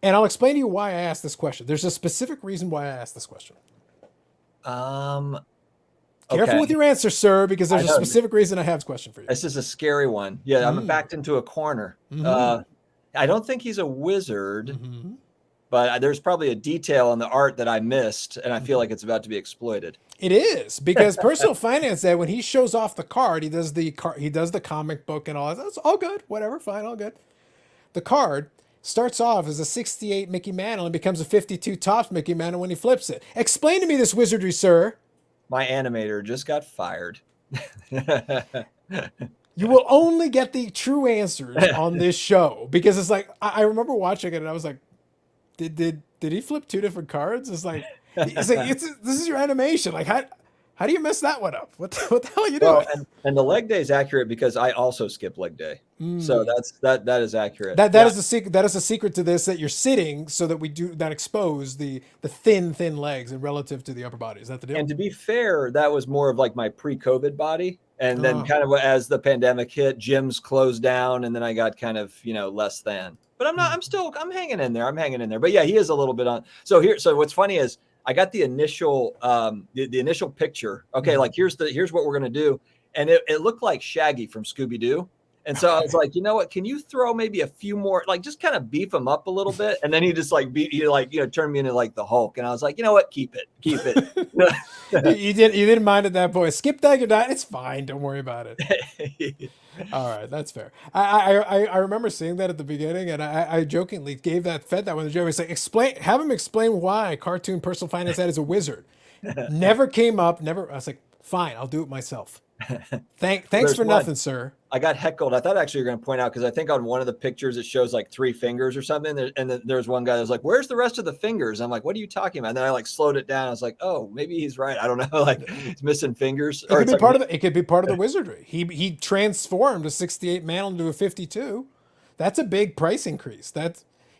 And I'll explain to you why I asked this question. There's a specific reason why I asked this question. Um, Careful okay. with your answer, sir, because I there's a know specific reason I have this question for you. this is a scary one. Yeah, I'm Mm. backed into a corner. Hmm. I don't think he's a wizard, Hmm. but there's probably a detail in the art that I missed, and I feel Hmm. like it's about to be exploited. It is because personal finance that when he shows off the card, he does the comic book and all that. That's all good, whatever, fine, all good. The card starts off as a 68 Mickey Mantle and becomes a 52 Topps Mickey Mantle when he flips it. Explain to me this wizardry, sir. My animator just got fired. You will only get the true answers on this show because it's like I remember watching it and I was like, did he flip two different cards? This is your animation. Like how do you mess that one up? What the hell are you Well, doing? and the leg day is accurate because I also skip leg day, so Mm. that is accurate. That Yeah, is the secret. That is the secret to this. That you're sitting so that we do that expose the thin legs and relative to the upper body. Is that the deal? and to be fair, that was more of like my pre-COVID body, and then Oh. kind of as the pandemic hit, gyms closed down, and then I got kind of less than. But I'm not. Mm. I'm hanging in there. I'm hanging in there. But yeah, he is a little bit on. So what's funny is I got the initial the initial picture. Okay, Mhm. like here's what we're gonna do, and it looked like Shaggy from Scooby Doo. And so I was Okay. like, you know what? Can you throw maybe a few more, like just kind of beef him up a little bit? And then he just like turned me into like the Hulk. And I was like, you know what? Keep it. You didn't mind at that point. Skip that or not. It's fine. Don't worry about it. All right, that's fair. I remember seeing that at the beginning, and I jokingly fed that one to Joe. He's like, have him explain why cartoon personal finance that is a wizard. Never came up. Never. I was like, fine, I'll do it myself. Thanks There's for one. nothing, sir. I got heckled. I thought actually you're going to point out because I think on one of the pictures it shows like 3 fingers or something, and then there's one guy that's like, "Where's the rest of the fingers?" I'm like, "What are you talking about?" And then I like slowed it down. I was like, "Oh, maybe he's right. I don't know. Like he's missing fingers, It or could it's be like part of the. It could be part of the wizardry. He transformed a 68 mantle into a 52. That's a big price increase.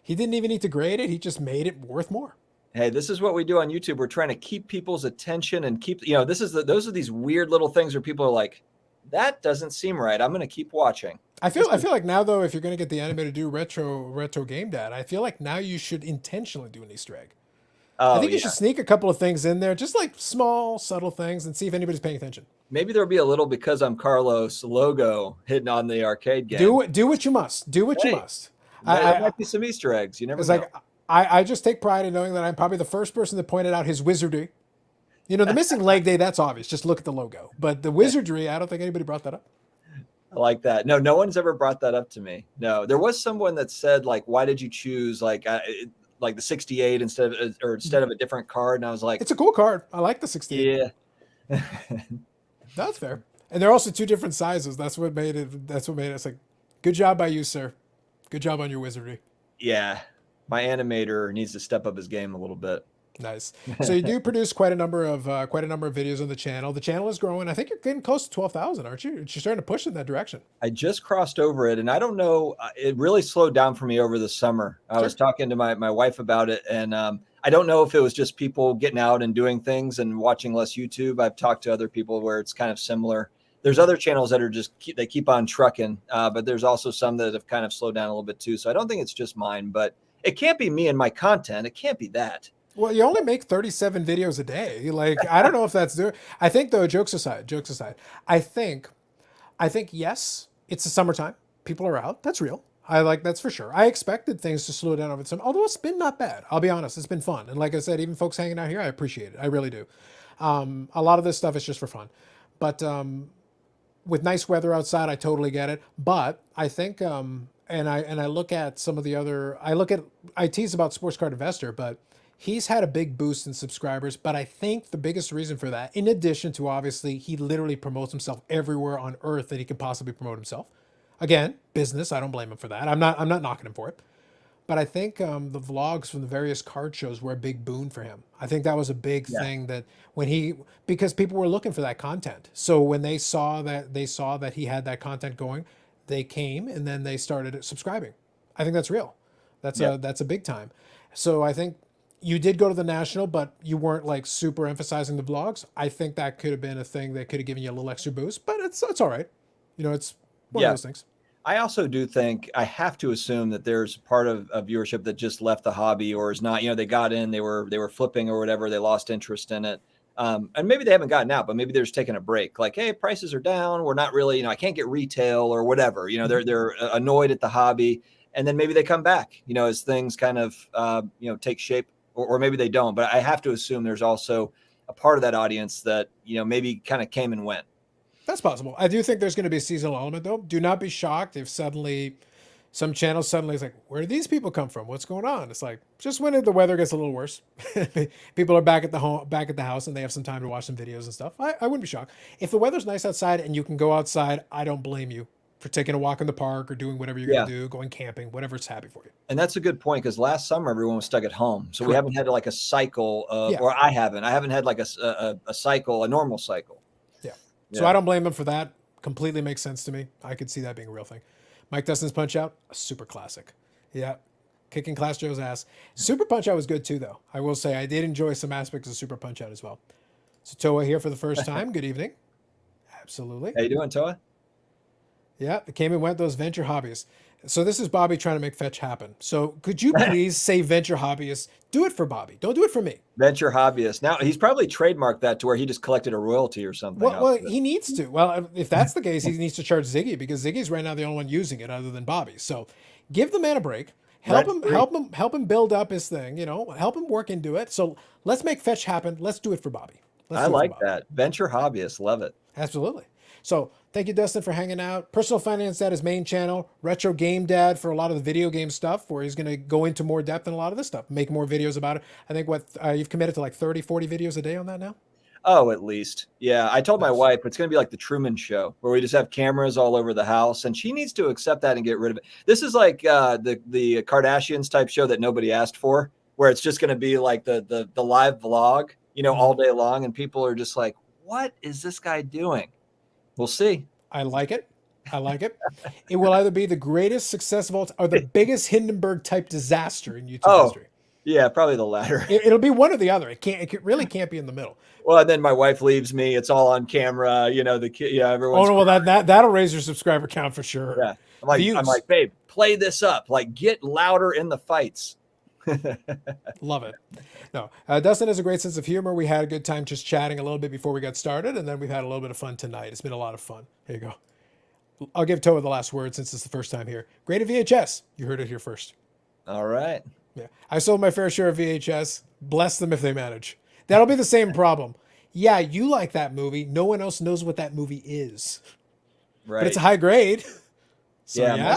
He didn't even need to grade it. He just made it worth more. hey, this is what we do on YouTube. We're trying to keep people's attention and keep those are these weird little things where people are like, that doesn't seem right. I'm going to keep watching. I feel like now though, if you're gonna get the anime to do retro game data, I feel like now you should intentionally do an Easter egg. I Oh think you yeah, should sneak a couple of things in there, just like small, subtle things, and see if anybody's paying attention. maybe there'll be a little because I'm Carlos logo hidden on the arcade game. Do what you must. Do what you Hey, must. there I might be some Easter eggs. You never it's know. like I just take pride in knowing that I'm probably the first person that pointed out his wizardry. You know, the missing leg day, that's obvious. Just look at the logo. But the wizardry, I don't think anybody brought that up. I like that. No one's ever brought that up to me. No, there was someone that said like, "Why did you choose like the 68 instead of a different card?" And I was like, It's a cool card. I like the 68. "Yeah, That's fair. And they're also two different sizes. That's what made it. It's like, good job by you, sir. Good job on your wizardry. yeah." My animator needs to step up his game a little bit. Nice. So you do produce quite a number of videos on the channel. The channel is growing. I think you're getting close to 12,000, aren't you? You're starting to push in that direction. I just crossed over it, and I don't know. It really slowed down for me over the summer. I Sure. was talking to my wife about it, and I don't know if it was just people getting out and doing things and watching less YouTube. I've talked to other people where it's kind of similar. There's other channels that are they keep on trucking, but there's also some that have kind of slowed down a little bit too. So I don't think it's just mine, but it can't be me and my content. It can't be that. Well, you only make 37 videos a day. Like, I don't know if that's doing. I think though, jokes aside, I think yes, it's the summertime. People are out. That's real. That's for sure. I expected things to slow down over the summer, although it's been not bad. I'll be honest, it's been fun. And like I said, even folks hanging out here, I appreciate it. I really do. A lot of this stuff is just for fun, but with nice weather outside, I totally get it. But I think, and I look at some of the other, I tease about Sports Card Investor, but he's had a big boost in subscribers. But I think the biggest reason for that, in addition to obviously he literally promotes himself everywhere on earth that he could possibly promote himself. Again, business. I don't blame him for that. I'm not knocking him for it. But I think the vlogs from the various card shows were a big boon for him. I think that was a big Yeah. thing that because people were looking for that content. So when they saw that he had that content going, they came and then they started subscribing. I think that's real. Yeah. That's a big time. So I think you did go to the national, but you weren't like super emphasizing the vlogs. I think that could have been a thing that could have given you a little extra boost, but it's all right. You know, it's one of Yeah. those things. I also do think I have to assume that there's part of viewership that just left the hobby or is not, they got in, they were flipping or whatever, they lost interest in it. And maybe they haven't gotten out, but maybe they're just taking a break. Like, hey, prices are down. We're not really, I can't get retail or whatever. They're annoyed at the hobby, and then maybe they come back. As things kind of take shape, or maybe they don't. But I have to assume there's also a part of that audience that maybe kind of came and went. That's possible. I do think there's going to be a seasonal element, though. Do not be shocked if suddenly some channels suddenly is like, where do these people come from? What's going on? It's like just when the weather gets a little worse, people are back at the house, and they have some time to watch some videos and stuff. I wouldn't be shocked if the weather's nice outside and you can go outside. I don't blame you for taking a walk in the park or doing whatever you're going to do, going camping, whatever's happy for you. And that's a good point, because last summer everyone was stuck at home, so we haven't had like a cycle of, or I haven't had like a cycle, a normal cycle. So I don't blame them for that. Completely makes sense to me. I could see that being a real thing. Mike Dustin's Punch Out, a super classic. Yeah. Kicking Class Joe's ass. Super Punch Out was good too, though. I will say I did enjoy some aspects of Super Punch Out as well. So Toa here for the first time. Good evening. Absolutely. How you doing, Toa? Yeah, it came and went, those venture hobbyists. So this is Bobby trying to make fetch happen. So could you please say venture hobbyists? Do it for Bobby. Don't do it for me. Venture hobbyist. Now he's probably trademarked that to where he just collected a royalty or something. Well, he needs to. Well, if that's the case, he needs to charge Ziggy, because Ziggy's right now the only one using it other than Bobby. So give the man a break. Help him build up his thing. Help him work into it. So let's make fetch happen. Let's do it for Bobby. I like that. Venture hobbyist. Love it. Absolutely. So thank you, Dustin, for hanging out. Personal Finance Dad, his main channel. Retro Game Dad for a lot of the video game stuff, where he's going to go into more depth in a lot of this stuff, make more videos about it. I think you've committed to like 30, 40 videos a day on that now? Oh, at least. Yeah. I told my wife it's going to be like the Truman Show, where we just have cameras all over the house, and she needs to accept that and get rid of it. This is like the Kardashians type show that nobody asked for, where it's just going to be like the live vlog, all day long. And people are just like, what is this guy doing? We'll see. I like it. It will either be the greatest success of all time or the biggest Hindenburg type disaster in YouTube history. Yeah, probably the latter. It'll be one or the other. It really can't be in the middle. Well, and then my wife leaves me. It's all on camera. The kid. Yeah, everyone's. Oh no, well that'll raise your subscriber count for sure. Yeah, I'm like, babe, play this up. Like, get louder in the fights. Love it. No, Dustin has a great sense of humor. We had a good time just chatting a little bit before we got started, and then we've had a little bit of fun tonight. It's been a lot of fun. Here you go. I'll give Toa the last word since it's the first time here. Graded VHS. You heard it here first. All right. Yeah, I sold my fair share of VHS. Bless them if they manage. That'll be the same problem. Yeah, you like that movie. No one else knows what that movie is. Right. But it's a high grade. So, yeah.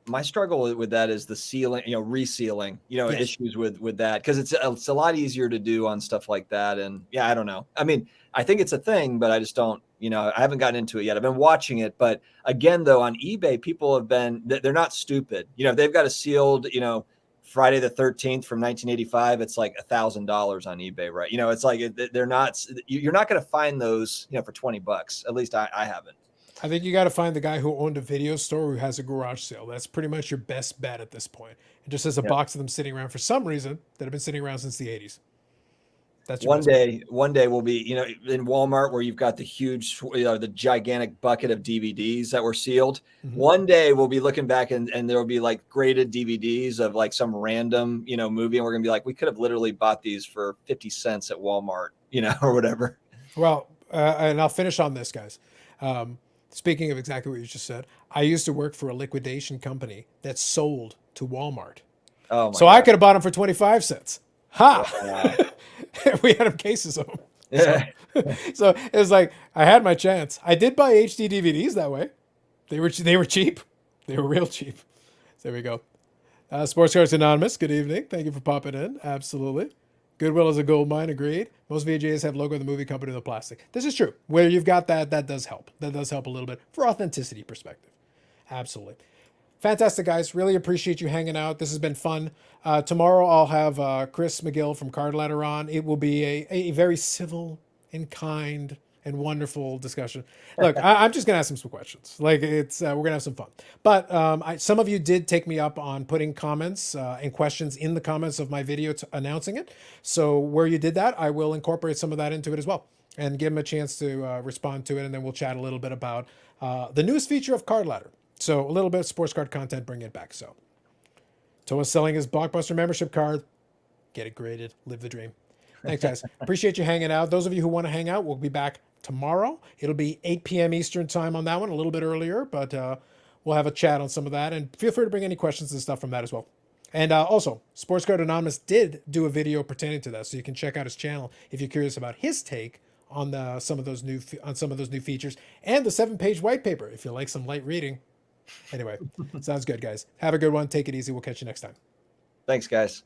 My struggle with that is the sealing, resealing, issues with that, because it's a lot easier to do on stuff like that. And yeah, I don't know. I mean, I think it's a thing, but I just don't, I haven't gotten into it yet. I've been watching it, but again, though, on eBay, people they're not stupid. They've got a sealed, Friday the 13th from 1985. It's like $1,000 on eBay, right? It's like you're not going to find those, for $20. At least I haven't. I think you got to find the guy who owned a video store who has a garage sale. That's pretty much your best bet at this point. It just has a box of them sitting around for some reason that have been sitting around since the 80s. That's one day we'll be, in Walmart, where you've got the huge, the gigantic bucket of DVDs that were sealed. Mm-hmm. One day we'll be looking back and there will be like graded DVDs of like some random, movie. And we're going to be like, we could have literally bought these for 50 cents at Walmart, or whatever. Well, and I'll finish on this, guys. Speaking of exactly what you just said, I used to work for a liquidation company that sold to Walmart. Oh, so God. I could have bought them for 25 cents. Ha! We had them cases of them. Yeah. So it was like, I had my chance. I did buy HD DVDs that way. They were cheap. They were real cheap. There we go. Sports Cards Anonymous, good evening. Thank you for popping in. Absolutely. Goodwill is a gold mine, agreed. Most VJs have logo of the movie company in the plastic. This is true. Where you've got that does help. That does help a little bit for authenticity perspective. Absolutely. Fantastic, guys. Really appreciate you hanging out. This has been fun. Tomorrow I'll have Chris McGill from Card Ladder on. It will be a very civil and kind and wonderful discussion. Look, I'm just gonna ask him some questions. Like we're gonna have some fun. But some of you did take me up on putting comments and questions in the comments of my video announcing it. So where you did that, I will incorporate some of that into it as well and give him a chance to respond to it, and then we'll chat a little bit about the newest feature of Card Ladder. So a little bit of sports card content, bring it back. So Toa's selling his Blockbuster membership card. Get it graded. Live the dream. Thanks, guys. Appreciate you hanging out. Those of you who want to hang out, we'll be back tomorrow. It'll be 8 p.m. Eastern time on that one, a little bit earlier, but we'll have a chat on some of that. And feel free to bring any questions and stuff from that as well. And also, Sports Card Anonymous did do a video pertaining to that, so you can check out his channel if you're curious about his take on some of those new features and the 7-page white paper if you like some light reading. Anyway, sounds good, guys. Have a good one. Take it easy. We'll catch you next time. Thanks, guys.